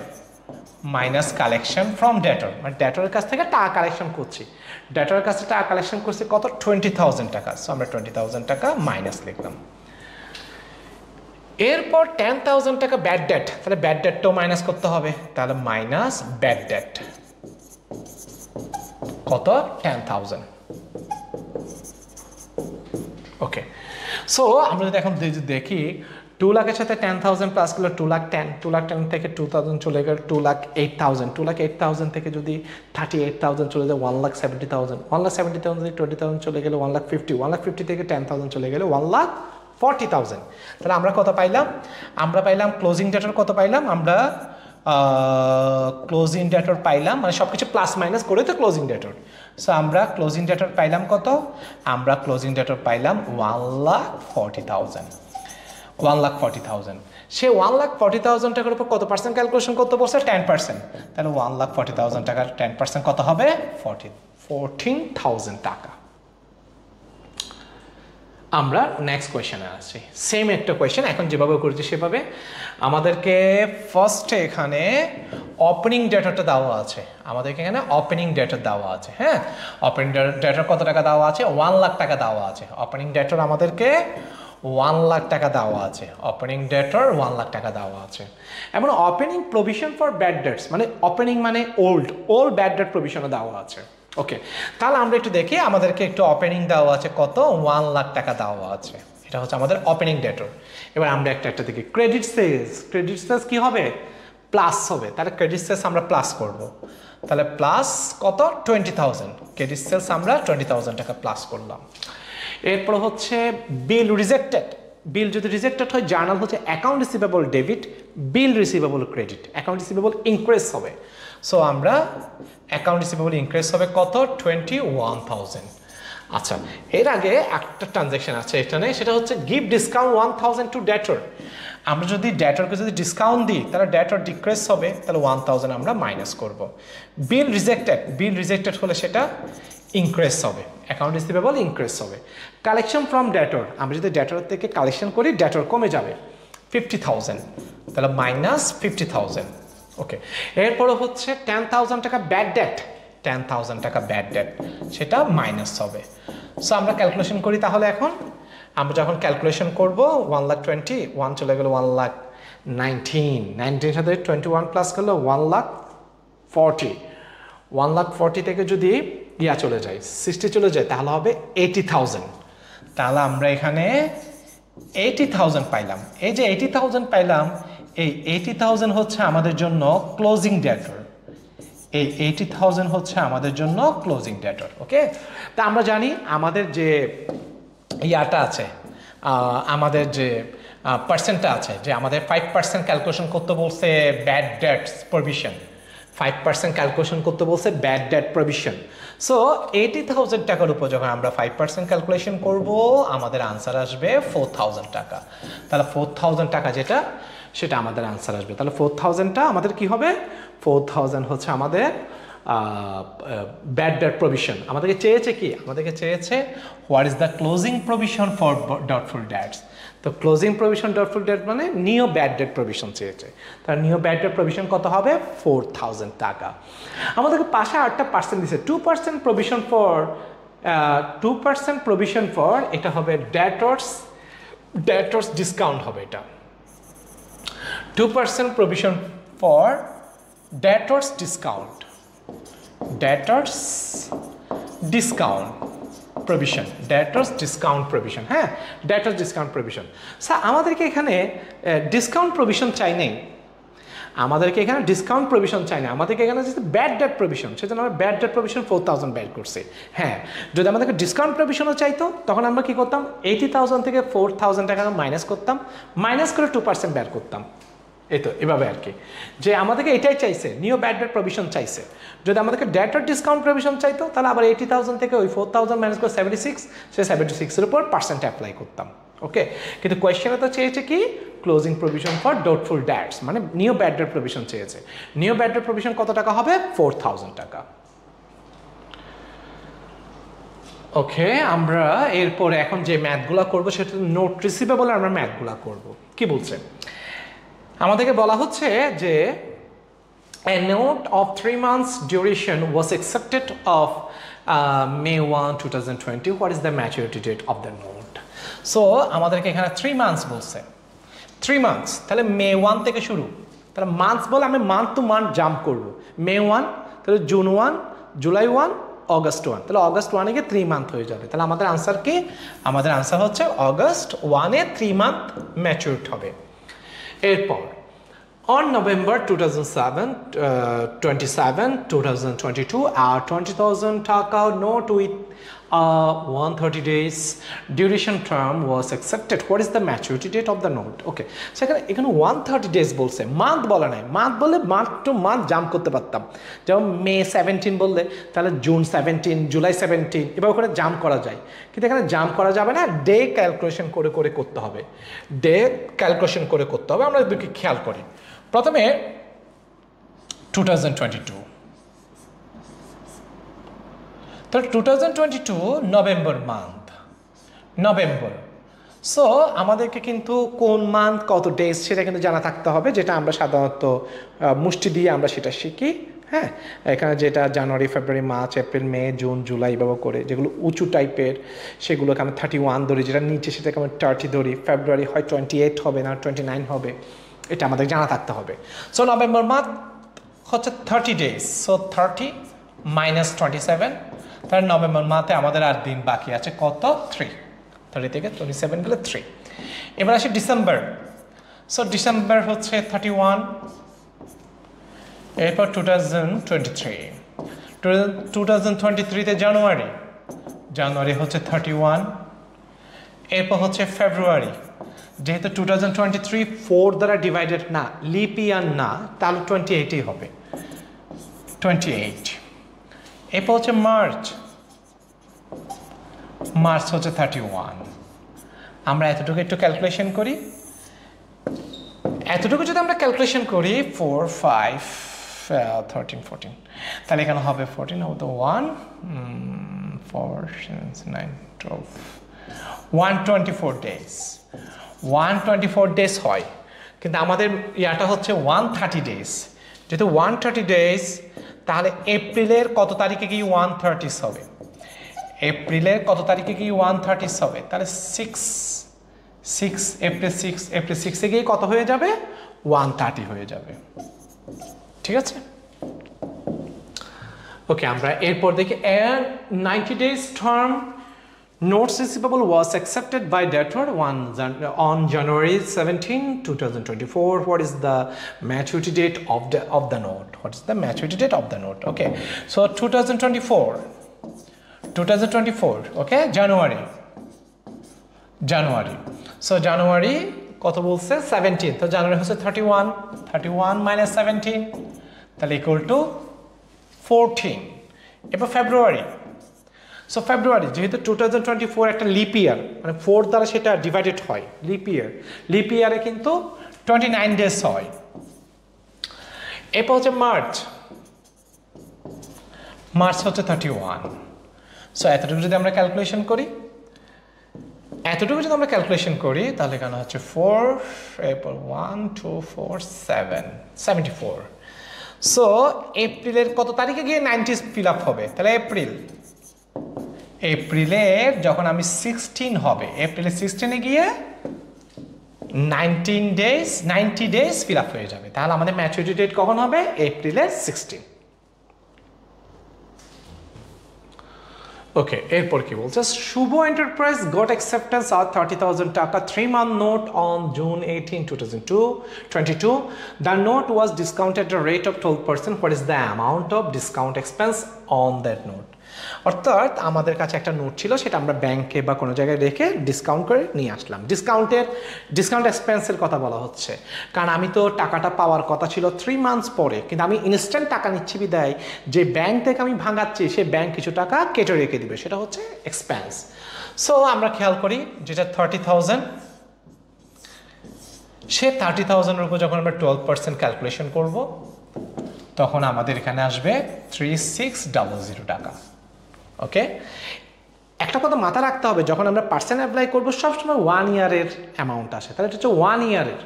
minus collection from debtor, মানে ডেটরের কাছ থেকে টাকা কালেকশন করছি। ডেটরের কাছ থেকে টাকা কালেকশন করছি কত? 20,000 টাকা। সো আমরা 20,000 টাকা মাইনাস লিখলাম। এরপর 10,000 টাকা ব্যাড ডেট, তাহলে ব্যাড ডেটটাও মাইনাস করতে হবে। তাহলে মাইনাস ব্যাড ডেট কত? 10,000। ওকে, সো আমরা যদি এখন দেখি 2 লাখের সাথে 10,000 প্লাস করলে 2,10,000, 2,10,000 থেকে 2,000 চলে গেলে 2,08,000, 2,08,000 থেকে যদি 38,000 চলে যায় 1,70,000, 1,70,000 থেকে 20,000 চলে গেলে 1,50,000, 1,50,000 থেকে 10,000 চলে গেলে 1,40,000। তাহলে আমরা কত পাইলাম? আমরা পাইলাম ক্লোজিং ডেটর কত পাইলাম? আমরা ক্লোজিং ডেটর পাইলাম, মানে সব কিছু প্লাস মাইনাস করে তো ক্লোজিং ডেটর। সো আমরা ক্লোজিং ডেটর পাইলাম কত? আমরা ক্লোজিং ডেটর পাইলাম 1,40,000। 1,40,000। সে 1,40,000 টাকার উপর কত পার্সেন্ট ক্যালকুলেশন করতে বলছে? 10%। তাহলে 1,40,000 টাকার 10% কত হবে? 14,000 টাকা। আমরা নেক্সট কোয়েশ্চেনে আসছি। সেম একটা কোয়েশ্চেন, এখন যেভাবে করেছি সেভাবে। আমাদেরকে ফার্স্টে এখানে ওপেনিং ডেটাটা দেওয়া আছে, আমাদেরকে এখানে ওপেনিং ডেটা দেওয়া আছে। হ্যাঁ, ওপেনিং ডেটার কত টাকা দেওয়া আছে? 1 লাখ টাকা দেওয়া আছে। ওপেনিং ডেটার আমাদেরকে 1 লাখ টাকা দেওয়া আছে। ওপেনিং ডেটার 1 লাখ টাকা দেওয়া আছে। এবং opening provision for bad debts, মানে ওপেনিং মানে ওল্ড ব্যাড ডেট প্রভিশনও দেওয়া আছে। ওকে, তাহলে আমরা একটু দেখি, আমাদেরকে একটু ওপেনিং দেওয়া আছে কত? 1 লাখ টাকা দেওয়া আছে। এটা হচ্ছে আমাদের ওপেনিং ডেটর। এবার আমরা একটা দেখি ক্রেডিট সেলস। ক্রেডিট সেলস কি হবে? প্লাস হবে। তাহলে ক্রেডিট সেলস আমরা প্লাস করব। তাহলে প্লাস কত? 20,000। ক্রেডিট সেলস আমরা 20,000 টাকা প্লাস করলাম। এরপর হচ্ছে বিল রিজেক্টেড। বিল যদি রিজেক্টেড হয়, জার্নাল হচ্ছে account receivable debit, bill receivable credit. Account receivable increase হবে। সো আমরা অ্যাকাউন্ট রিসিভেবল ইনক্রিজ হবে কত? 21,000। আচ্ছা, এর আগে একটা ট্রানজ্যাকশন আছে এখানে, সেটা হচ্ছে গিভ ডিসকাউন্ট 1,000 টু ডেটর। আমরা যদি ডেটরকে যদি ডিসকাউন্ট দিই, তাহলে ডেটর ডিক্রিজ হবে, তাহলে 1,000 আমরা মাইনাস করব। বিল রিজেক্টেড হলে সেটা ইনক্রিজ হবে, অ্যাকাউন্ট রিসিভেবল ইনক্রিজ হবে। কালেকশন ফ্রম ডেটর, আমরা যদি ডেটর থেকে কালেকশন করি, ডেটর কমে যাবে 50,000, তাহলে মাইনাস 50,000। ওকে, এরপরে হচ্ছে 10,000 টাকা ব্যাড ডেট। 10,000 টাকা ব্যাড ডেট, সেটা মাইনাস হবে। সো আমরা ক্যালকুলেশন করি তাহলে। এখন আমরা যখন ক্যালকুলেশন করব, 1,20,000, 1 চলে গেল 1,19,000 সাথে 21 প্লাস করলে 1,40,000। 1,40,000 থেকে যদি চলে যায় 60 চলে যায়, তাহলে হবে 80,000। তাহলে আমরা এখানে 80,000 পাইলাম। এই যে 80,000 পাইলাম, এই 80,000 হচ্ছে আমাদের জন্য ক্লোজিং ডেটর। এই 80,000 হচ্ছে আমাদের জন্য ক্লোজিং ডেটর। ওকে, তা আমরা জানি আমাদের যে ইয়াটা আছে, আমাদের যে পার্সেন্টটা আছে, যে আমাদের 5% ক্যালকুলেশন করতে বলছে ব্যাড ডেটস প্রভিশন। 5% ক্যালকুলেশন করতে বলছে ব্যাড ডেট প্রভিশন। সো 80,000 টাকার উপর যখন আমরা 5% ক্যালকুলেশন করব, আমাদের আনসার আসবে 4,000 টাকা। তাহলে 4,000 টাকা যেটা, সেটা আমাদের আনসার আসবে। তাহলে 4,000টা আমাদের কি হবে? 4,000 হচ্ছে আমাদের ব্যাড ডেট প্রভিশন। আমাদেরকে চেয়েছে কি? আমাদেরকে চেয়েছে what is the closing provision for doubtful debts. তো ক্লোজিং প্রভিশন ডটফুল ডেট মানে নিও ব্যাড ডেট প্রভিশন চেয়েছে। তার নিও ব্যাড ডেট প্রভিশন কত হবে? 4,000 টাকা। আমাদেরকে পাশে 8% দিচ্ছে, 2% প্রভিশন ফর 2% প্রভিশন ফর, এটা হবে ডেটর্স ডিসকাউন্ট হবে এটা। 2% provision for debtors discount provision, debtors discount provision। হ্যাঁ, debtors discount provision। স্যার আমাদেরকে এখানে ডিসকাউন্ট প্রভিশন চাই নেই, আমাদেরকে এখানে ডিসকাউন্ট প্রভিশন চাই না, আমাদেরকে এখানে হচ্ছে ব্যাড ডেট প্রভিশন। সেজন্য আমরা ব্যাড ডেট প্রভিশন 4,000 বের করছি। হ্যাঁ, যদি আমাদেরকে ডিসকাউন্ট প্রভিশনও চাইতো, তখন আমরা কি করতাম? 80,000 থেকে 4,000 টাকা মাইনাস করতাম, মাইনাস করে 2% বের করতাম। এই তো এভাবে আর কি, যে আমাদেরকে এটাই চাইছে, নিও ব্যাড ডেট প্রভিশন চাইছে। যদি আমাদেরকে ডেটর ডিসকাউন্ট প্রভিশন চাইতো, তাহলে আবার 80,000 থেকে ওই 4,000 মাইনাস করে 76, সে 76-এর উপর পার্সেন্ট অ্যাপ্লাই করতাম। ওকে, কিন্তু কোয়েশ্চেনে তো চেয়েছে কি? Closing provision for doubtful dates, মানে নিও ব্যাড ডেট প্রভিশন চেয়েছে। নিও ব্যাড ডেট প্রভিশন কত টাকা হবে? 4,000 টাকা। ওকে, আমরা এরপরে এখন যে ম্যাথগুলো করবো, সেটা নোট রিসিভেবল আমরা ম্যাথগুলো করবো। কি বলছে? আমাদেরকে বলা হচ্ছে যে a note of 3 months duration was accepted of May 1, 2020. What is the maturity date of the note? So আমাদেরকে এখানে 3 months বলছে। 3 months, তাহলে May 1 থেকে শুরু। তাহলে মান্থস বলে আমি মান্থ টু মান্থ জাম্প করবো। May 1, তাহলে June 1, July 1, August 1, তাহলে August 1 গিয়ে 3 মান্থ হয়ে যাবে। তাহলে আমাদের আনসার কি? আমাদের আনসার হচ্ছে August 1-এ 3 মান্থ ম্যাচিউরড হবে। এরপর on November 27, 2022, our 20,000 টাকা note with 130 days duration term was accepted. What is the maturity date of the note? Okay, সেখানে এখানে 130 days বলছে, মান্থ বলা নাই। মান্থ বলে মান্থ টু মান্থ জাম্প করতে পারতাম, যেমন May 17 বললে তাহলে June 17, July 17, এভাবে করে জাম্প করা যায়। কিন্তু এখানে জাম্প করা যাবে না, ডে ক্যালকুলেশন করে করে করতে হবে। ডে ক্যালকুলেশন করে করতে হবে। আমরা এদিকে খেয়াল করি। প্রথমে 2022, তাহলে 2022 নভেম্বর মান্থ, নভেম্বর। সো আমাদেরকে কিন্তু কোন মান্থ কত ডেজ সেটা কিন্তু জানা থাকতে হবে, যেটা আমরা সাধারণত মুষ্টি দিয়ে আমরা সেটা শিখি। হ্যাঁ, এখানে যেটা জানুয়ারি, ফেব্রুয়ারি, মার্চ, এপ্রিল, মে, জুন, জুলাই এভাবে করে, যেগুলো উঁচু টাইপের সেগুলোকে আমি 31 ধরি, যেটা নিচে সেটাকে আমি 30 ধরি। ফেব্রুয়ারি হয় 28 হবে না 29 হবে, এটা আমাদের জানা থাকতে হবে। সো নভেম্বর মান্থ হচ্ছে 30 ডেজ। সো 30 মাইনাস 27, তাহলে নভেম্বর মাসে আমাদের আর দিন বাকি আছে কত? 3। 30 থেকে 27 গেলে 3। এবার আসি ডিসেম্বর। সো ডিসেম্বর হচ্ছে 31, এরপর 2023। 2023-তে জানুয়ারি, জানুয়ারি হচ্ছে 31, এরপর হচ্ছে ফেব্রুয়ারি। যেহেতু 2023 4 দ্বারা ডিভাইডেড না, লিপ ইয়ার না, তাহলে 28ই হবে, 28। এরপর হচ্ছে মার্চ, মার্চ হচ্ছে 31। আমরা এতটুকু একটু ক্যালকুলেশন করি, এতটুকু যদি আমরা ক্যালকুলেশন করি 4, 5, 13, 14, তাহলে এখানে হবে 14 হবে তো 1, 4, 9, 12, 124 ডেজ। 124 ডেজ হয়, কিন্তু আমাদের ইয়াটা হচ্ছে 130 ডেজ। যেহেতু 130 ডেজ, তাহলে এপ্রিলের কত তারিখে কি 130 হবে? এপ্রিলের কত তারিখে কি 130 হবে? তাহলে 6 এপ্রিল 6 গিয়ে কত হয়ে যাবে? 130 হয়ে যাবে। ঠিক আছে, ওকে। আমরা এরপর দেখি 90 days term notes receivable was accepted by debtor on January 17, 2024. What is the maturity date of the note? What is the maturity date of the note? Okay, so 2024, okay, January, so January কত বলছে? 17, তো জানুয়ারি হচ্ছে 31 minus 17, তাহলে equal to 14। এবার ফেব্রুয়ারি, so ফেব্রুয়ারি যেহেতু 2024 একটা lip ইয়ার, মানে 4 দ্বারা সেটা ডিভাইডেড হয়, লিপ ইয়ারে কিন্তু 29 ডেজ হয়। এরপর হচ্ছে মার্চ হচ্ছে 31। সো এতটুকু যদি আমরা ক্যালকুলেশন করি, তাহলে এখানে হচ্ছে 4, এরপর 1, 2, 4, 7, 74। সো এপ্রিলের কত তারিখে গিয়ে 90 ফিল আপ হবে? তাহলে এপ্রিলের যখন আমি 16 হবে, এপ্রিলের 16-এ গিয়ে 90 ডেজ ফিল আপ হয়ে যাবে। তাহলে আমাদের ম্যাচুরিটি ডেট কখন হবে? এপ্রিলের 16। ওকে, এরপর কি বলছে? শুভ এন্টারপ্রাইজ গট অ্যাকসেপ্টেন্স আর 30,000 টাকা 3-month note on June 18, 2022. The note was discounted at a rate of 12%. What is the amount of discount expense on that note? অর্থাৎ আমাদের কাছে একটা নোট ছিল, সেটা আমরা ব্যাংকে বা কোনো জায়গায় রেখে ডিসকাউন্ট করে নিয়ে আসলাম। ডিসকাউন্ট এক্সপেন্সের কথা বলা হচ্ছে, কারণ আমি তো টাকাটা পাওয়ার কথা ছিল 3 months পরে, কিন্তু আমি ইনস্ট্যান্ট টাকা নিচ্ছি বিদায় যে ব্যাংক থেকে আমি ভাঙাচ্ছি সে ব্যাংক কিছু টাকা কেটে রেখে দিবে, সেটা হচ্ছে এক্সপেন্স। সো আমরা খেয়াল করি যেটা 30,000, সে 30,000-এর উপর যখন আমরা 12% ক্যালকুলেশন করব, তখন আমাদের এখানে আসবে 3600 টাকা। ওকে, একটা কথা মাথা রাখতে হবে, যখন আমরা পার্সেন্ট অ্যাপ্লাই করবো সবসময় 1 ইয়ারের অ্যামাউন্ট আসে, তাহলে এটা হচ্ছে 1 ইয়ারের,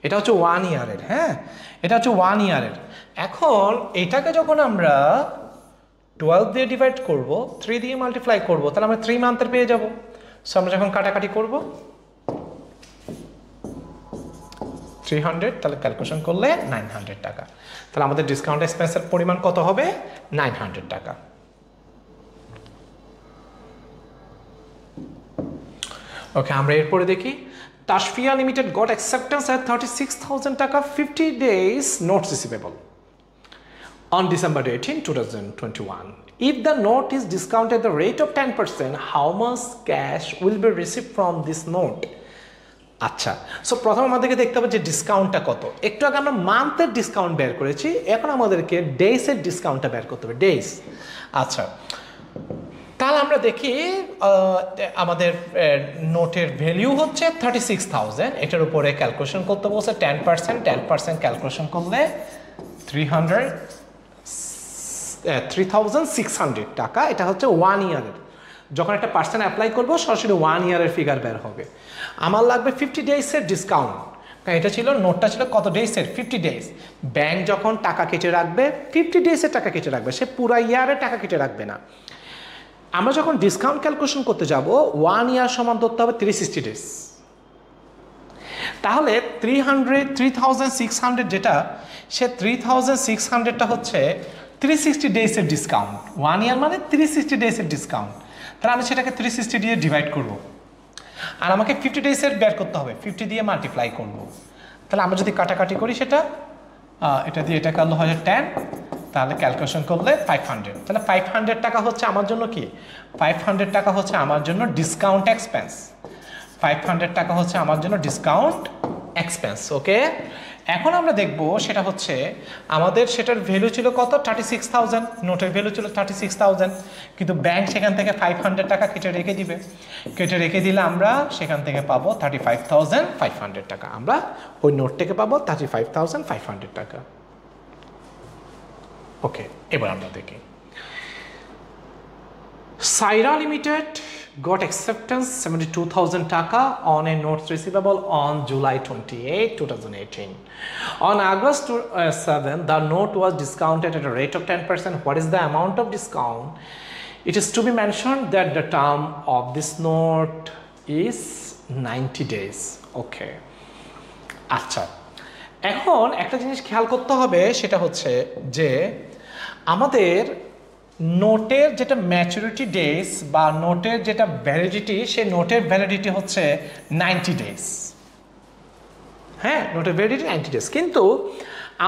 এটা হচ্ছে 1 ইয়ারের। হ্যাঁ, এটা হচ্ছে 1 ইয়ারের। এখন এইটাকে যখন আমরা 12 দিয়ে ডিভাইড করব, 3 দিয়ে মাল্টিপ্লাই করব, তাহলে আমরা 3 মান্থের পেয়ে যাব। সো আমরা যখন কাটাকাটি করব 300, তাহলে ক্যালকুলেশন করলে 900 টাকা। তাহলে আমাদের ডিসকাউন্ট এক্সপেন্সের পরিমাণ কত হবে? 900 টাকা। ওকে, আমরা এরপরে দেখি Tashfia limited goat acceptance at 36,000 টাকা 50 days notes receivable on December 18, 2021. If the note is discounted at the rate of 10%, how much cash will be received from this note? আচ্ছা, সো প্রথম আমাদেরকে দেখতে হবে যে ডিসকাউন্টটা কত। একটু আগে আমরা মান্থের ডিসকাউন্ট বের করেছি, এখন আমাদেরকে ডেজের ডিসকাউন্টটা বের করতে হবে, ডেজ। আচ্ছা, তাহলে আমরা দেখি আমাদের নোটের ভ্যালু হচ্ছে 36,000, এটার উপরে ক্যালকুলেশন করতে বলছে 10% ক্যালকুলেশন করলে 3,600 টাকা। এটা হচ্ছে 1 ইয়ারের। যখন একটা পার্সেন্ট অ্যাপ্লাই করবো সরাসরি 1 ইয়ারের ফিগার বের হবে। আমার লাগবে 50 ডেজের ডিসকাউন্ট, কারণ এটা ছিল নোটটা ছিল কত ডেজের, 50 ডেজ। ব্যাংক যখন টাকা কেটে রাখবে 50 ডেজের টাকা কেটে রাখবে, সে পুরো ইয়ারের টাকা কেটে রাখবে না। আমরা যখন ডিসকাউন্ট ক্যালকুলেশন করতে যাব 1 ইয়ার সমান ধরতে হবে 360 ডেজ। তাহলে 3600 যেটা, সে 3600টা হচ্ছে 360 ডেজের ডিসকাউন্ট। 1 ইয়ার মানে 360 ডেজের ডিসকাউন্ট। তাহলে আমি সেটাকে 360 দিয়ে ডিভাইড করব, আর আমাকে 50 ডেজের বের করতে হবে, 50 দিয়ে মাল্টিপ্লাই করব। তাহলে আমরা যদি কাটাকাটি করি সেটা এটা দিয়ে এটা কাটলে হয় 10, তাহলে ক্যালকুলেশন করলে 500। তাহলে 500 টাকা হচ্ছে আমার জন্য কি, 500 টাকা হচ্ছে আমার জন্য ডিসকাউন্ট এক্সপেন্স। 500 টাকা হচ্ছে আমার জন্য ডিসকাউন্ট এক্সপেন্স। ওকে, এখন আমরা দেখব সেটা হচ্ছে আমাদের সেটার ভ্যালু ছিল কত, 36,000, নোটের ভ্যালু ছিল 36,000, কিন্তু ব্যাংক সেখান থেকে 500 টাকা কেটে রেখে দিবে। কেটে রেখে দিলে আমরা সেখান থেকে পাবো 35,500 টাকা। আমরা ওই নোট থেকে পাবো 35,500 টাকা। ওকে, এবার আমরা দেখি Saira Limited got acceptance 72,000 taka on a notes receivable on July 28, 2018. On August 7, the note was discounted at a rate of 10%. What is the amount of discount? It is to be mentioned that the term of this note is 90 days. Okay. আচ্ছা, এখন একটা জিনিস খেয়াল করতে হবে, সেটা হচ্ছে যে আমাদের নোটের যেটা ম্যাচুরিটি ডেজ বা নোটের যেটা ভ্যালিডিটি, সেই নোটের ভ্যালিডিটি হচ্ছে 90 ডেজ। হ্যাঁ, নোটের ভ্যালিডিটি 90 ডেজ, কিন্তু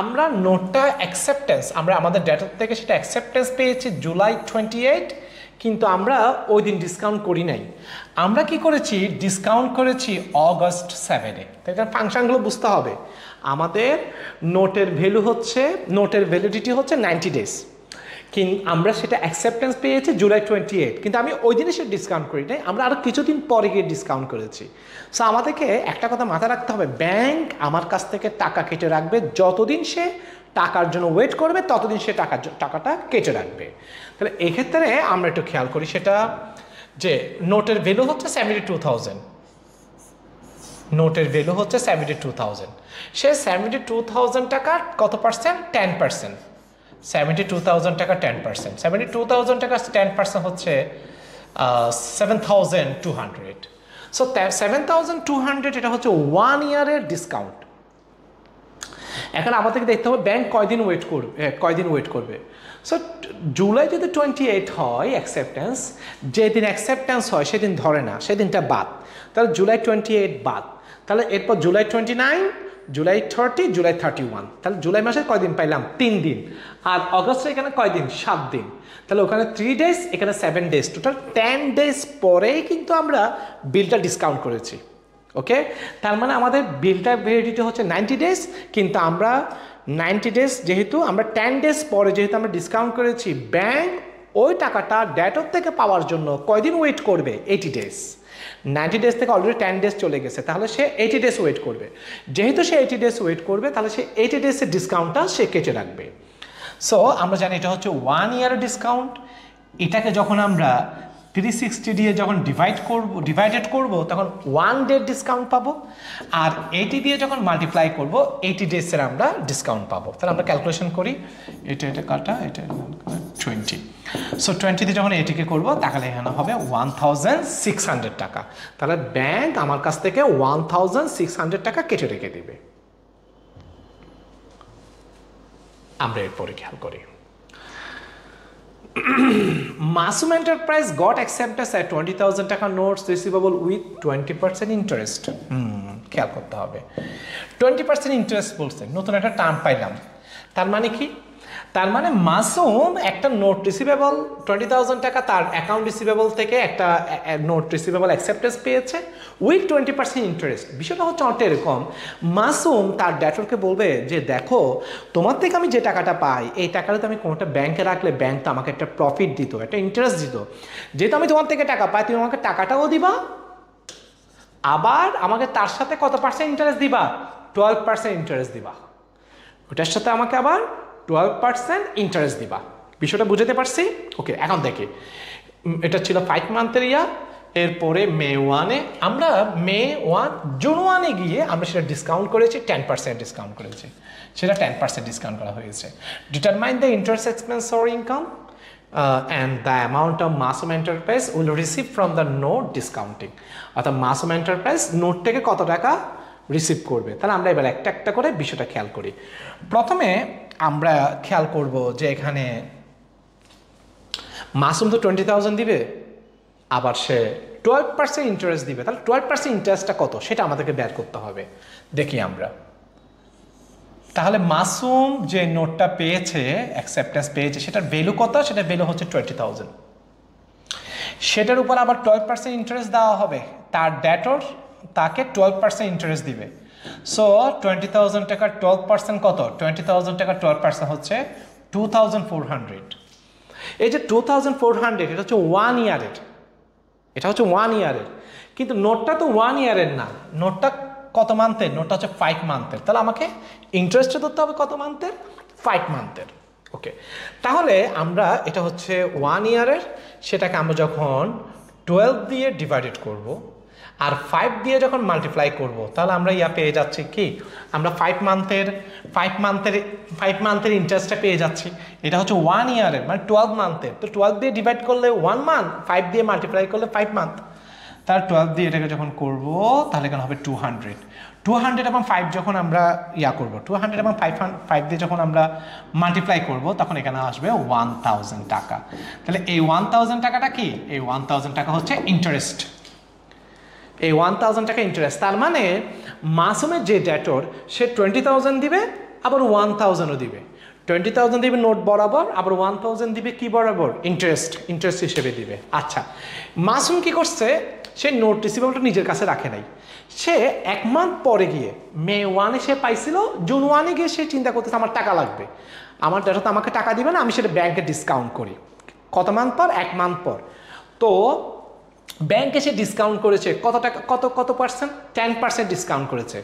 আমরা নোটটা অ্যাকসেপ্টেন্স, আমরা আমাদের ডেটা থেকে সেটা অ্যাকসেপ্টেন্স পেয়েছি জুলাই 28, কিন্তু আমরা ওই দিন ডিসকাউন্ট করি নাই। আমরা কি করেছি, ডিসকাউন্ট করেছি অগস্ট 7-এ। তাই এটার ফাংশনগুলো বুঝতে হবে। আমাদের নোটের ভ্যালু হচ্ছে, নোটের ভ্যালিডিটি হচ্ছে 90 ডেজ, কিন্তু আমরা সেটা অ্যাকসেপ্টেন্স পেয়েছি জুলাই 28, কিন্তু আমি ওই দিনে সেটা ডিসকাউন্ট করি নাই, আমরা আরও কিছুদিন পরে গিয়ে ডিসকাউন্ট করেছি। সো আমাদেরকে একটা কথা মাথায় রাখতে হবে, ব্যাংক আমার কাছ থেকে টাকা কেটে রাখবে, যতদিন সে টাকার জন্য ওয়েট করবে ততদিন সে টাকাটা কেটে রাখবে। তাহলে এক্ষেত্রে আমরা একটু খেয়াল করি সেটা, যে নোটের ভ্যালু হচ্ছে 72,000, নোটের ভ্যালু হচ্ছে 72,000, সে 72,000 টাকার কত পার্সেন্ট, 10%। 72,000 টাকা 10%, 72,000 টাকা 10% হচ্ছে 7,200। সো 7,200 এটা হচ্ছে 1 ইয়ারের ডিসকাউন্ট। এখন আমাদেরকে দেখতে হবে ব্যাংক কয়দিন ওয়েট করবে। সো জুলাই যদি 28 হয় অ্যাকসেপ্টেন্স, যেদিন অ্যাকসেপ্টেন্স হয় সেদিন ধরে না, সেদিনটা বাদ, তাহলে জুলাই 28 বাদ। তাহলে এরপর জুলাই 29, জুলাই 30, জুলাই 31, তাহলে জুলাই মাসে কয়দিন পাইলাম, 3 দিন। আর অগস্টে এখানে কয়দিন, 7 দিন। তাহলে ওখানে 3 ডেজ, এখানে 7 ডেজ, টোটাল 10 ডেজ পরেই কিন্তু আমরা বিলটা ডিসকাউন্ট করেছি। ওকে, তার মানে আমাদের বিলটার ভ্যালিডিটি হচ্ছে 90 ডেজ, কিন্তু আমরা 90 ডেজ যেহেতু আমরা 10 ডেজ পরে যেহেতু আমরা ডিসকাউন্ট করেছি, ব্যাংক ওই টাকাটা ডেটর থেকে পাওয়ার জন্য কয়দিন ওয়েট করবে, 80 ডেজ। 90 ডেজ থেকে অলরেডি 10 ডেজ চলে গেছে, তাহলে সে 80 ডেজ ওয়েট করবে। যেহেতু সে 80 ডেজ ওয়েট করবে, তাহলে সে 80 ডেজের ডিসকাউন্টটা সে কেটে রাখবে। সো আমরা জানি এটা হচ্ছে 1 ইয়ারের ডিসকাউন্ট। এটাকে যখন আমরা 360 দিয়ে যখন ডিভাইডেড করব তখন 1 ডে ডিসকাউন্ট পাবো, আর 80 দিয়ে যখন মাল্টিপ্লাই করব 80 ডেজের আমরা ডিসকাউন্ট পাবো। তাহলে আমরা ক্যালকুলেশন করি, এটা কাটা, এটা 20। সো 20 দিয়ে যখন এটিকে করবো তাহলে এখানে হবে 1,600 টাকা। তাহলে ব্যাংক আমার কাছ থেকে 1,600 টাকা কেটে রেখে দেবে। আমরা এরপরে খেয়াল করি, Masum Enterprise got acceptance at 20,000 টাকা notes receivable with 20% interest. খেয়াল করতে হবে, 20% ইন্টারেস্ট বলছে, নতুন একটা টার্ম পাইলাম। তার মানে কি, তার মানে মাসুম একটা নোট রিসিভেবল 20,000 টাকা তার অ্যাকাউন্ট রিসিভেবল থেকে একটা নোট রিসিভেবল অ্যাকসেপ্টেন্স পেয়েছে উইথ 20% ইন্টারেস্ট। বিষয়টা হচ্ছে অনেকটা এরকম, মাসুম তার ডেটরকে বলবে যে দেখো, তোমার থেকে আমি যে টাকাটা পাই এই টাকাটা তো আমি কোনোটা ব্যাংকে রাখলে ব্যাংক তো আমাকে একটা প্রফিট দিত, একটা ইন্টারেস্ট দিত। যেহেতু আমি তোমার থেকে টাকা পাই, তুমি আমাকে টাকাটাও দিবা, আবার আমাকে তার সাথে কত পার্সেন্ট ইন্টারেস্ট দিবা, 12% ইন্টারেস্ট দিবা। ওটার সাথে আমাকে আবার 12% ইন্টারেস্ট দিবা। বিষয়টা বুঝতে পারছি? ওকে, এখন দেখি এটা ছিল 5 মান্থের ইয়ার। এরপরে মে 1-এ আমরা জুন 1-এ গিয়ে আমরা সেটা ডিসকাউন্ট করেছি, 10% ডিসকাউন্ট করেছি, সেটা 10% ডিসকাউন্ট করা হয়েছে। Determine the interest expense or income and the amount of Masum Enterprise will receive from the note discounting, অর্থাৎ Masum Enterprise নোট থেকে কত টাকা রিসিভ করবে। তাহলে আমরা এবার একটা একটা করে বিষয়টা খেয়াল করি। প্রথমে আমরা খেয়াল করব যে এখানে মাসুম তো 20,000 দিবে, আবার সে 12% ইন্টারেস্ট দিবে। তাহলে 12% ইন্টারেস্টটা কত সেটা আমাদেরকে বের করতে হবে। দেখি আমরা, তাহলে মাসুম যে নোটটা পেয়েছে, অ্যাকসেপ্টেন্স পেয়েছে, সেটার ভ্যালু কত? সেটার ভ্যালু হচ্ছে 20,000। সেটার উপর আবার 12% ইন্টারেস্ট দেওয়া হবে। তার ডেটর তাকে 12% ইন্টারেস্ট দিবে। সো 20,000 টাকার 12% কত? 20,000 টাকার 12% হচ্ছে 2,400। এই যে 2,400 এটা হচ্ছে 1 ইয়ারের, এটা হচ্ছে 1 ইয়ারের, কিন্তু নোটটা তো 1 ইয়ারের না, নোটটা কত মান্থের? নোটটা হচ্ছে 5 মান্থের। তাহলে আমাকে ইন্টারেস্টটা ধরতে হবে কত মান্থের? 5 মান্থের। ওকে, তাহলে আমরা এটা হচ্ছে 1 ইয়ারের, সেটাকে আমরা যখন 12 দিয়ে ডিভাইডেড করব আর 5 দিয়ে যখন মাল্টিপ্লাই করব, তাহলে আমরা পেয়ে যাচ্ছি কি? আমরা 5 মান্থের ইন্টারেস্টটা পেয়ে যাচ্ছি। এটা হচ্ছে 1 ইয়ারের, মানে 12 মান্থের। তো 12 দিয়ে ডিভাইড করলে 1 মান্থ, 5 দিয়ে মাল্টিপ্লাই করলে 5 মান্থ। তার 12 দিয়ে এটাকে যখন করব তাহলে এখানে হবে 200 এবং 5 যখন আমরা করব, 200 এবং 5 দিয়ে যখন আমরা মাল্টিপ্লাই করব, তখন এখানে আসবে 1,000 টাকা। তাহলে এই 1,000 টাকাটা কি? এই 1,000 টাকা হচ্ছে ইন্টারেস্ট। এই 1,000 টাকা ইন্টারেস্ট। তার মানে মাসুমের যে ডেটর, সে 20,000 দিবে, আবার 1,000ও দিবে। 20,000 দিবে নোট বরাবর, আবার 1,000 দিবে কি বরাবর? ইন্টারেস্ট হিসেবে দিবে। আচ্ছা, মাসুম কি করছে? সে নোট রিসিভেবলটা নিজের কাছে রাখে নাই। সে 1 মান্থ পরে গিয়ে, মে 1-এ সে পাইছিল, জুন 1-এ গিয়ে সে চিন্তা করতেছে আমার টাকা লাগবে, আমার ডেটা তো আমাকে টাকা দিবে না, আমি সেটা ব্যাংকে ডিসকাউন্ট করি। কত মান্থ পর? 1 মান্থ পর। তো ব্যাংকে সে ডিসকাউন্ট করেছে কত টাকা? কত পার্সেন্ট? 10% ডিসকাউন্ট করেছে।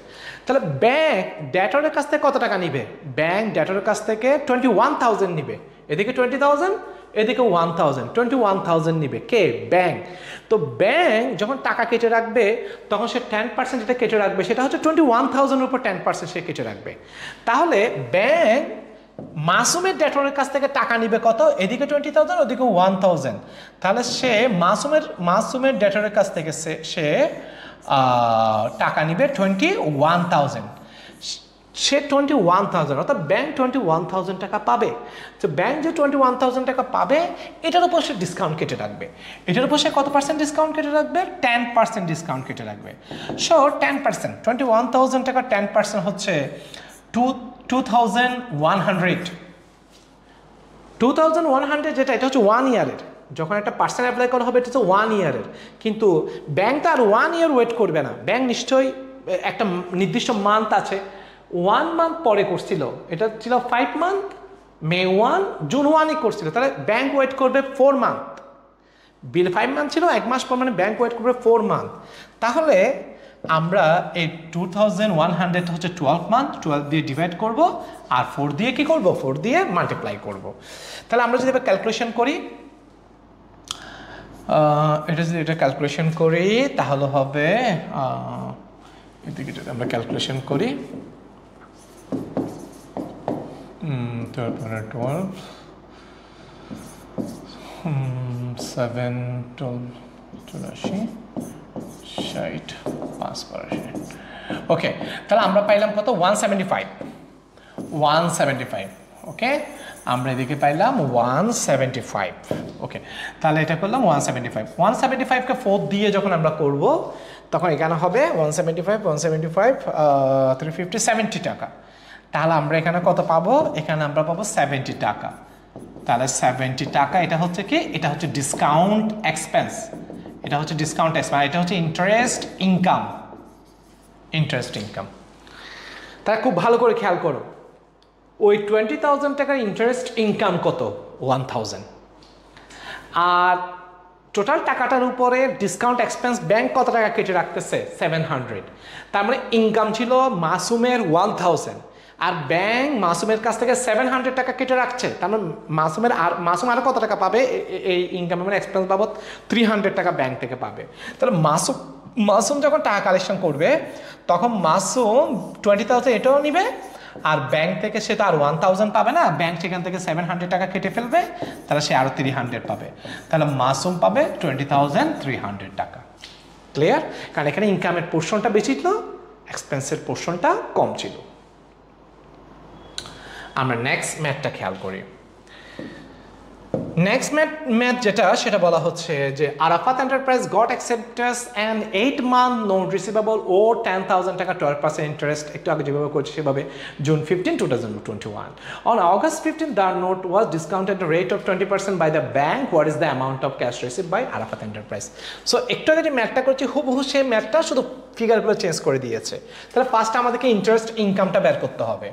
তাহলে ব্যাংক ডেটরের কাছ থেকে কত টাকা নিবে? ব্যাংক ডেটরের কাছ থেকে 21,000 নিবে। এদিকে 20,000, এদিকে 1,000, 21,000 নিবে কে? ব্যাংক। তো ব্যাংক যখন টাকা কেটে রাখবে, তখন সে 10% যেটা কেটে রাখবে, সেটা হচ্ছে 21,000-এর উপর 10% সে কেটে রাখবে। তাহলে ব্যাংক মাসুমের ডেটরের কাছ থেকে টাকা নিবে কত? এদিকে 20,000, ওদিকে 1,000। তাহলে সে মাসুমের ডেটরের কাছ থেকে সে টাকা নিবে 21,000। সে 21,000, অর্থাৎ ব্যাংক 21,000 টাকা পাবে। তো ব্যাংক যে 21,000 টাকা পাবে, এটার উপর সে ডিসকাউন্ট কেটে রাখবে। এটার উপর সে কত পার্সেন্ট ডিসকাউন্ট কেটে রাখবে? 10% ডিসকাউন্ট কেটে রাখবে। সো 10%, 21,000 টাকা 10% হচ্ছে 2,100। 2,100 যেটা, এটা হচ্ছে 1 ইয়ারের। যখন একটা পার্সেন্ট অ্যাপ্লাই করা হবে, এটা হচ্ছে 1 ইয়ারের। কিন্তু ব্যাংক তো আর 1 ইয়ার ওয়েট করবে না। ব্যাংক নিশ্চয়ই একটা নির্দিষ্ট মান্থ আছে, 1 মান্থ পরে করছিল। এটা ছিল 5 মান্থ, মে 1, জুন 1-এ করছিল। তাহলে ব্যাংক ওয়েট করবে 4 মান্থ। বিল 5 মান্থ ছিল, 1 মাস পর, মানে ব্যাংক ওয়েট করবে 4 মান্থ। তাহলে আমরা এই 2,100 হচ্ছে 12 মান্থ, 12 দিয়ে ডিভাইড করব, আর 4 দিয়ে কি করব? 4 দিয়ে মাল্টিপ্লাই করব। তাহলে আমরা যদি এবার ক্যালকুলেশন করি, এটা ক্যালকুলেশন করি, তাহলে হবে এদিকে যদি আমরা ক্যালকুলেশন করি, 12, 7, 12, 84, 60, 5%। ওকে, তাহলে আমরা পাইলাম কত? 175। ওকে, আমরা এদিকে পাইলাম 175। ওকে, তাহলে এটা করলাম 175কে 4 দিয়ে যখন আমরা করব, তখন এখানে হবে 175, 350, 70 টাকা। তাহলে আমরা এখানে কত পাবো? এখানে আমরা পাবো 70 টাকা। তাহলে 70 টাকা, এটা হচ্ছে কি? এটা হচ্ছে ডিসকাউন্ট এক্সপেন্স। এটা হচ্ছে ডিসকাউন্ট এক্সপেন্স, এটা হচ্ছে ইন্টারেস্ট ইনকাম। তাহলে খুব ভালো করে খেয়াল করো, ওই 20,000 টাকার ইন্টারেস্ট ইনকাম কত? 1,000। আর টোটাল টাকাটার উপরে ডিসকাউন্ট এক্সপেন্স ব্যাংক কত টাকা কেটে রাখতেছে? 700। তার মানে ইনকাম ছিল মাসুমের 1,000, আর ব্যাংক মাসুমের কাছ থেকে 700 টাকা কেটে রাখছে, তার মানে মাসুম আরও কত টাকা পাবে এই ইনকাম মানে এক্সপেন্স বাবদ 300 টাকা ব্যাংক থেকে পাবে। তাহলে মাসুম যখন টাকা কালেকশন করবে তখন মাসুম 20,000 এটাও নিবে, আর ব্যাংক থেকে সে তো আর 1,000 পাবে না, ব্যাংক সেখান থেকে 700 টাকা কেটে ফেলবে, তাহলে সে আরও 300 পাবে। তাহলে মাসুম পাবে 20,300 টাকা। ক্লিয়ার? কারণ এখানে ইনকামের পোর্শনটা বেশি ছিল, এক্সপেন্সের পোর্শনটা কম ছিল। আমরা নেক্সট ম্যাথটা খেয়াল করি। নেক্সট ম্যাথ যেটা সেটা বলা হচ্ছে যে Arafat enterprise got acceptance and 8-month note receivable ও 10,000 টাকা 12% ইন্টারেস্ট, একটু আগে যেভাবে করছে সেভাবে, June 15, 2021. On August 15, the note was discounted at a rate of 20% by the bank. What is the amount of cash received by Arafat Enterprise? So একটু আগে যে ম্যাথটা করছি হুবহু সেই ম্যাথটা, শুধু ফিগারগুলো চেঞ্জ করে দিয়েছে। তাহলে ফার্স্ট আমাদেরকে ইন্টারেস্ট ইনকামটা বের করতে হবে।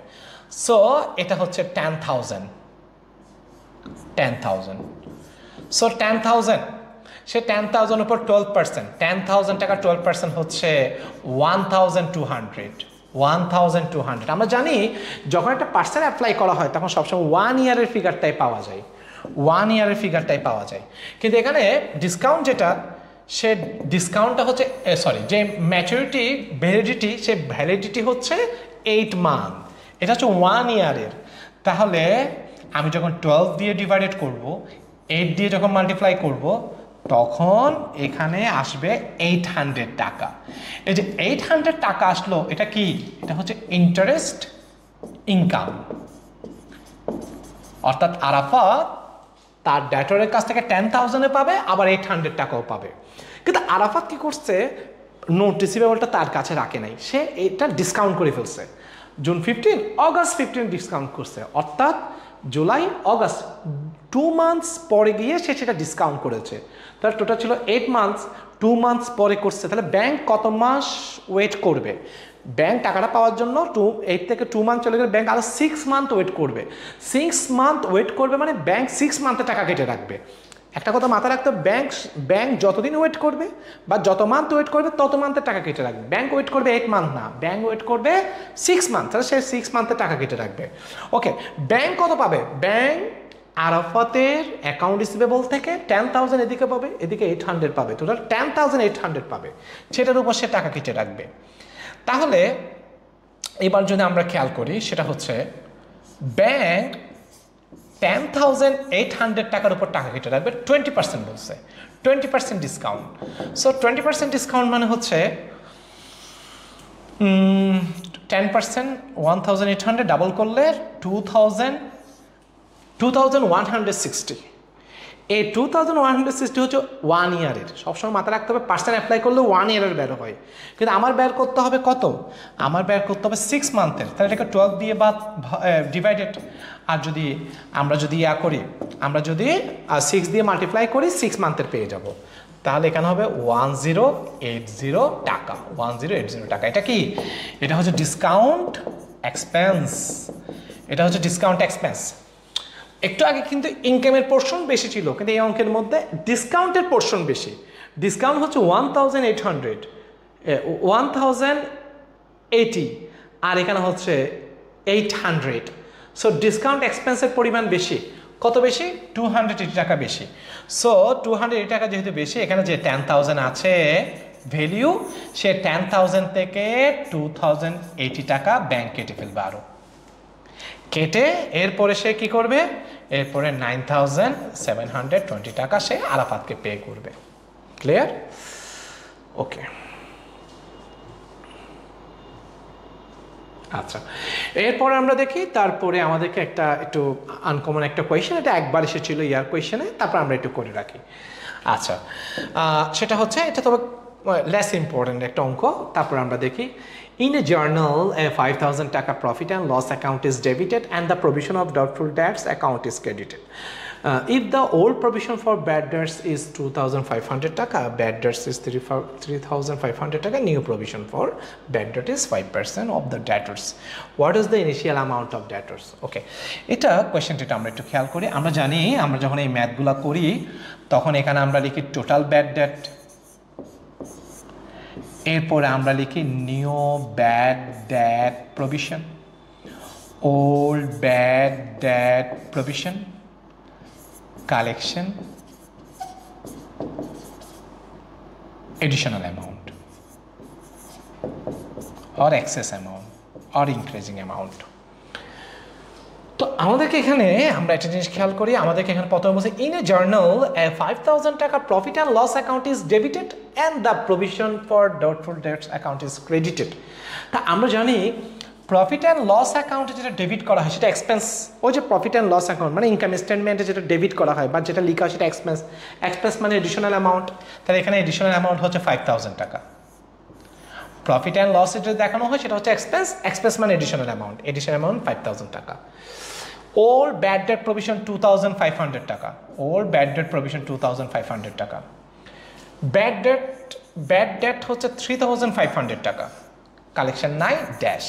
সো এটা হচ্ছে 10,000। সো 10,000, সে 10,000 উপর 12%, 10,000 টাকা 12% হচ্ছে 1,200। আমরা জানি যখন একটা পার্সেন্ট অ্যাপ্লাই করা হয় তখন সবসময় 1 ইয়ারের ফিগারটাই পাওয়া যায়, 1 ইয়ারের ফিগারটাই পাওয়া যায়। কিন্তু এখানে ডিসকাউন্ট যেটা, সে ডিসকাউন্টটা হচ্ছে যে ম্যাচুরিটি ভ্যালিডিটি, সে ভ্যালিডিটি হচ্ছে 8 মান্থ, এটা হচ্ছে 1 ইয়ারের। তাহলে আমি যখন 12 দিয়ে ডিভাইডেড করব, 8 দিয়ে যখন মাল্টিপ্লাই করব, তখন এখানে আসবে 800 টাকা। এই যে 800 টাকা আসলো, এটা কি? এটা হচ্ছে ইন্টারেস্ট ইনকাম। অর্থাৎ আরাফাত তার ডেটরের কাছ থেকে 10,000 পাবে, আবার 800 টাকাও পাবে। কিন্তু আরাফাত কি করছে, নোট রিসিভেবলটা তার কাছে রাখে নাই, সে এটা ডিসকাউন্ট করে ফেলছে। June 15, August 15 ডিসকাউন্ট করছে, অর্থাৎ জুলাই অগাস্ট 2 মান্থস পরে গিয়ে সে সেটা ডিসকাউন্ট করেছে। তাহলে টোটাল ছিল 8 মান্থস, 2 মান্থস পরে করছে। তাহলে ব্যাংক কত মাস ওয়েট করবে? ব্যাংক টাকাটা পাওয়ার জন্য 8 থেকে 2 মান্থ চলে গেলে ব্যাংক আরও 6 মান্থ ওয়েট করবে। 6 মান্থ ওয়েট করবে মানে ব্যাংক 6 মান্থে টাকা কেটে রাখবে। একটা কথা মাথায় রাখতে, ব্যাংক যতদিন ওয়েট করবে বা যত মান্থ ওয়েট করবে তত মান্থের টাকা কেটে রাখবে। ব্যাংক ওয়েট করবে 8 মান্থ না, ব্যাংক ওয়েট করবে 6 মান্থ, তাহলে সে 6 মান্থের টাকা কেটে রাখবে। ওকে, ব্যাংক কত পাবে? ব্যাংক আরাফাতের অ্যাকাউন্ট রিসিভেবল থেকে 10,000 এদিকে পাবে, এদিকে 800 পাবে, টোটাল 10,800 পাবে, সেটার উপর সে টাকা কেটে রাখবে। তাহলে এবার যদি আমরা খেয়াল করি, সেটা হচ্ছে ব্যাংক 10,800 টাকার উপর টাকা কেটে রাখবে, 20% বলছে, 20% ডিসকাউন্ট। সো 20% ডিসকাউন্ট মানে হচ্ছে 10%, 1,800 ডাবল করলে 2,160। এই 2,160 হচ্ছে 1 ইয়ারের। সবসময় মাথায় রাখতে হবে পার্সেন্ট অ্যাপ্লাই করলে 1 ইয়ারের বের হয়, কিন্তু আমার বের করতে হবে কত? আমার বের করতে হবে 6 মান্থের। তাহলে এটাকে 12 দিয়ে ডিভাইডেড, আর যদি আমরা যদি 6 দিয়ে মাল্টিপ্লাই করি, 6 মান্থের পেয়ে যাব। তাহলে এখানে হবে 1080 টাকা, 1080 টাকা। এটা কি? এটা হচ্ছে ডিসকাউন্ট এক্সপেন্স, এটা হচ্ছে ডিসকাউন্ট এক্সপেন্স। একটু আগে কিন্তু ইনকামের পোর্শন বেশি ছিল, কিন্তু এই অঙ্কের মধ্যে ডিসকাউন্টের পোর্শন বেশি। ডিসকাউন্ট হচ্ছে 1,080, আর এখানে হচ্ছে 800। সো ডিসকাউন্ট এক্সপেন্সের পরিমাণ বেশি। কত বেশি? 280 টাকা বেশি। সো 280 টাকা যেহেতু বেশি, এখানে যে 10,000 আছে ভ্যালিউ, সে 10,000 থেকে 2,080 টাকা ব্যাংক কেটে ফেলবে, আরও কেটে এরপরে সে কি করবে? এরপরে 9,720 টাকা সে আরাফাতকে পে করবে। ক্লিয়ার? ওকে, আচ্ছা, এরপরে আমরা দেখি, তারপরে আমাদেরকে একটু আনকমন একটা কোয়েশ্চেন, এটা একবার এসেছিল ইয়ার কোয়েশ্চেনে, তারপর আমরা একটু করে রাখি। আচ্ছা, সেটা হচ্ছে, এটা তবে লেস ইম্পর্টেন্ট একটা অঙ্ক। তারপর আমরা দেখি, in a journal a 5,000 taka profit and loss account is debited and the provision of doubtful debts account is credited. If the old provision for bad debts is 2,500 taka, bad debts is 3,500 taka, new provision for bad debt is 5% of the debtors. What is the initial amount of debtors? Okay, এটা কোয়েশ্চেনটা আমরা একটু খেয়াল করি। আমরা জানি, আমরা যখন এই ম্যাথগুলো করি তখন এখানে আমরা লিখি টোটাল ব্যাড ডেট, এরপরে আমরা লিখি new bad debt provision, old bad debt provision, collection, additional amount or excess amount or increasing amount. তো আমাদেরকে এখানে আমরা একটা জিনিস খেয়াল করি, আমাদেরকে এখানে প্রথমে বলছে ইন এ জার্নাল 5,000 টাকা profit and loss account is debited and the provision for doubtful debts account is credited. তা আমরা জানি প্রফিট অ্যান্ড লস অ্যাকাউন্টে যেটা ডেবিট করা হয় সেটা এক্সপেন্স। ওই যে প্রফিট অ্যান্ড লস অ্যাকাউন্ট মানে ইনকাম স্টেটমেন্টে যেটা ডেবিট করা হয় বা যেটা লেখা হয় সেটা এক্সপেন্স। এক্সপেন্স মানে এডিশনাল অ্যামাউন্ট, তাহলে এখানে এডিশনাল অ্যামাউন্ট হচ্ছে 5,000 টাকা। প্রফিট অ্যান্ড লস যেটা দেখানো হয় সেটা হচ্ছে এক্সপেন্স, এক্সপেন্স মানে এডিশনাল অ্যামাউন্ট, এডিশনাল অ্যামাউন্ট 5,000 টাকা। All bad debt provision 2,500 টাকা, all bad debt provision 2,500 টাকা। bad debt হচ্ছে 3,500 টাকা, কালেকশন নাই ড্যাশ।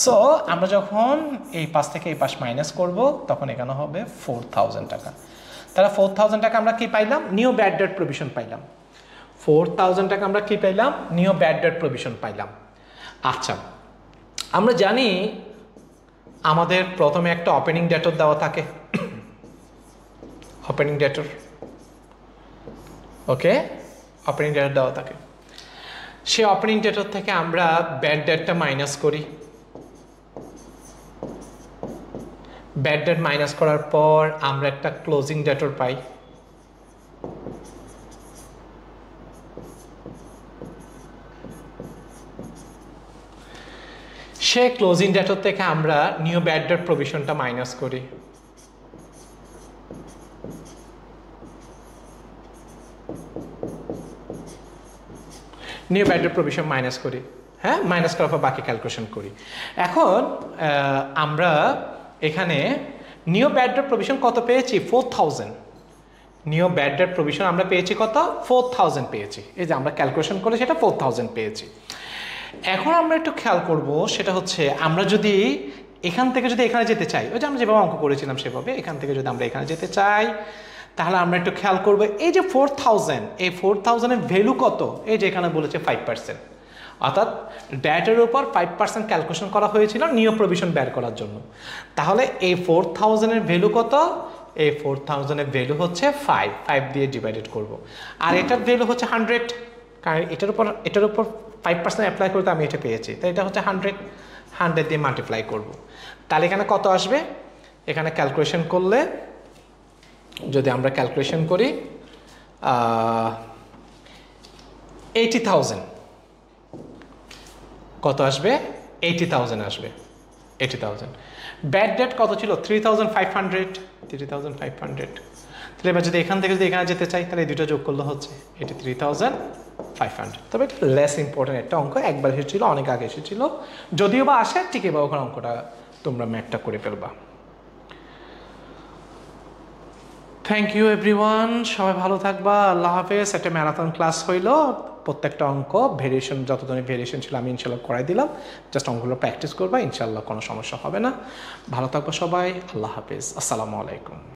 সো আমরা যখন এই পাশ থেকে এই পাশ মাইনাস করব তখন এখানে হবে 4,000 টাকা। তাহলে 4,000 টাকা আমরা কি পাইলাম? নিউ ব্যাড ডেট প্রভিশন পাইলাম। 4,000 টাকা আমরা কি পাইলাম? নিউ ব্যাড ডেট প্রভিশন পাইলাম। আচ্ছা, আমরা জানি আমাদের প্রথমে একটা ওপেনিং ডেটর দেওয়া থাকে, ওপেনিং ডেটর, ওকে, ওপেনিং ডেটর দেওয়া থাকে। সে ওপেনিং ডেটর থেকে আমরা ব্যাড ডেটটা মাইনাস করি। ব্যাড ডেট মাইনাস করার পর আমরা একটা ক্লোজিং ডেটর পাই। সে ক্লোজিং ডেটর থেকে আমরা নিউ ব্যাড ডেট প্রভিশনটা মাইনাস করি। New bad debt provision minus করি, হ্যাঁ, মাইনাস করার পর বাকি ক্যালকুলেশন করি। এখন আমরা এখানে নিউ ব্যাড ডেট প্রভিশন কত পেয়েছি? 4,000। নিউ ব্যাড ডেট প্রভিশন আমরা পেয়েছি কত? 4,000 পেয়েছি। এই যে আমরা ক্যালকুলেশন করে সেটা 4,000 পেয়েছি। এখন আমরা একটু খেয়াল করব, সেটা হচ্ছে আমরা যদি এখান থেকে যদি এখানে যেতে চাই, ওই যে আমরা যেভাবে অঙ্ক করেছিলাম সেভাবে এখান থেকে যদি আমরা এখানে যেতে চাই, তাহলে আমরা একটু খেয়াল করবো এই যে 4,000, এই 4,000-এর ভ্যালু কত? এই যে এখানে বলেছে 5%, অর্থাৎ ডেটের উপর 5% ক্যালকুলেশন করা হয়েছিল নিউ প্রভিশন বের করার জন্য। তাহলে এই 4,000-এর ভ্যালু কত? এই 4,000-এর ভ্যালু হচ্ছে 5 দিয়ে ডিভাইডেড করব। আর এটার ভ্যালু হচ্ছে 100, কারণ এটার উপর 5% অ্যাপ্লাই করতে আমি এটা পেয়েছি, তাই এটা হচ্ছে 100 দিয়ে মাল্টিপ্লাই করব। তাহলে এখানে কত আসবে? এখানে ক্যালকুলেশন করলে যদি আমরা ক্যালকুলেশন করি 80,000, কত আসবে? 80,000 আসবে, 80,000। ব্যাড ডেট কত ছিল? 3,500। তাহলে এবার যদি এখান থেকে যদি এখানে যেতে চাই তাহলে এই দুটো যোগ করলে হচ্ছে 83,500। তবে এটা লেস ইম্পর্টেন্ট একটা অঙ্ক, একবার এসেছিল, অনেক আগে এসেছিল, যদিও বা আসে ঠিক এবার ওখানে অঙ্কটা তোমরা ম্যাথটা করে ফেলবা। থ্যাংক ইউ এভরিওয়ান, সবাই ভালো থাকবা, আল্লাহ হাফেজ। একটা ম্যারাথন ক্লাস হইল, প্রত্যেকটা অঙ্ক ভেরিয়েশন যত ধরনের ভেরিয়েশন ছিল আমি ইনশাল্লাহ করাই দিলাম, জাস্ট অঙ্কগুলো প্র্যাকটিস করবা, ইনশাল্লাহ কোনো সমস্যা হবে না। ভালো থাকবো সবাই, আল্লাহ হাফেজ, আসসালামু আলাইকুম।